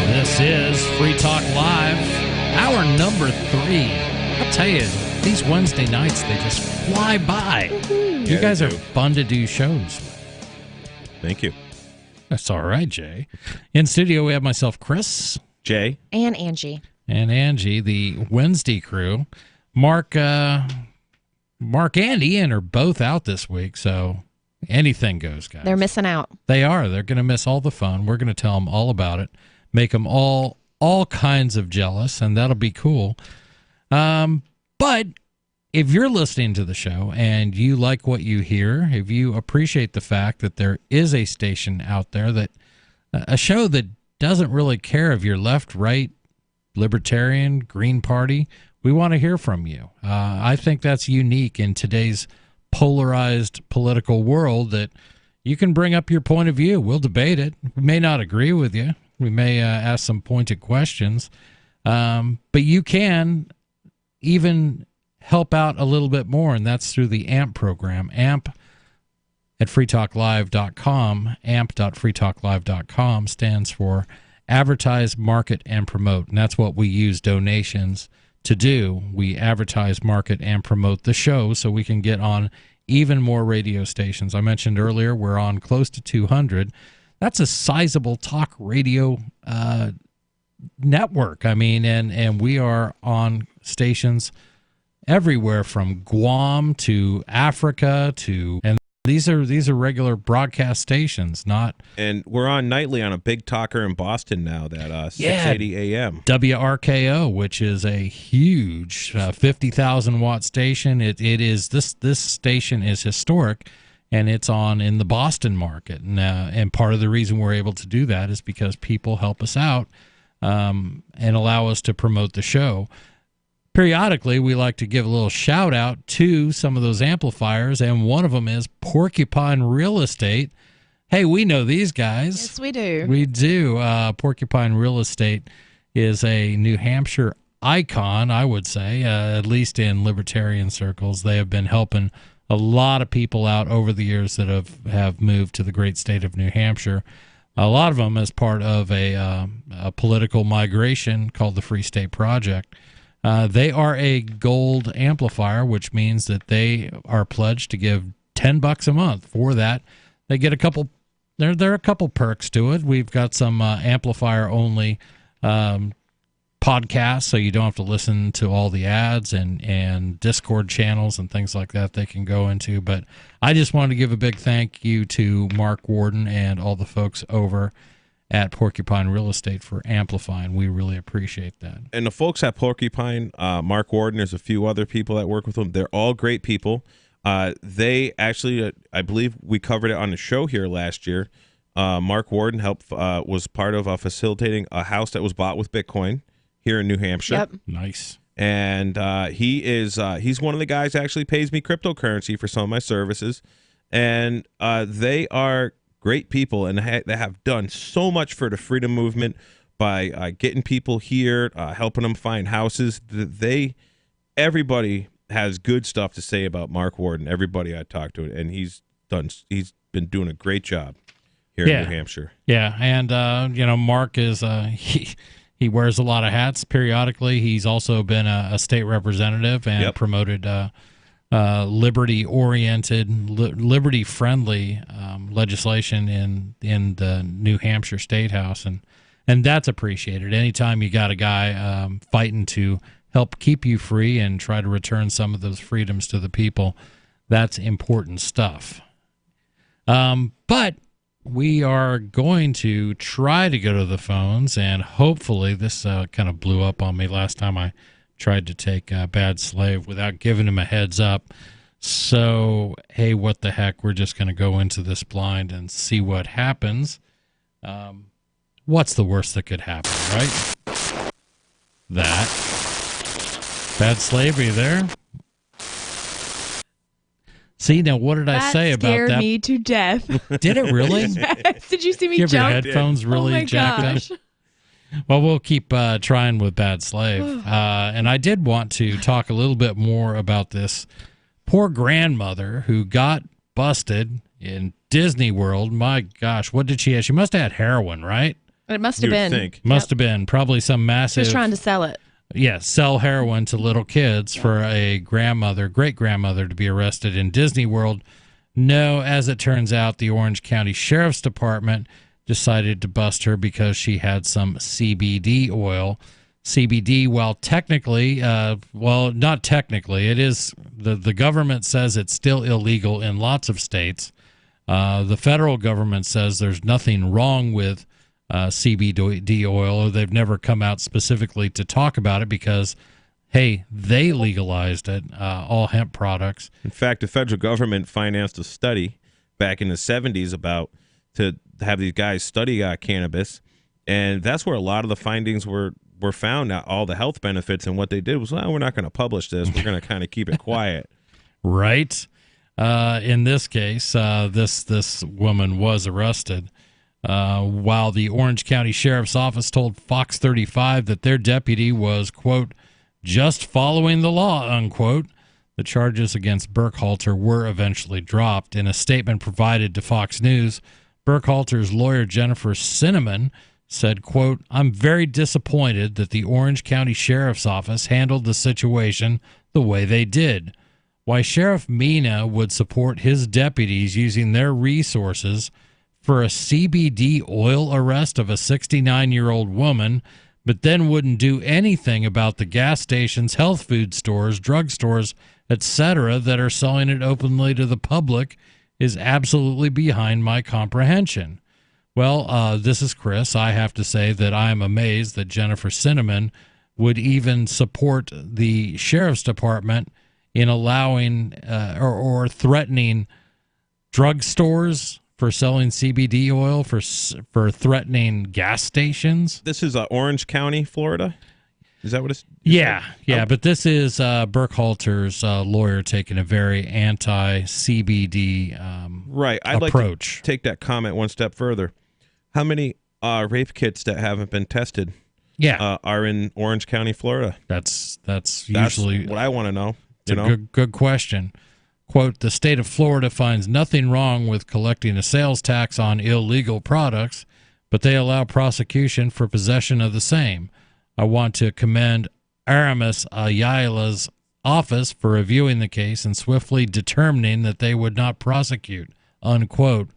This is Free Talk Live, hour number 3. I'll tell you, these Wednesday nights, they just fly by. You guys are fun to do shows with. Thank you. That's all right, Jay. In studio, we have myself, Chris. Jay. And Angie. And Angie, the Wednesday crew. Mark and Ian are both out this week, so anything goes, guys. They're missing out. They are. They're going to miss all the fun. We're going to tell them all about it, make them all kinds of jealous, and that'll be cool. But if you're listening to the show and you like what you hear, if you appreciate the fact that there is a station out there, that a show that doesn't really care if you're left, right, libertarian, Green Party, we want to hear from you. I think that's unique in today's polarized political world, that you can bring up your point of view. We'll debate it. We may not agree with you. We may ask some pointed questions. But you can even help out a little bit more, and that's through the AMP program. AMP at freetalklive.com, amp.freetalklive.com stands for Advertise, Market, and Promote. And that's what we use donations to do. We advertise, market, and promote the show so we can get on even more radio stations. I mentioned earlier we're on close to 200. That's a sizable talk radio network. I mean, and we are on stations everywhere from Guam to Africa and these are regular broadcast stations, not. And we're on nightly on a big talker in Boston now, that 680 AM. WRKO, which is a huge 50,000 watt station. It is this station is historic, and it's on in the Boston market. And part of the reason we're able to do that is because people help us out and allow us to promote the show. periodically we like to give a little shout out to some of those amplifiers, and one of them is Porcupine Real Estate. Hey, we know these guys. Yes, we do. We do. Porcupine Real Estate is a New Hampshire icon, I would say, at least in libertarian circles. They have been helping a lot of people out over the years that have moved to the great state of New Hampshire. A lot of them as part of a political migration called the Free State Project. They are a gold amplifier, which means that they are pledged to give $10 a month for that. They get a couple. There are a couple perks to it. We've got some amplifier only podcasts, so you don't have to listen to all the ads and Discord channels and things like that they can go into. But I just wanted to give a big thank you to Mark Warden and all the folks over at Porcupine Real Estate for amplifying. We really appreciate that. And the folks at Porcupine, Mark Warden, there's a few other people that work with them. They're all great people. They actually, I believe we covered it on the show here last year. Mark Warden was part of facilitating a house that was bought with Bitcoin here in New Hampshire. Yep. Nice. And he's one of the guys that actually pays me cryptocurrency for some of my services. And they are great people, and they have done so much for the freedom movement by getting people here, helping them find houses. Everybody has good stuff to say about Mark Warden. Everybody I talked to, and he's been doing a great job here in New Hampshire. Yeah, and Mark is he wears a lot of hats periodically. He's also been a state representative and promoted liberty-oriented, liberty-friendly legislation in the New Hampshire State House, and that's appreciated. Anytime you got a guy fighting to help keep you free and try to return some of those freedoms to the people, that's important stuff. But we are going to try to go to the phones, and hopefully this kind of blew up on me last time I tried to take Bad Slave without giving him a heads up. So, hey, what the heck? We're just going to go into this blind and see what happens. What's the worst that could happen, right? That. Bad Slave, are you there? See, now what did I say about that? That scared me to death. Did it really? Yes. Did you see me Give jump? your headphones really jacked up? Well, we'll keep trying with Bad Slave. And I did want to talk a little bit more about this poor grandmother who got busted in Disney World. My gosh, what did she have? She must have had heroin, right? It must have been. Must have been. Probably some massive. She was trying to sell it. Yes, sell heroin to little kids for a great-grandmother to be arrested in Disney World. No, as it turns out, the Orange County Sheriff's Department decided to bust her because she had some CBD oil. CBD, while technically, not technically, it is, the government says it's still illegal in lots of states. The federal government says there's nothing wrong with CBD oil, or they've never come out specifically to talk about it because, hey, they legalized it, all hemp products. In fact, the federal government financed a study back in the 70s to have these guys study cannabis, and that's where a lot of the findings were found, all the health benefits, and what they did was, well, we're not going to publish this. We're going to kind of keep it quiet. Right. In this case, this woman was arrested. While the Orange County Sheriff's Office told Fox 35 that their deputy was, quote, just following the law, unquote, the charges against Burkhalter were eventually dropped. In a statement provided to Fox News, Burkhalter's lawyer, Jennifer Cinnamon, said, quote, I'm very disappointed that the Orange County Sheriff's Office handled the situation the way they did. Why Sheriff Mina would support his deputies using their resources for a CBD oil arrest of a 69-year-old woman, but then wouldn't do anything about the gas stations, health food stores, drugstores, etc. that are selling it openly to the public is absolutely behind my comprehension. Well, this is Chris. I have to say that I'm amazed that Jennifer Cinnamon would even support the Sheriff's Department in allowing or threatening drugstores for selling CBD oil, for threatening gas stations. This is Orange County, Florida? Is that what it's? Yeah. But this is Burkhalter's lawyer taking a very anti-CBD right. I'd approach. Like to take that comment one step further. How many rape kits that haven't been tested? Are in Orange County, Florida. That's usually what I want to know. It's a good question. Quote, the state of Florida finds nothing wrong with collecting a sales tax on illegal products, but they allow prosecution for possession of the same. I want to commend Aramis Ayala's office for reviewing the case and swiftly determining that they would not prosecute, unquote.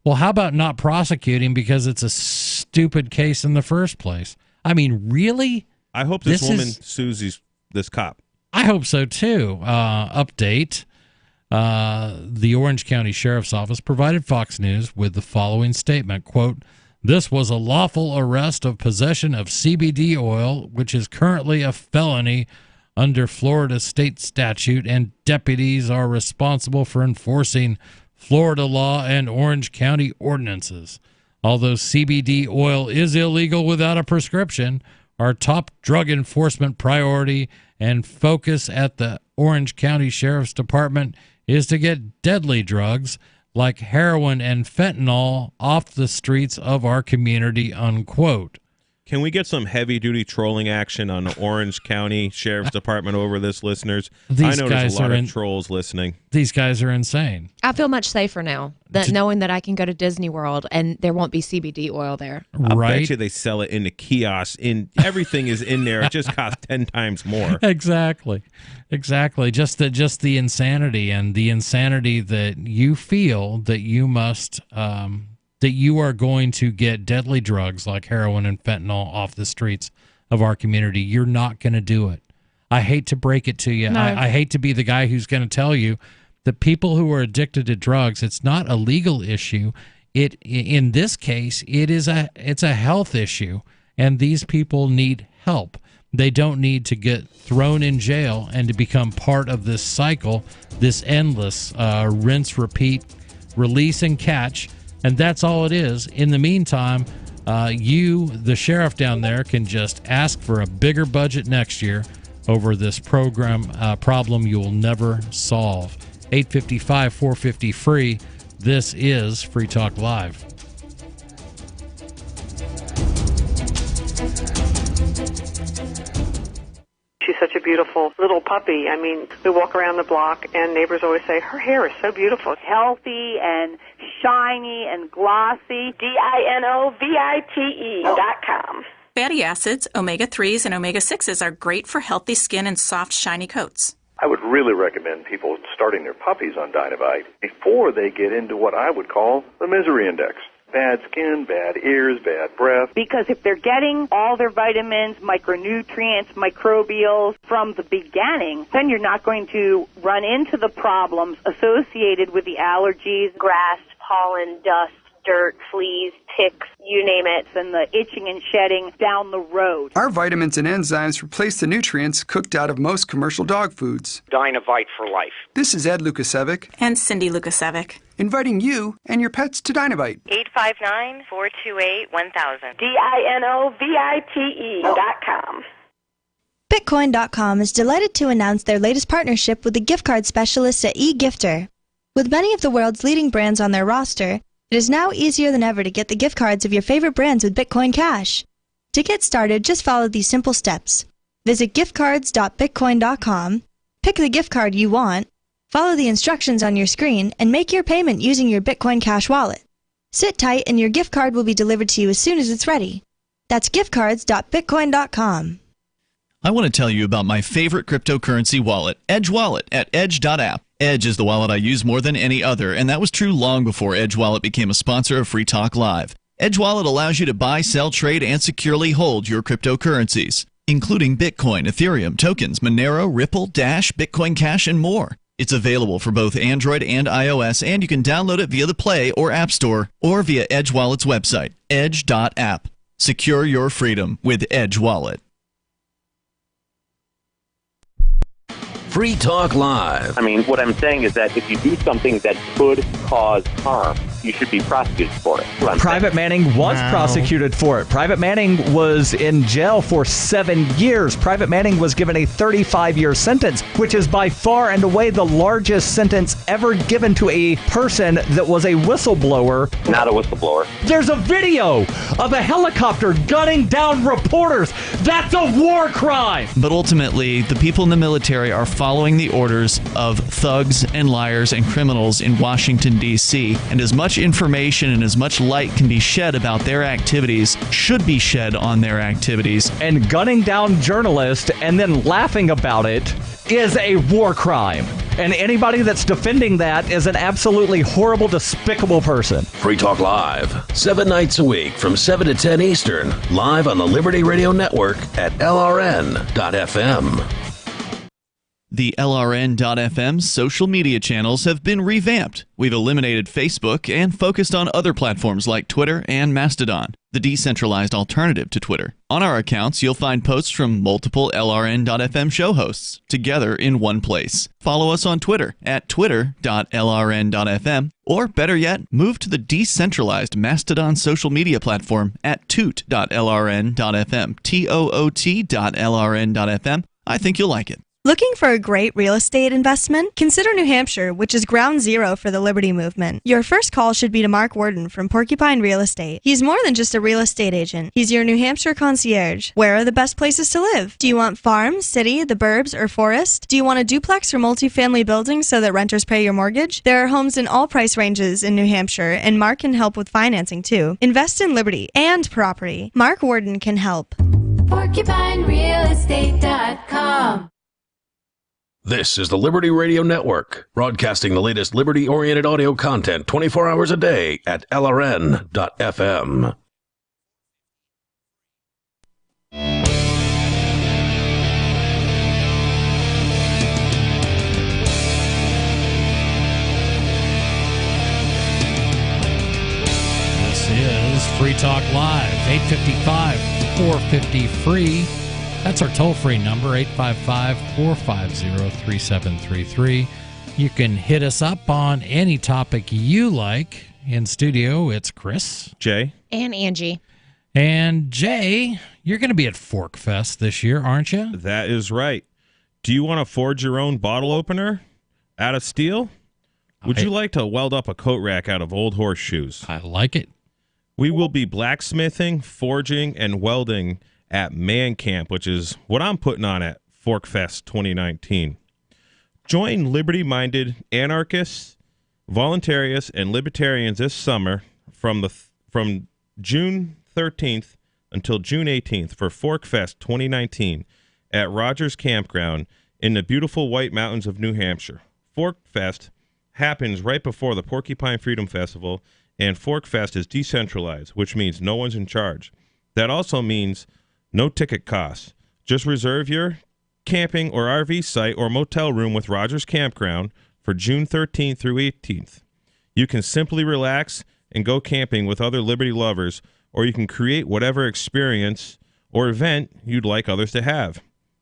Well, how about not prosecuting because it's a stupid case in the first place? I mean, really? I hope this woman sues this cop. I hope so, too. Update. The Orange County Sheriff's Office provided Fox News with the following statement, quote, this was a lawful arrest of possession of CBD oil, which is currently a felony under Florida state statute, and deputies are responsible for enforcing Florida law and Orange County ordinances. Although CBD oil is illegal without a prescription, our top drug enforcement priority and focus at the Orange County Sheriff's Department is to get deadly drugs like heroin and fentanyl off the streets of our community, unquote. Can we get some heavy-duty trolling action on the Orange County Sheriff's Department over this, listeners? I know there's a lot of trolls listening. These guys are insane. I feel much safer now knowing that I can go to Disney World and there won't be CBD oil there. I bet you they sell it in the kiosks. Everything is in there. It just costs 10 times more. Exactly. Just the insanity, and the insanity that you feel that you must that you are going to get deadly drugs like heroin and fentanyl off the streets of our community. You're not going to do it. I hate to break it to you. No. I hate to be the guy who's going to tell you that people who are addicted to drugs, it's not a legal issue. In this case, it's a health issue, and these people need help. They don't need to get thrown in jail and to become part of this cycle, this endless rinse, repeat, release, and catch. And that's all it is. In the meantime, you, the sheriff down there, can just ask for a bigger budget next year over this problem you will never solve. 855-450-FREE. This is Free Talk Live. She's such a beautiful little puppy. I mean, we walk around the block and neighbors always say, her hair is so beautiful. Healthy and shiny and glossy. DINOVITE.com. Fatty acids, omega-3s, and omega-6s are great for healthy skin and soft, shiny coats. I would really recommend people starting their puppies on Dinovite before they get into what I would call the misery index. Bad skin, bad ears, bad breath. Because if they're getting all their vitamins, micronutrients, microbials from the beginning, then you're not going to run into the problems associated with the allergies, grass, pollen, dust, dirt, fleas, ticks, you name it, and the itching and shedding down the road. Our vitamins and enzymes replace the nutrients cooked out of most commercial dog foods. Dinovite for life. This is Ed Lukasevic and Cindy Lukasevic, inviting you and your pets to Dinovite. 859-428-1000. DINOVITE.com. Bitcoin.com is delighted to announce their latest partnership with the gift card specialists at eGifter. With many of the world's leading brands on their roster, it is now easier than ever to get the gift cards of your favorite brands with Bitcoin Cash. To get started, just follow these simple steps. Visit giftcards.bitcoin.com, pick the gift card you want, follow the instructions on your screen, and make your payment using your Bitcoin Cash wallet. Sit tight and your gift card will be delivered to you as soon as it's ready. That's giftcards.bitcoin.com. I want to tell you about my favorite cryptocurrency wallet, Edge Wallet, at edge.app. Edge is the wallet I use more than any other, and that was true long before Edge Wallet became a sponsor of Free Talk Live. Edge Wallet allows you to buy, sell, trade, and securely hold your cryptocurrencies, including Bitcoin, Ethereum, tokens, Monero, Ripple, Dash, Bitcoin Cash, and more. It's available for both Android and iOS, and you can download it via the Play or App Store or via Edge Wallet's website, edge.app. Secure your freedom with Edge Wallet. Free Talk Live. I mean, what I'm saying is that if you do something that could cause harm, you should be prosecuted for it. Private Manning was prosecuted for it. Private Manning was in jail for 7 years. Private Manning was given a 35-year sentence, which is by far and away the largest sentence ever given to a person that was a whistleblower. Not a whistleblower. There's a video of a helicopter gunning down reporters. That's a war crime. But ultimately, the people in the military are following the orders of thugs and liars and criminals in Washington, D.C., and as much information and as much light can be shed about their activities should be shed on their activities. And gunning down journalists and then laughing about it is a war crime. And anybody that's defending that is an absolutely horrible, despicable person. Free Talk Live, 7 nights a week from 7 to 10 Eastern, live on the Liberty Radio Network at LRN.FM. The LRN.FM social media channels have been revamped. We've eliminated Facebook and focused on other platforms like Twitter and Mastodon, the decentralized alternative to Twitter. On our accounts, you'll find posts from multiple LRN.FM show hosts together in one place. Follow us on Twitter at twitter.lrn.fm, or better yet, move to the decentralized Mastodon social media platform at toot.lrn.fm, toot.lrn.fm. I think you'll like it. Looking for a great real estate investment? Consider New Hampshire, which is ground zero for the Liberty Movement. Your first call should be to Mark Worden from Porcupine Real Estate. He's more than just a real estate agent. He's your New Hampshire concierge. Where are the best places to live? Do you want farm, city, the burbs, or forest? Do you want a duplex or multifamily building so that renters pay your mortgage? There are homes in all price ranges in New Hampshire, and Mark can help with financing too. Invest in Liberty and property. Mark Worden can help. PorcupineRealEstate.com. This is the Liberty Radio Network, broadcasting the latest liberty-oriented audio content 24 hours a day at LRN.FM. This is Free Talk Live, 855-450-FREE. That's our toll-free number, 855-450-3733. You can hit us up on any topic you like. In studio, it's Chris. Jay. And Angie. And Jay, you're going to be at Fork Fest this year, aren't you? That is right. Do you want to forge your own bottle opener out of steel? Would you like to weld up a coat rack out of old horseshoes? I like it. We will be blacksmithing, forging, and welding at Man Camp, which is what I'm putting on at Fork Fest 2019. Join liberty-minded anarchists, voluntarists, and libertarians this summer from June 13th until June 18th for Fork Fest 2019 at Rogers Campground in the beautiful White Mountains of New Hampshire. Fork Fest happens right before the Porcupine Freedom Festival, and Fork Fest is decentralized, which means no one's in charge. That also means no ticket costs. Just reserve your camping or RV site or motel room with Rogers Campground for June 13th through 18th. You can simply relax and go camping with other Liberty lovers, or you can create whatever experience or event you'd like others to have.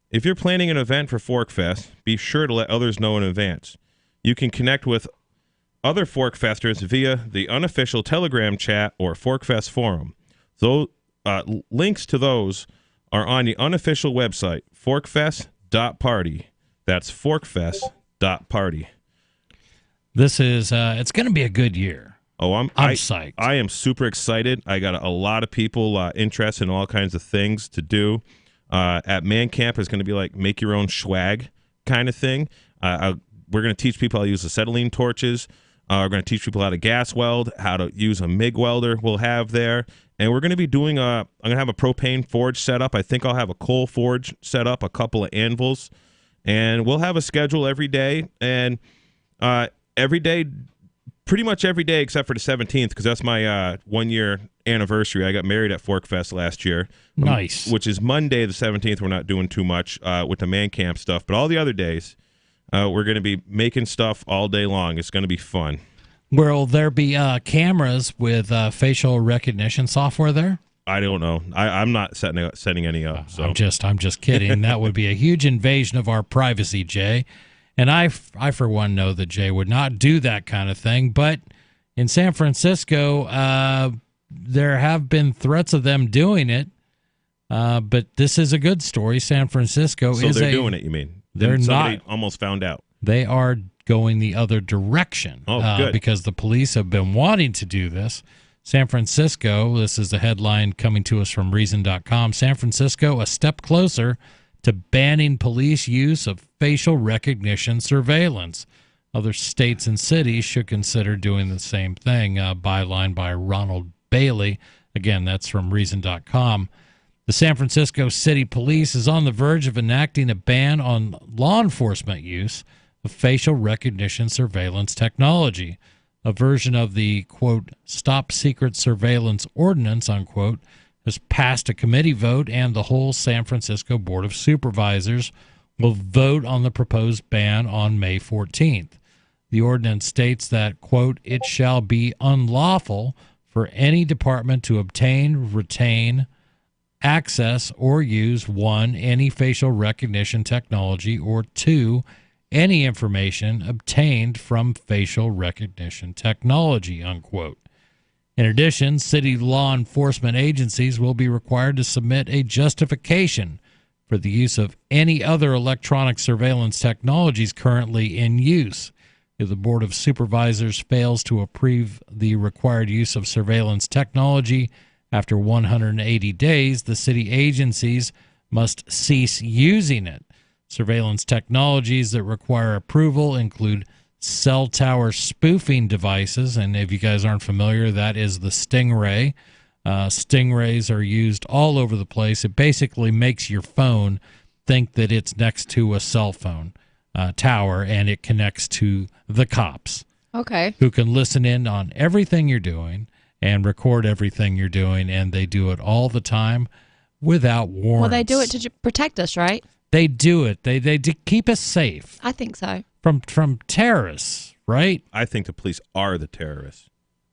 If you're planning an event for Fork Fest, be sure to let others know in advance. You can connect with other Fork Festers via the unofficial Telegram chat or Fork Fest forum. Links to those are on the unofficial website, forkfest.party. That's forkfest.party. This is, it's going to be a good year. Oh, I'm psyched. I am super excited. I got a lot of people interested in all kinds of things to do. At Man Camp, it's going to be like make your own swag kind of thing. We're going to teach people how to use acetylene torches. We're going to teach people how to gas weld, how to use a MIG welder we'll have there. And we're going to be doing I'm going to have a propane forge set up. I think I'll have a coal forge set up, a couple of anvils. And we'll have a schedule every day. And every day, pretty much every day except for the 17th, because that's my 1-year anniversary. I got married at Fork Fest last year. Nice. Which is Monday the 17th. We're not doing too much with the Man Camp stuff. But all the other days, we're going to be making stuff all day long. It's going to be fun. Will there be cameras with facial recognition software there? I don't know. I'm not setting any up. So I'm just kidding. That would be a huge invasion of our privacy, Jay. And I for one know that Jay would not do that kind of thing. But In San Francisco, there have been threats of them doing it, but this is a good story. San Francisco So they're doing it, you mean? They're Somebody not. almost found out. They are going the other direction. Oh, good. Because the police have been wanting to do this. San Francisco, this is the headline coming to us from Reason.com. San Francisco, a step closer to banning police use of facial recognition surveillance. Other states and cities should consider doing the same thing. Byline by Ronald Bailey. Again, that's from Reason.com. The San Francisco City Police is on the verge of enacting a ban on law enforcement use of facial recognition surveillance technology. A version of the, quote, Stop Secret Surveillance Ordinance, unquote, has passed a committee vote, and the whole San Francisco Board of Supervisors will vote on the proposed ban on May 14th. The ordinance states that, quote, it shall be unlawful for any department to obtain, retain, access, or use, 1, any facial recognition technology, or 2, any information obtained from facial recognition technology, unquote. In addition, city law enforcement agencies will be required to submit a justification for the use of any other electronic surveillance technologies currently in use. If the Board of Supervisors fails to approve the required use of surveillance technology after 180 days, the city agencies must cease using it. Surveillance technologies that require approval include cell tower spoofing devices, and if you guys aren't familiar, that is the Stingray. Stingrays are used all over the place. It basically makes your phone think that it's next to a cell phone tower, and it connects to the cops. Okay. Who can listen in on everything you're doing and record everything you're doing, and they do it all the time without warrants. Well, they do it to protect us, right? They do it. They keep us safe I think so. from terrorists, right? I think the police are the terrorists.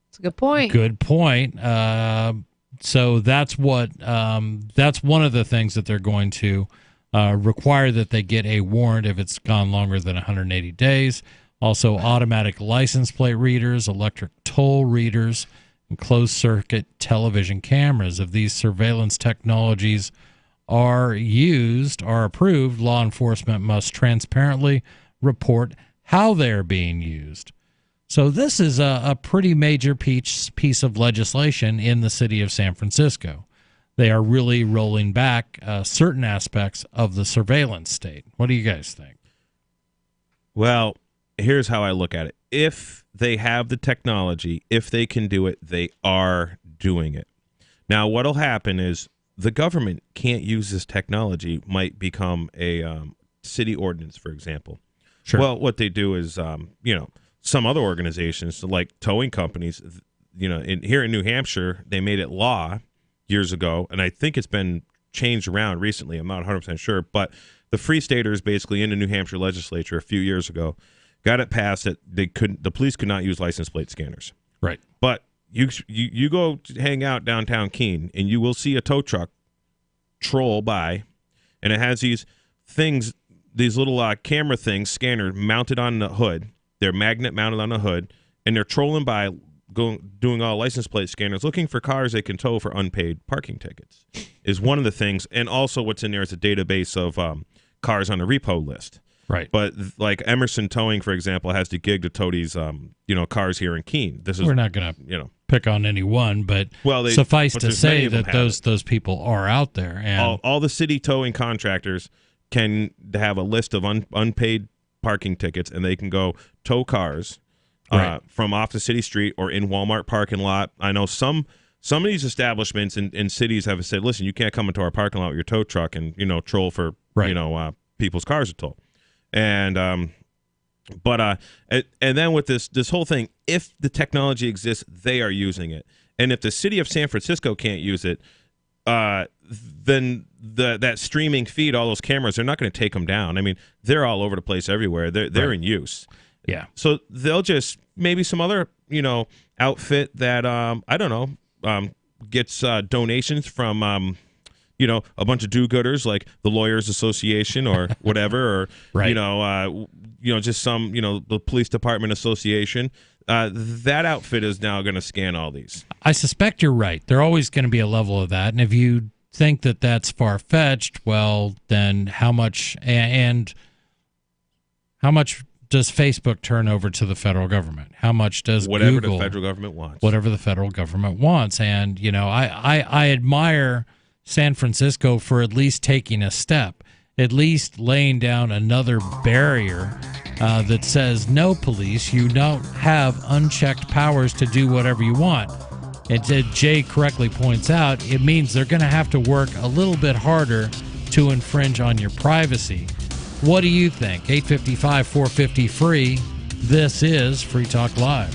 That's a good point. Good point. So that's what that's one of the things that they're going to require, that they get a warrant if it's gone longer than 180 days. Also, automatic license plate readers, electric toll readers, and closed-circuit television cameras. If these surveillance technologies are approved, law enforcement must transparently report how they're being used. So this is a pretty major piece of legislation in the city of San Francisco. They are really rolling back certain aspects of the surveillance state. What do you guys think? Well, here's how I look at it. If they have the technology, if they can do it, they are doing it. Now, what'll happen is the government can't use this technology, might become a city ordinance, for example. Sure. Well, what they do is, some other organizations, like towing companies, here in New Hampshire, they made it law years ago, and I think it's been changed around recently. I'm not 100% sure, but the Free Staters, basically in the New Hampshire legislature a few years ago, got it passed that the police could not use license plate scanners. Right. But you go hang out downtown Keene, and you will see a tow truck troll by, and it has these things, these little camera things, scanner mounted on the hood. They're magnet mounted on the hood, and they're trolling by, doing all license plate scanners, looking for cars they can tow for unpaid parking tickets. Is one of the things, and also what's in there is a database of cars on the repo list. Right. But like Emerson Towing, for example, has the gig to tow these, cars here in Keene. We're not going to pick on any one, but suffice to there's say many of them that have those people are out there, and all the city towing contractors can have a list of unpaid parking tickets, and they can go tow cars from off the city street or in Walmart parking lot. I know some of these establishments in cities have said, listen, you can't come into our parking lot with your tow truck and troll for people's cars to tow. And then with this whole thing, if the technology exists, they are using it. And if the city of San Francisco can't use it, then that streaming feed, all those cameras, they're not going to take them down. I mean, they're all over the place everywhere. They're in use. Yeah. So they'll just, maybe some other outfit that I don't know gets donations from a bunch of do-gooders like the Lawyers Association or whatever, or right. just some the Police Department Association. that outfit is now going to scan all these. I suspect you're right. There's always going to be a level of that. And if you think that that's far-fetched, well, then how much does Facebook turn over to the federal government? How much does whatever Google, the federal government wants? Whatever the federal government wants. And, I admire San Francisco for at least taking a step, at least laying down another barrier that says, no, police, you don't have unchecked powers to do whatever you want. And Jay correctly points out, it means they're going to have to work a little bit harder to infringe on your privacy. What do you think? 855-450-FREE. This is Free Talk Live.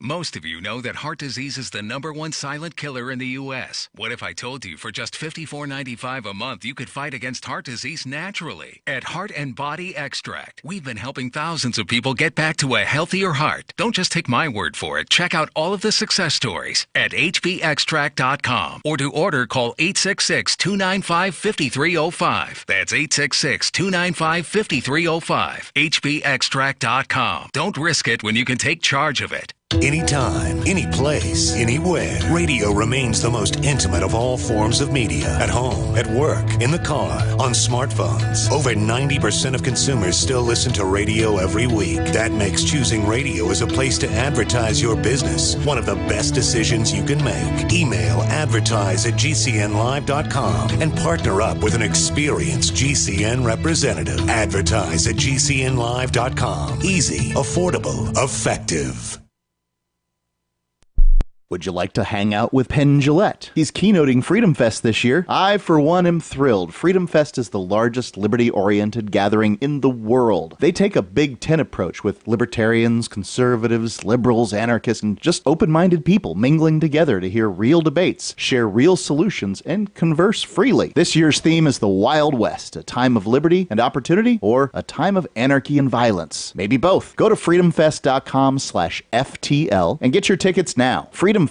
Most of you know that heart disease is the #1 silent killer in the U.S. What if I told you for just $54.95 a month you could fight against heart disease naturally? At Heart and Body Extract, we've been helping thousands of people get back to a healthier heart. Don't just take my word for it. Check out all of the success stories at hbextract.com, or to order, call 866-295-5305. That's 866-295-5305. hbextract.com. Don't risk it when you can take charge of it. Anytime, any place, anywhere, radio remains the most intimate of all forms of media. At home, at work, in the car, on smartphones. Over 90% of consumers still listen to radio every week. That makes choosing radio as a place to advertise your business one of the best decisions you can make. Email advertise@gcnlive.com and partner up with an experienced GCN representative. Advertise@gcnlive.com. Easy, affordable, effective. Would you like to hang out with Penn Jillette? He's keynoting Freedom Fest this year. I, for one, am thrilled. Freedom Fest is the largest liberty-oriented gathering in the world. They take a Big Ten approach with libertarians, conservatives, liberals, anarchists, and just open-minded people mingling together to hear real debates, share real solutions, and converse freely. This year's theme is the Wild West, a time of liberty and opportunity, or a time of anarchy and violence. Maybe both. Go to freedomfest.com/FTL and get your tickets now. freedomfest.com/FTL.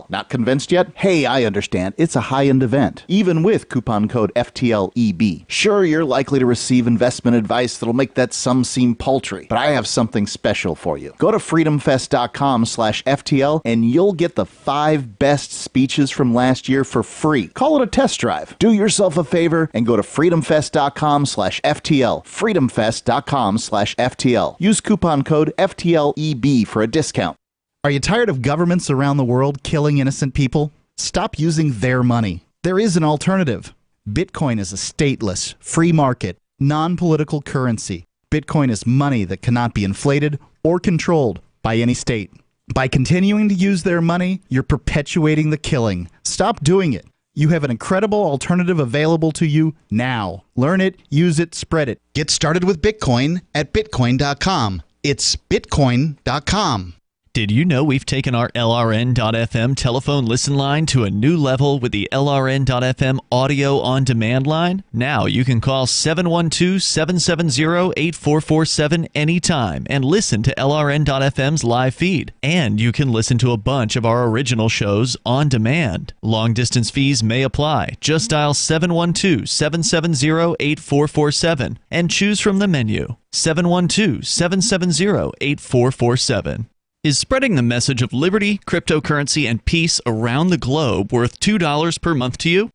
Not convinced yet? Hey, I understand. It's a high-end event, even with coupon code FTLEB. Sure, you're likely to receive investment advice that'll make that sum seem paltry, but I have something special for you. Go to freedomfest.com/FTL and you'll get the 5 best speeches from last year for free. Call it a test drive. Do yourself a favor and go to freedomfest.com/FTL. freedomfest.com/FTL. Use coupon code FTLEB for a discount. Are you tired of governments around the world killing innocent people? Stop using their money. There is an alternative. Bitcoin is a stateless, free market, non-political currency. Bitcoin is money that cannot be inflated or controlled by any state. By continuing to use their money, you're perpetuating the killing. Stop doing it. You have an incredible alternative available to you now. Learn it, use it, spread it. Get started with Bitcoin at bitcoin.com. It's bitcoin.com. Did you know we've taken our LRN.FM telephone listen line to a new level with the LRN.FM audio on demand line? Now you can call 712-770-8447 anytime and listen to LRN.FM's live feed. And you can listen to a bunch of our original shows on demand. Long distance fees may apply. Just dial 712-770-8447 and choose from the menu. 712-770-8447. Is spreading the message of liberty, cryptocurrency, and peace around the globe worth $2 per month to you?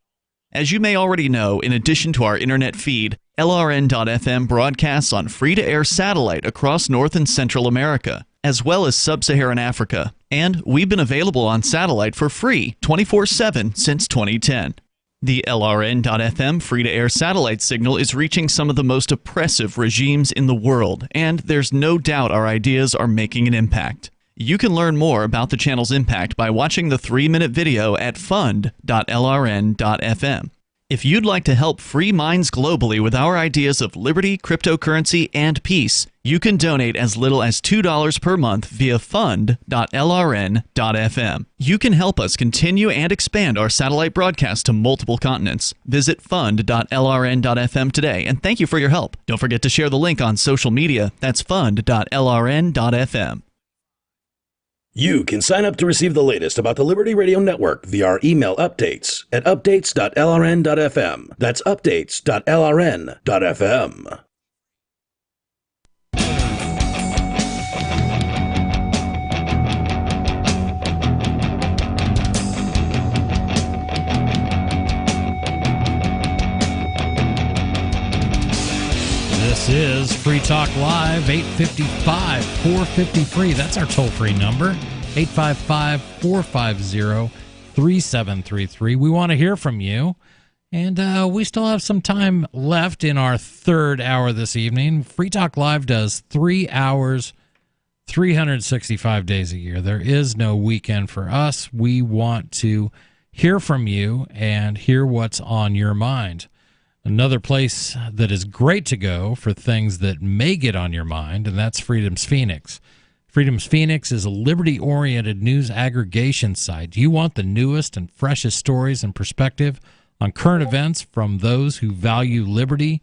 As you may already know, in addition to our internet feed, LRN.FM broadcasts on free-to-air satellite across North and Central America, as well as Sub-Saharan Africa. And we've been available on satellite for free 24/7 since 2010. The LRN.FM free-to-air satellite signal is reaching some of the most oppressive regimes in the world, and there's no doubt our ideas are making an impact. You can learn more about the channel's impact by watching the 3-minute video at fund.lrn.fm. If you'd like to help free minds globally with our ideas of liberty, cryptocurrency, and peace, you can donate as little as $2 per month via fund.lrn.fm. You can help us continue and expand our satellite broadcast to multiple continents. Visit fund.lrn.fm today, and thank you for your help. Don't forget to share the link on social media. That's fund.lrn.fm. You can sign up to receive the latest about the Liberty Radio Network via our email updates at updates.lrn.fm. That's updates.lrn.fm. This is Free Talk Live, 855-450-FREE. That's our toll-free number, 855-450-3733. We want to hear from you, and we still have some time left in our third hour this evening. Free Talk Live does 3 hours, 365 days a year. There is no weekend for us. We want to hear from you and hear what's on your mind. Another place that is great to go for things that may get on your mind, and that's Freedom's Phoenix. Freedom's Phoenix is a liberty-oriented news aggregation site. Do you want the newest and freshest stories and perspective on current events from those who value liberty?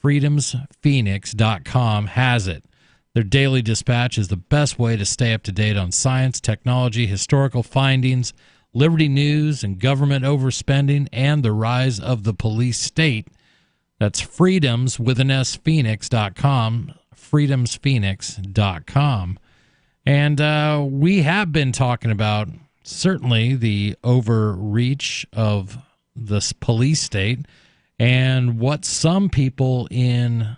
FreedomsPhoenix.com has it. Their daily dispatch is the best way to stay up to date on science, technology, historical findings, liberty news, and government overspending, and the rise of the police state. That's freedoms with an S, Phoenix.com, freedomsphoenix.com. And we have been talking about certainly the overreach of this police state and what some people in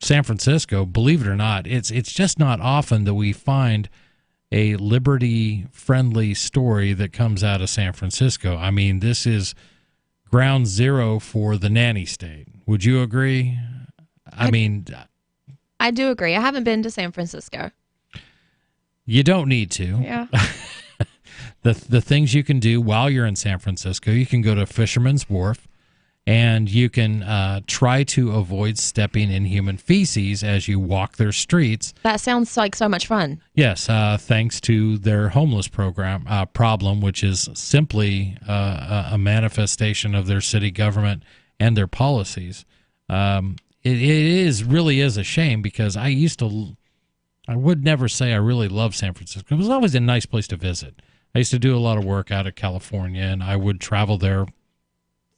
San Francisco, believe it or not, it's just not often that we find a liberty-friendly story that comes out of San Francisco. I mean, this is ground zero for the nanny state. Would you agree? I mean, I do agree. I haven't been to San Francisco. You don't need to. Yeah. The things you can do while you're in San Francisco, you can go to Fisherman's Wharf, and you can try to avoid stepping in human feces as you walk their streets. That sounds like so much fun. Yes, thanks to their homeless problem, which is simply a manifestation of their city government and their policies. It really is a shame, because I would never say I really love San Francisco. It was always a nice place to visit. I used to do a lot of work out of California, and I would travel there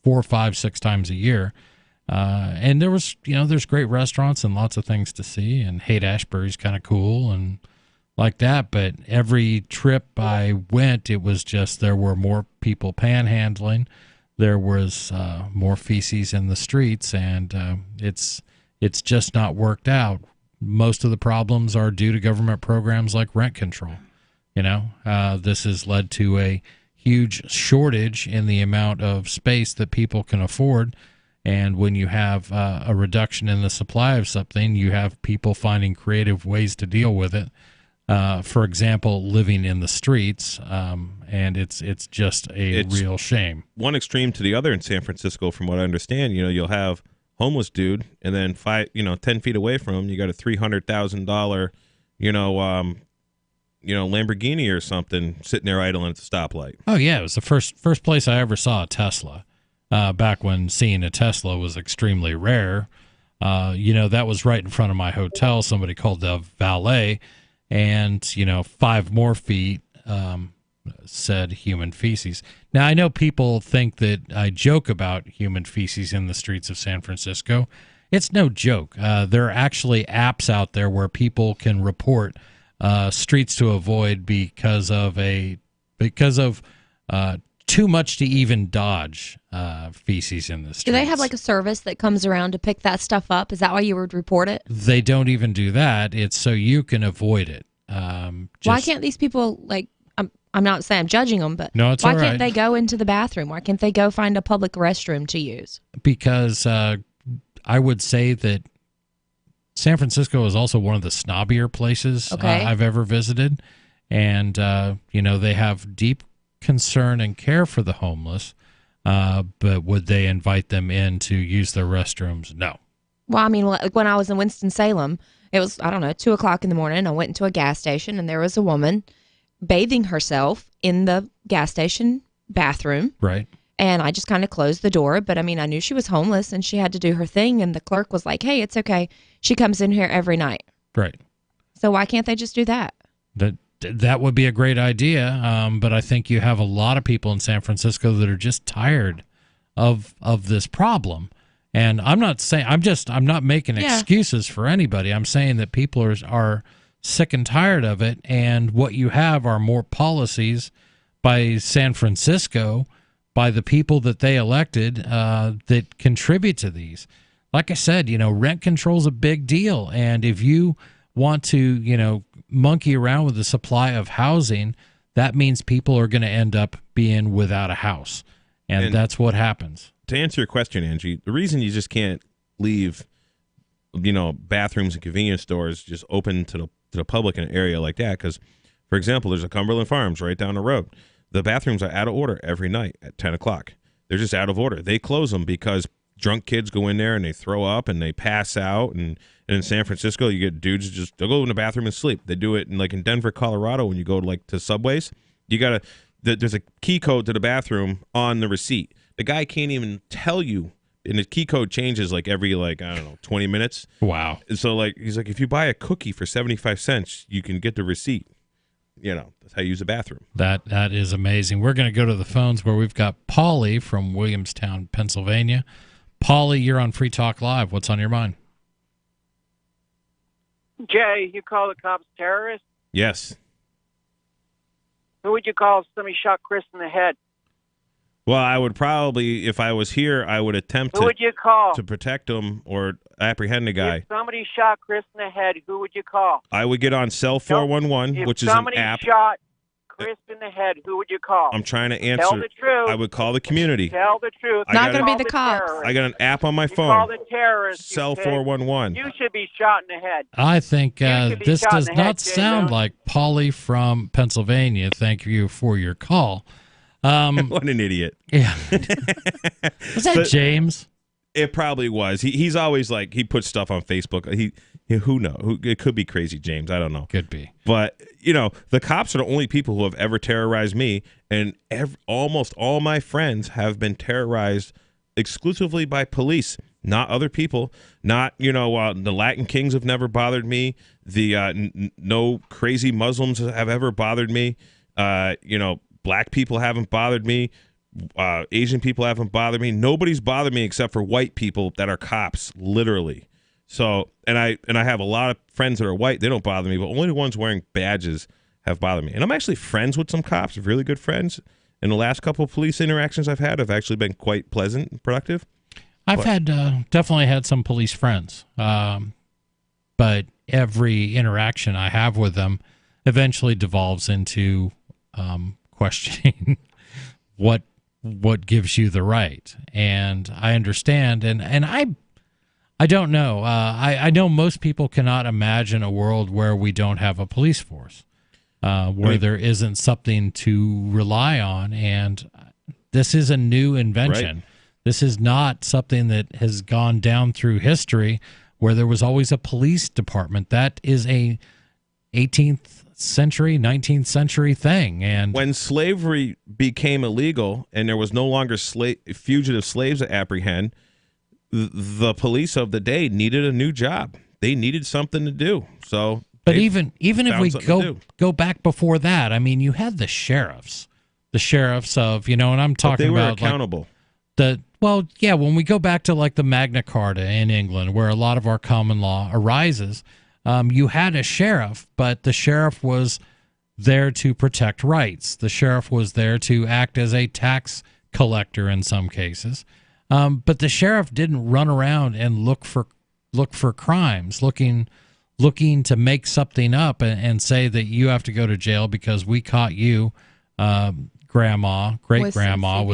4, 5, 6 times a year. And there was, there's great restaurants and lots of things to see, and Haight-Ashbury's kind of cool and like that. But every trip I went, it was just, there were more people panhandling. There was more feces in the streets, and it's just not worked out. Most of the problems are due to government programs like rent control. This has led to a huge shortage in the amount of space that people can afford. And when you have a reduction in the supply of something, you have people finding creative ways to deal with it. For example, living in the streets, and it's just it's real shame. One extreme to the other in San Francisco, from what I understand. You'll have homeless dude, and then 10 feet away from him, you got a $300,000, Lamborghini or something sitting there idling at the stoplight. Oh yeah, it was the first place I ever saw a Tesla. Back when seeing a Tesla was extremely rare. That was right in front of my hotel. Somebody called the valet, and 5 more feet said human feces. Now, I know people think that I joke about human feces in the streets of San Francisco. It's no joke. There are actually apps out there where people can report streets to avoid because of too much to even dodge feces in the streets. Do they have like a service that comes around to pick that stuff up? Is that why you would report it? They don't even do that. It's so you can avoid it. Why can't these people, I'm not saying I'm judging them, but no, it's why all right. can't they go into the bathroom? Why can't they go find a public restroom to use? Because I would say that San Francisco is also one of the snobbier places I've ever visited. And, they have deep concern and care for the homeless, but would they invite them in to use their restrooms? No. Well, I mean, when I was in Winston-Salem, it was, 2 o'clock in the morning. I went into a gas station, and there was a woman bathing herself in the gas station bathroom. Right. And I just kind of closed the door. But, I mean, I knew she was homeless, and she had to do her thing. And the clerk was like, hey, it's okay. She comes in here every night. Right. So why can't they just do that? that would be a great idea. But I think you have a lot of people in San Francisco that are just tired of this problem. And I'm not saying I'm not making excuses for anybody. I'm saying that people are sick and tired of it. And what you have are more policies by San Francisco, by the people that they elected, that contribute to these. Like I said, rent control is a big deal. And if you want to, monkey around with the supply of housing, that means people are going to end up being without a house. And that's what happens. To answer your question, Angie, the reason you just can't leave, bathrooms and convenience stores just open to the public in an area like that, because, for example, there's a Cumberland Farms right down the road. The bathrooms are out of order every night at 10 o'clock. They're just out of order. They close them because drunk kids go in there and they throw up and they pass out. And in San Francisco, you get dudes they'll go in the bathroom and sleep. They do it in Denver, Colorado, when you go to Subways. There's a key code to the bathroom on the receipt. The guy can't even tell you, and the key code changes every 20 minutes. Wow. So he's like, if you buy a cookie for 75 cents, you can get the receipt. That's how you use the bathroom. That is amazing. We're going to go to the phones where we've got Paulie from Williamstown, Pennsylvania. Paulie, you're on Free Talk Live. What's on your mind? Jay, you call the cops terrorists? Yes. Who would you call if somebody shot Chris in the head? Well, I would probably, if I was here, I would attempt Who would you call? to protect him or apprehend the guy. If somebody shot Chris in the head, who would you call? I would get on Cell 411, which is an app. If somebody shot Chris in the head, who would you call? I'm trying to answer. Tell the truth. I would call the community. Tell the truth. Not going to be the cops. I got an app on my phone. Call the terrorists. Cell 411. You should be shot in the head. I think this does not Jay sound Lewis. like Paulie from Pennsylvania. Thank you for your call. What an idiot. Yeah. Was that James? It probably was. He's always he puts stuff on Facebook. Who knows? It could be Crazy James. I don't know. Could be. But, the cops are the only people who have ever terrorized me. And almost all my friends have been terrorized exclusively by police, not other people. Not, the Latin Kings have never bothered me. The no crazy Muslims have ever bothered me. Black people haven't bothered me. Asian people haven't bothered me. Nobody's bothered me except for white people that are cops, literally. So, and I have a lot of friends that are white. They don't bother me, but only the ones wearing badges have bothered me. And I'm actually friends with some cops, really good friends. And the last couple of police interactions I've had have actually been quite pleasant and productive. I've definitely had some police friends, but every interaction I have with them eventually devolves into questioning what gives you the right. And I understand, and I don't know. I know most people cannot imagine a world where we don't have a police force, where there isn't something to rely on. And this is a new invention. Right. This is not something that has gone down through history where there was always a police department. That is a 18th century, 19th century thing. And when slavery became illegal and there was no longer fugitive slaves to apprehend, the police of the day needed a new job. They needed something to do. So, but even if we go back before that, I mean, you had the sheriffs of, and I'm talking about, they were about accountable. When we go back to the Magna Carta in England, where a lot of our common law arises, you had a sheriff, but the sheriff was there to protect rights. The sheriff was there to act as a tax collector in some cases. But the sheriff didn't run around and look for crimes, looking to make something up and say that you have to go to jail because we caught you, great grandma, with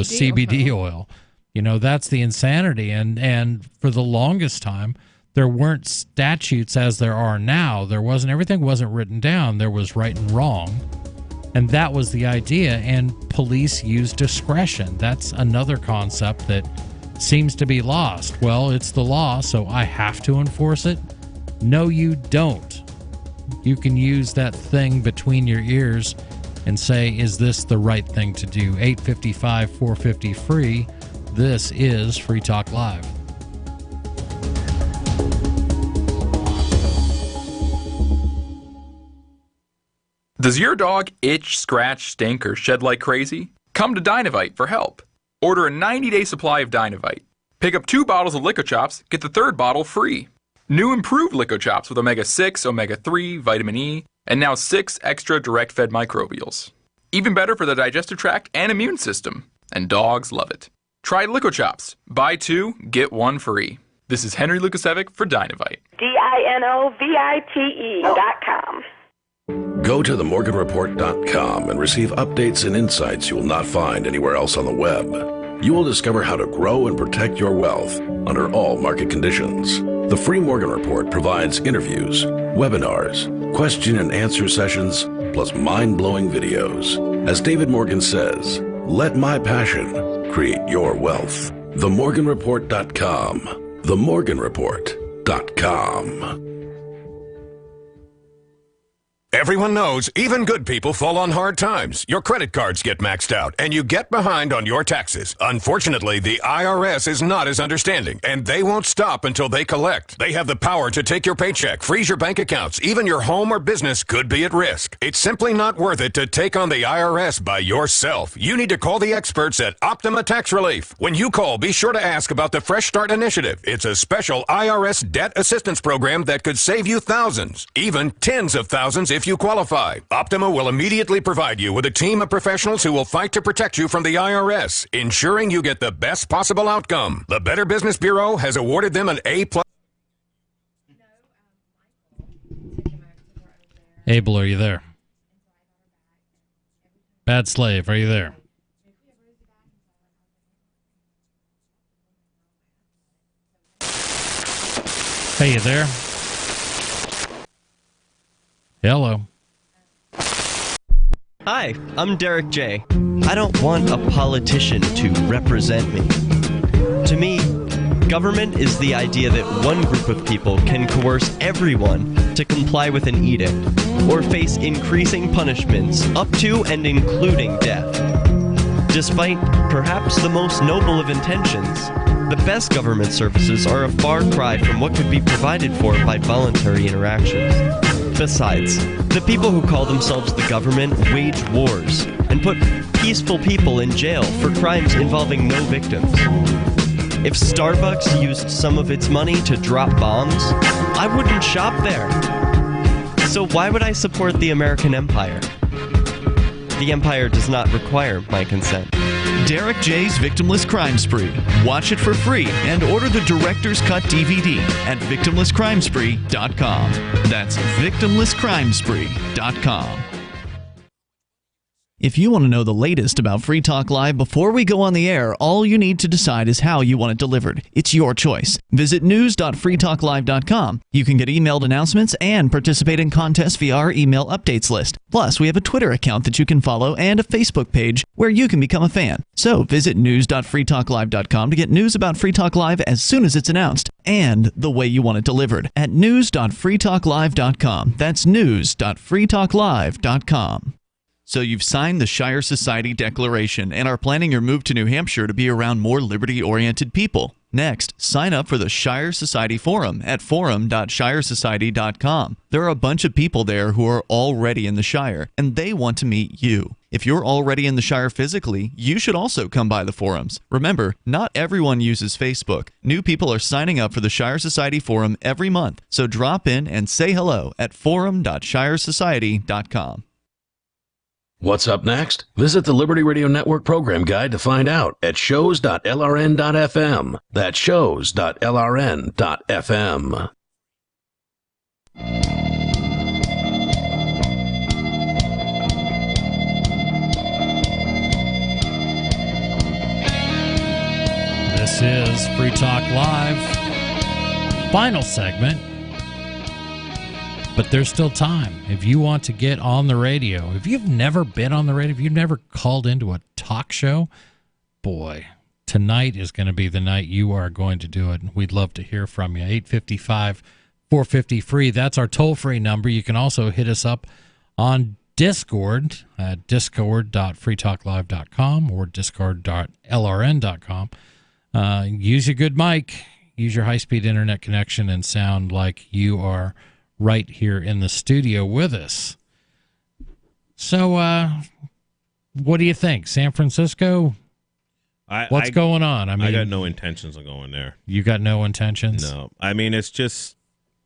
CBD oil. That's the insanity. And for the longest time, there weren't statutes as there are now. Everything wasn't written down. There was right and wrong. And that was the idea. And police use discretion. That's another concept that seems to be lost. Well, it's the law, so I have to enforce it. No, you don't. You can use that thing between your ears and say, is this the right thing to do? 855-450 free. This is Free Talk Live. Does your dog itch, scratch, stink, or shed like crazy? Come to Dynavite for help. Order a 90-day supply of Dynavite. Pick up 2 bottles of Lico Chops, get the 3rd bottle free. New improved Lico Chops with omega-6, omega-3, vitamin E, and now 6 extra direct-fed microbials. Even better for the digestive tract and immune system. And dogs love it. Try Lico Chops. Buy 2, get 1 free. This is Henry Lukasevic for Dynavite. DINOVITE.com. Go to themorganreport.com and receive updates and insights you will not find anywhere else on the web. You will discover how to grow and protect your wealth under all market conditions. The free Morgan Report provides interviews, webinars, question and answer sessions, plus mind-blowing videos. As David Morgan says, let my passion create your wealth. Themorganreport.com. Themorganreport.com. Everyone knows even good people fall on hard times. Your credit cards get maxed out, and you get behind on your taxes. Unfortunately, the IRS is not as understanding, and they won't stop until they collect. They have the power to take your paycheck, freeze your bank accounts. Even your home or business could be at risk. It's simply not worth it to take on the IRS by yourself. You need to call the experts at Optima Tax Relief. When you call, be sure to ask about the Fresh Start Initiative. It's a special IRS debt assistance program that could save you thousands, even tens of thousands if you qualify. Optima will immediately provide you with a team of professionals who will fight to protect you from the IRS, ensuring you get the best possible outcome. The Better Business Bureau has awarded them an A+. Abel, are you there? Bad Slave, are you there? Hey, you there? Hello. Hi, I'm Derek J. I don't want a politician to represent me. To me, government is the idea that one group of people can coerce everyone to comply with an edict or face increasing punishments up to and including death. Despite perhaps the most noble of intentions, the best government services are a far cry from what could be provided for by voluntary interactions. Besides, the people who call themselves the government wage wars and put peaceful people in jail for crimes involving no victims. If Starbucks used some of its money to drop bombs, I wouldn't shop there. So why would I support the American empire? The empire does not require my consent. Derek J's Victimless Crime Spree. Watch it for free and order the Director's Cut DVD at victimlesscrimespree.com. That's victimlesscrimespree.com. If you want to know the latest about Free Talk Live before we go on the air, all you need to decide is how you want it delivered. It's your choice. Visit news.freetalklive.com. You can get emailed announcements and participate in contests via our email updates list. Plus, we have a Twitter account that you can follow and a Facebook page where you can become a fan. So visit news.freetalklive.com to get news about Free Talk Live as soon as it's announced and the way you want it delivered at news.freetalklive.com. That's news.freetalklive.com. So you've signed the Shire Society Declaration and are planning your move to New Hampshire to be around more liberty-oriented people. Next, sign up for the Shire Society Forum at forum.shiresociety.com. There are a bunch of people there who are already in the Shire, and they want to meet you. If you're already in the Shire physically, you should also come by the forums. Remember, not everyone uses Facebook. New people are signing up for the Shire Society Forum every month, so drop in and say hello at forum.shiresociety.com. What's up next? Visit the Liberty Radio Network program guide to find out at shows.lrn.fm. That's shows.lrn.fm. This is Free Talk Live. Final segment. But there's still time. If you want to get on the radio, if you've never been on the radio, if you've never called into a talk show, boy, tonight is going to be the night you are going to do it. And we'd love to hear from you. 855-450-FREE. That's our toll-free number. You can also hit us up on Discord at discord.freetalklive.com or discord.lrn.com. Use your good mic. Use your high-speed internet connection and sound like you are right here in the studio with us. So, what do you think? San Francisco? What's going on? I mean, I got no intentions of going there. You got no intentions? No. I mean, it's just,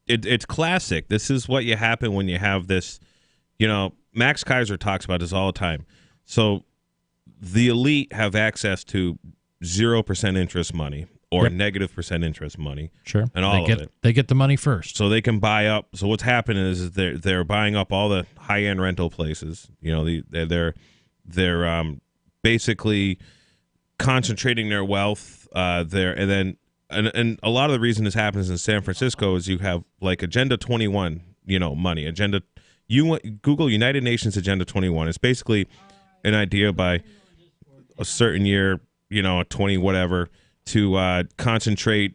it's classic. This is what you happen when you have this, Max Kaiser talks about this all the time. So the elite have access to 0% interest money or negative percent interest money. Sure. And all of it. They get the money first. So they can buy up. So what's happening is they're buying up all the high-end rental places. They're basically concentrating their wealth there, and a lot of the reason this happens in San Francisco is you have like Agenda 21, money. Google United Nations Agenda 21. It's basically an idea by a certain year, 20 whatever, to concentrate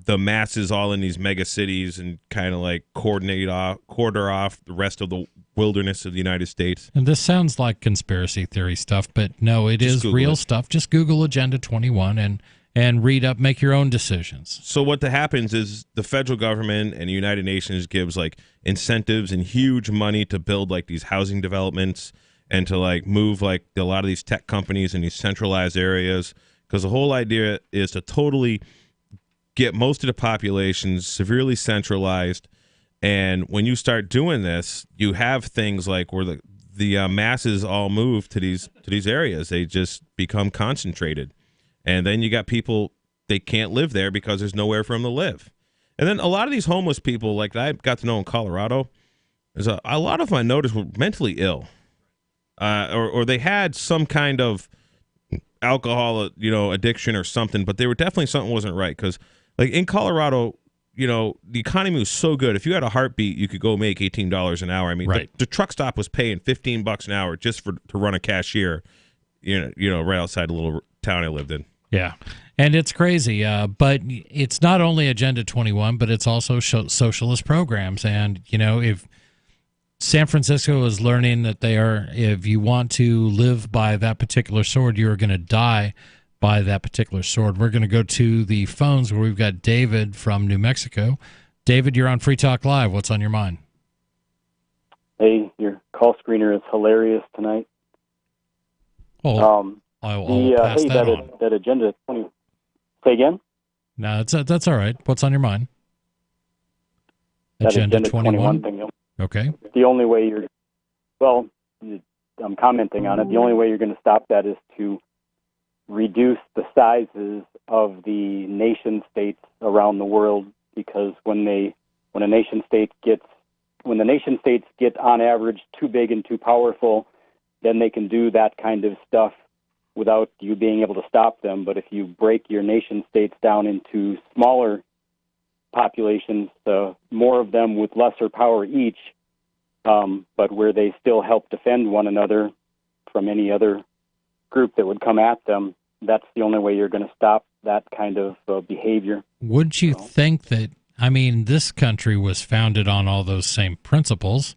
the masses all in these mega cities and kind of like quarter off the rest of the wilderness of the United States. And this sounds like conspiracy theory stuff, but no, it is real stuff. Just Google Agenda 21 and read up, make your own decisions. So what happens is the federal government and the United Nations gives like incentives and huge money to build like these housing developments and to like move like a lot of these tech companies in these centralized areas, because the whole idea is to totally get most of the population severely centralized. And when you start doing this, you have things like where the masses all move to these areas. They just become concentrated. And then you got people, they can't live there because there's nowhere for them to live. And then a lot of these homeless people, like I got to know in Colorado, there's a lot of them I noticed were mentally ill. Or they had some kind of alcohol, addiction or something, but they were definitely something wasn't right. Because like in Colorado, the economy was so good. If you had a heartbeat, you could go make $18 an hour. I mean, right. the truck stop was paying $15 an hour just to run a cashier, right outside the little town I lived in. Yeah, and it's crazy. But it's not only Agenda 21, but it's also socialist programs. And, if San Francisco is learning that if you want to live by that particular sword, you're going to die by that particular sword. We're going to go to the phones where we've got David from New Mexico. David, you're on Free Talk Live. What's on your mind? Hey, your call screener is hilarious tonight. Oh, I'll pass that on. That Agenda 20. Say again? No, that's all right. What's on your mind? That Agenda 21 thing. Okay. The only way I'm commenting on it. The only way you're going to stop that is to reduce the sizes of the nation states around the world, because when the nation states get on average too big and too powerful, then they can do that kind of stuff without you being able to stop them. But if you break your nation states down into smaller populations, more of them with lesser power each, but where they still help defend one another from any other group that would come at them, that's the only way you're going to stop that kind of behavior. Would you think that, this country was founded on all those same principles?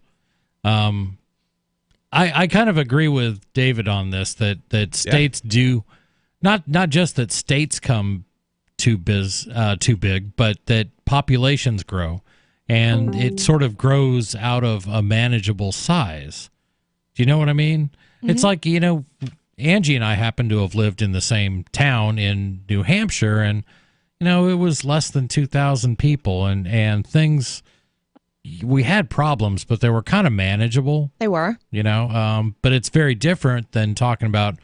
I kind of agree with David on this, that states do, not just that states come too big, but that populations grow, and it sort of grows out of a manageable size. Do you know what I mean? Mm-hmm. It's like, Angie and I happen to have lived in the same town in New Hampshire, and it was less than 2,000 people, and things. We had problems, but they were kind of manageable. They were, but it's very different than talking about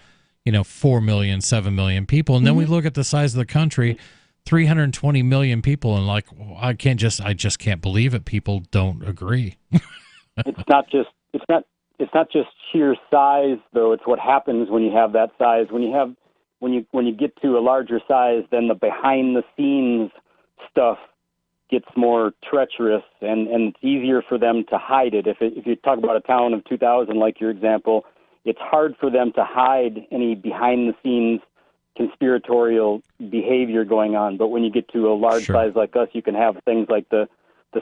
4 million, 7 million people, and then we look at the size of the country, 320 million people, and I just can't believe it. People don't agree. It's not just sheer size, though. It's what happens when you have that size. When you get to a larger size, then the behind the scenes stuff gets more treacherous, and it's easier for them to hide it. If you talk about a town of 2,000, like your example, it's hard for them to hide any behind the scenes conspiratorial behavior going on. But when you get to a large size like us, you can have things like the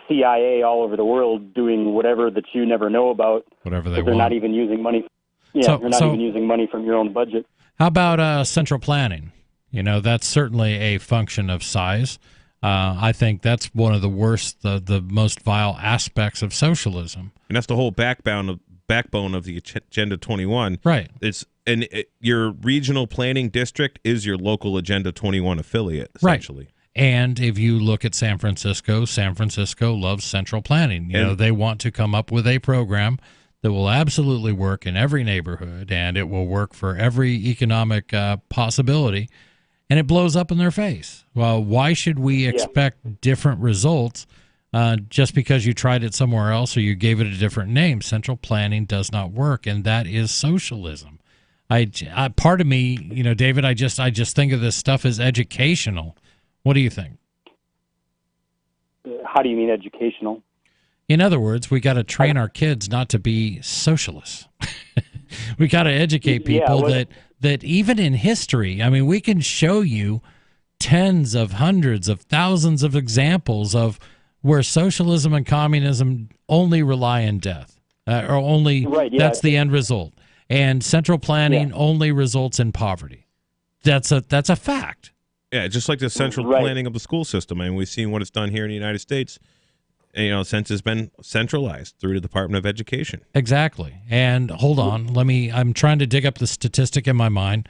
CIA all over the world doing whatever that you never know about. Whatever they they're want. not even using money. Yeah, you're not even using money from your own budget. How about central planning? That's certainly a function of size. I think that's one of the worst, the most vile aspects of socialism. And that's the whole backbone backbone of the Agenda 21. Right. Your regional planning district is your local Agenda 21 affiliate, essentially. Right. And if you look at San Francisco loves central planning. You know, they want to come up with a program that will absolutely work in every neighborhood, and it will work for every economic possibility, and it blows up in their face. Well, why should we expect different results just because you tried it somewhere else or you gave it a different name? Central planning does not work, and that is socialism. Part of me, you know, David, I just think of this stuff as educational. What do you think? How do you mean educational? In other words, we got to train our kids not to be socialists. We got to educate people that even in history, I mean, we can show you tens of hundreds of thousands of examples of where socialism and communism only rely on death, or only that's the end result. And central planning only results in poverty. That's a fact. Yeah, just like the central planning of the school system. I mean, we've seen what it's done here in the United States. You know, since it's been centralized through the Department of Education. Exactly. And hold on, I'm trying to dig up the statistic in my mind.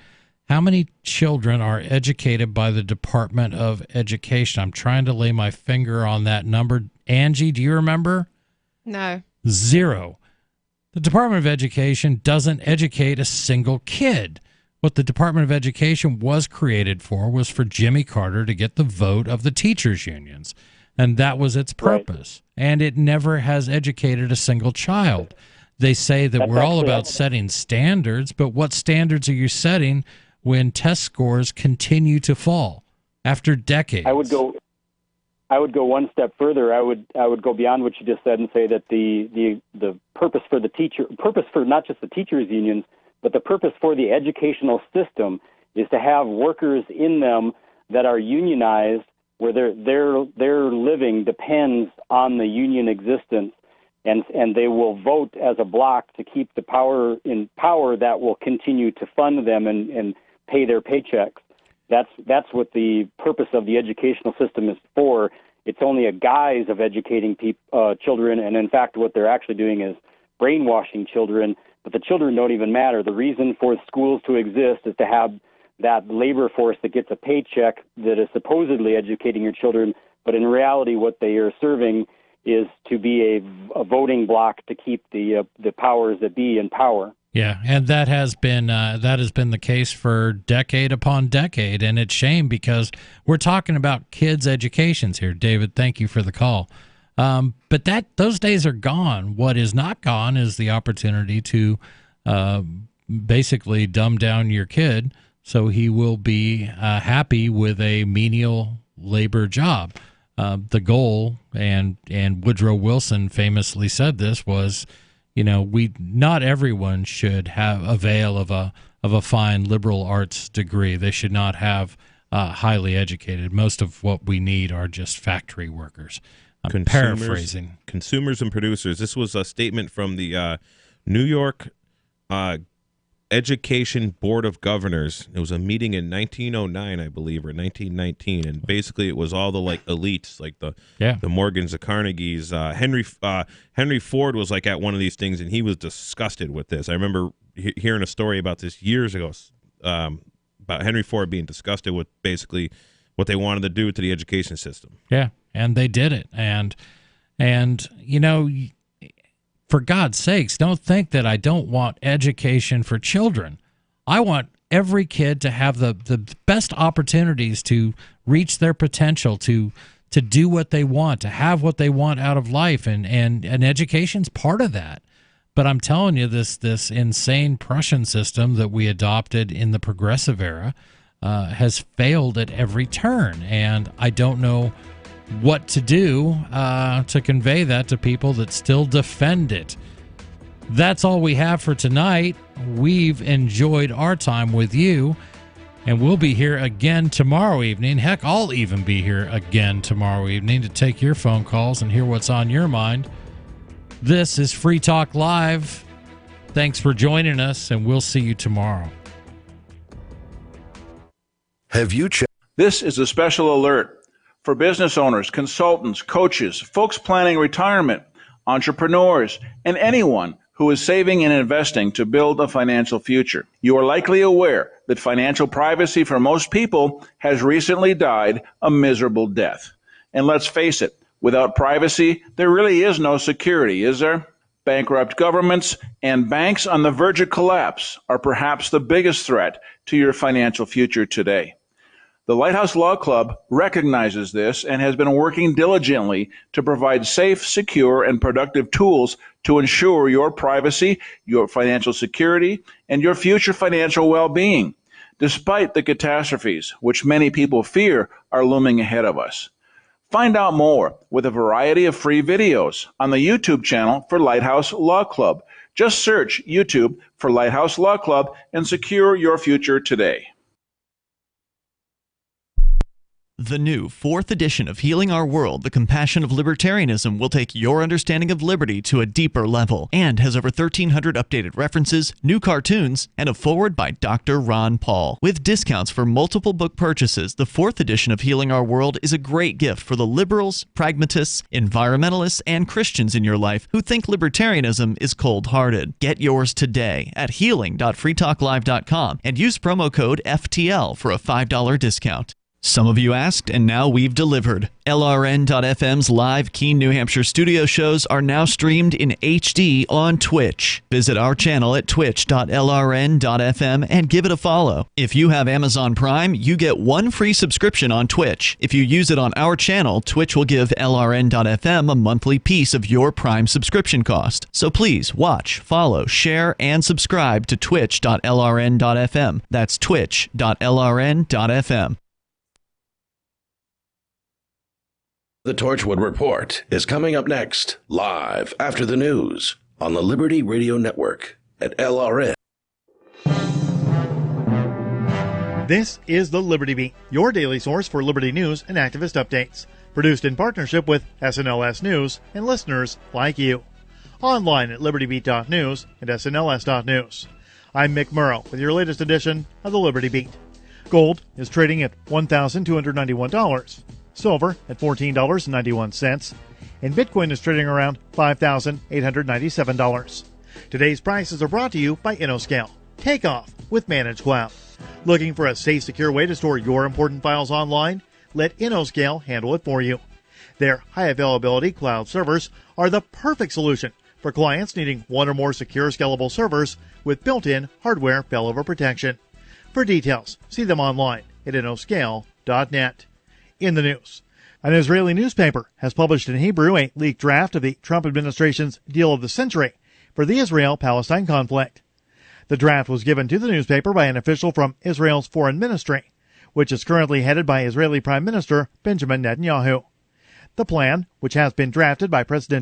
How many children are educated by the Department of Education? I'm trying to lay my finger on that number. Angie, do you remember? No. 0. The Department of Education doesn't educate a single kid. What the Department of Education was created for was for Jimmy Carter to get the vote of the teachers' unions. And that was its purpose. Right. And it never has educated a single child. They say that we're all about setting standards, but what standards are you setting when test scores continue to fall after decades? I would go one step further. I would go beyond what you just said and say that the purpose for not just the teachers' unions, but the purpose for the educational system is to have workers in them that are unionized, where their living depends on the union existence, and they will vote as a block to keep the power that will continue to fund them and pay their paychecks. That's what the purpose of the educational system is for. It's only a guise of educating children, and in fact what they're actually doing is brainwashing children, but the children don't even matter. The reason for schools to exist is to have that labor force that gets a paycheck that is supposedly educating your children, but in reality what they are serving is to be a voting block to keep the powers that be in power. Yeah, and that has been the case for decade upon decade, and it's shame because we're talking about kids' educations here. David, thank you for the call. But those days are gone. What is not gone is the opportunity to basically dumb down your kid so he will be happy with a menial labor job. The goal, and Woodrow Wilson famously said this, was, you know, not everyone should avail of a fine liberal arts degree. They should not have highly educated. Most of what we need are just factory workers. I'm paraphrasing. Consumers and producers. This was a statement from the New York Education Board of Governors. It was a meeting in 1909, I believe, or 1919, and basically it was all the elites, like the Morgans, the Carnegies. Henry Ford was at one of these things, and he was disgusted with this. I remember hearing a story about this years ago, about Henry Ford being disgusted with basically what they wanted to do to the education system. Yeah, and they did it, and you know, for God's sakes, don't think that I don't want education for children. I want every kid to have the best opportunities to reach their potential, to do what they want, to have what they want out of life, and education's part of that. But I'm telling you, this insane Prussian system that we adopted in the progressive era has failed at every turn, and I don't know what to do to convey that to people that still defend it. That's all we have for tonight. We've enjoyed our time with you, and we'll be here again tomorrow evening. Heck, I'll even be here again tomorrow evening to take your phone calls and hear what's on your mind. This is Free Talk Live. Thanks for joining us, and we'll see you tomorrow. Have you checked? This is a special alert for business owners, consultants, coaches, folks planning retirement, entrepreneurs, and anyone who is saving and investing to build a financial future. You are likely aware that financial privacy for most people has recently died a miserable death. And let's face it, without privacy, there really is no security, is there? Bankrupt governments and banks on the verge of collapse are perhaps the biggest threat to your financial future today. The Lighthouse Law Club recognizes this and has been working diligently to provide safe, secure, and productive tools to ensure your privacy, your financial security, and your future financial well-being, despite the catastrophes which many people fear are looming ahead of us. Find out more with a variety of free videos on the YouTube channel for Lighthouse Law Club. Just search YouTube for Lighthouse Law Club and secure your future today. The new 4th edition of Healing Our World, The Compassion of Libertarianism will take your understanding of liberty to a deeper level and has over 1,300 updated references, new cartoons, and a foreword by Dr. Ron Paul. With discounts for multiple book purchases, the 4th edition of Healing Our World is a great gift for the liberals, pragmatists, environmentalists, and Christians in your life who think libertarianism is cold-hearted. Get yours today at healing.freetalklive.com and use promo code FTL for a $5 discount. Some of you asked, and now we've delivered. LRN.FM's live Keene, New Hampshire studio shows are now streamed in HD on Twitch. Visit our channel at twitch.lrn.fm and give it a follow. If you have Amazon Prime, you get 1 free subscription on Twitch. If you use it on our channel, Twitch will give LRN.FM a monthly piece of your Prime subscription cost. So please watch, follow, share, and subscribe to twitch.lrn.fm. That's twitch.lrn.fm. The Torchwood Report is coming up next, live after the news on the Liberty Radio Network at LRN. This is the Liberty Beat, your daily source for Liberty news and activist updates. Produced in partnership with SNLS News and listeners like you. Online at libertybeat.news and snls.news. I'm Mick Murrow with your latest edition of the Liberty Beat. Gold is trading at $1,291. Silver at $14.91, and Bitcoin is trading around $5,897. Today's prices are brought to you by InnoScale. Take off with Managed Cloud. Looking for a safe, secure way to store your important files online? Let InnoScale handle it for you. Their high-availability cloud servers are the perfect solution for clients needing 1 or more secure, scalable servers with built-in hardware failover protection. For details, see them online at innoscale.net. In the news, an Israeli newspaper has published in Hebrew a leaked draft of the Trump administration's deal of the century for the Israel-Palestine conflict. The draft was given to the newspaper by an official from Israel's foreign ministry, which is currently headed by Israeli Prime Minister Benjamin Netanyahu. The plan, which has been drafted by President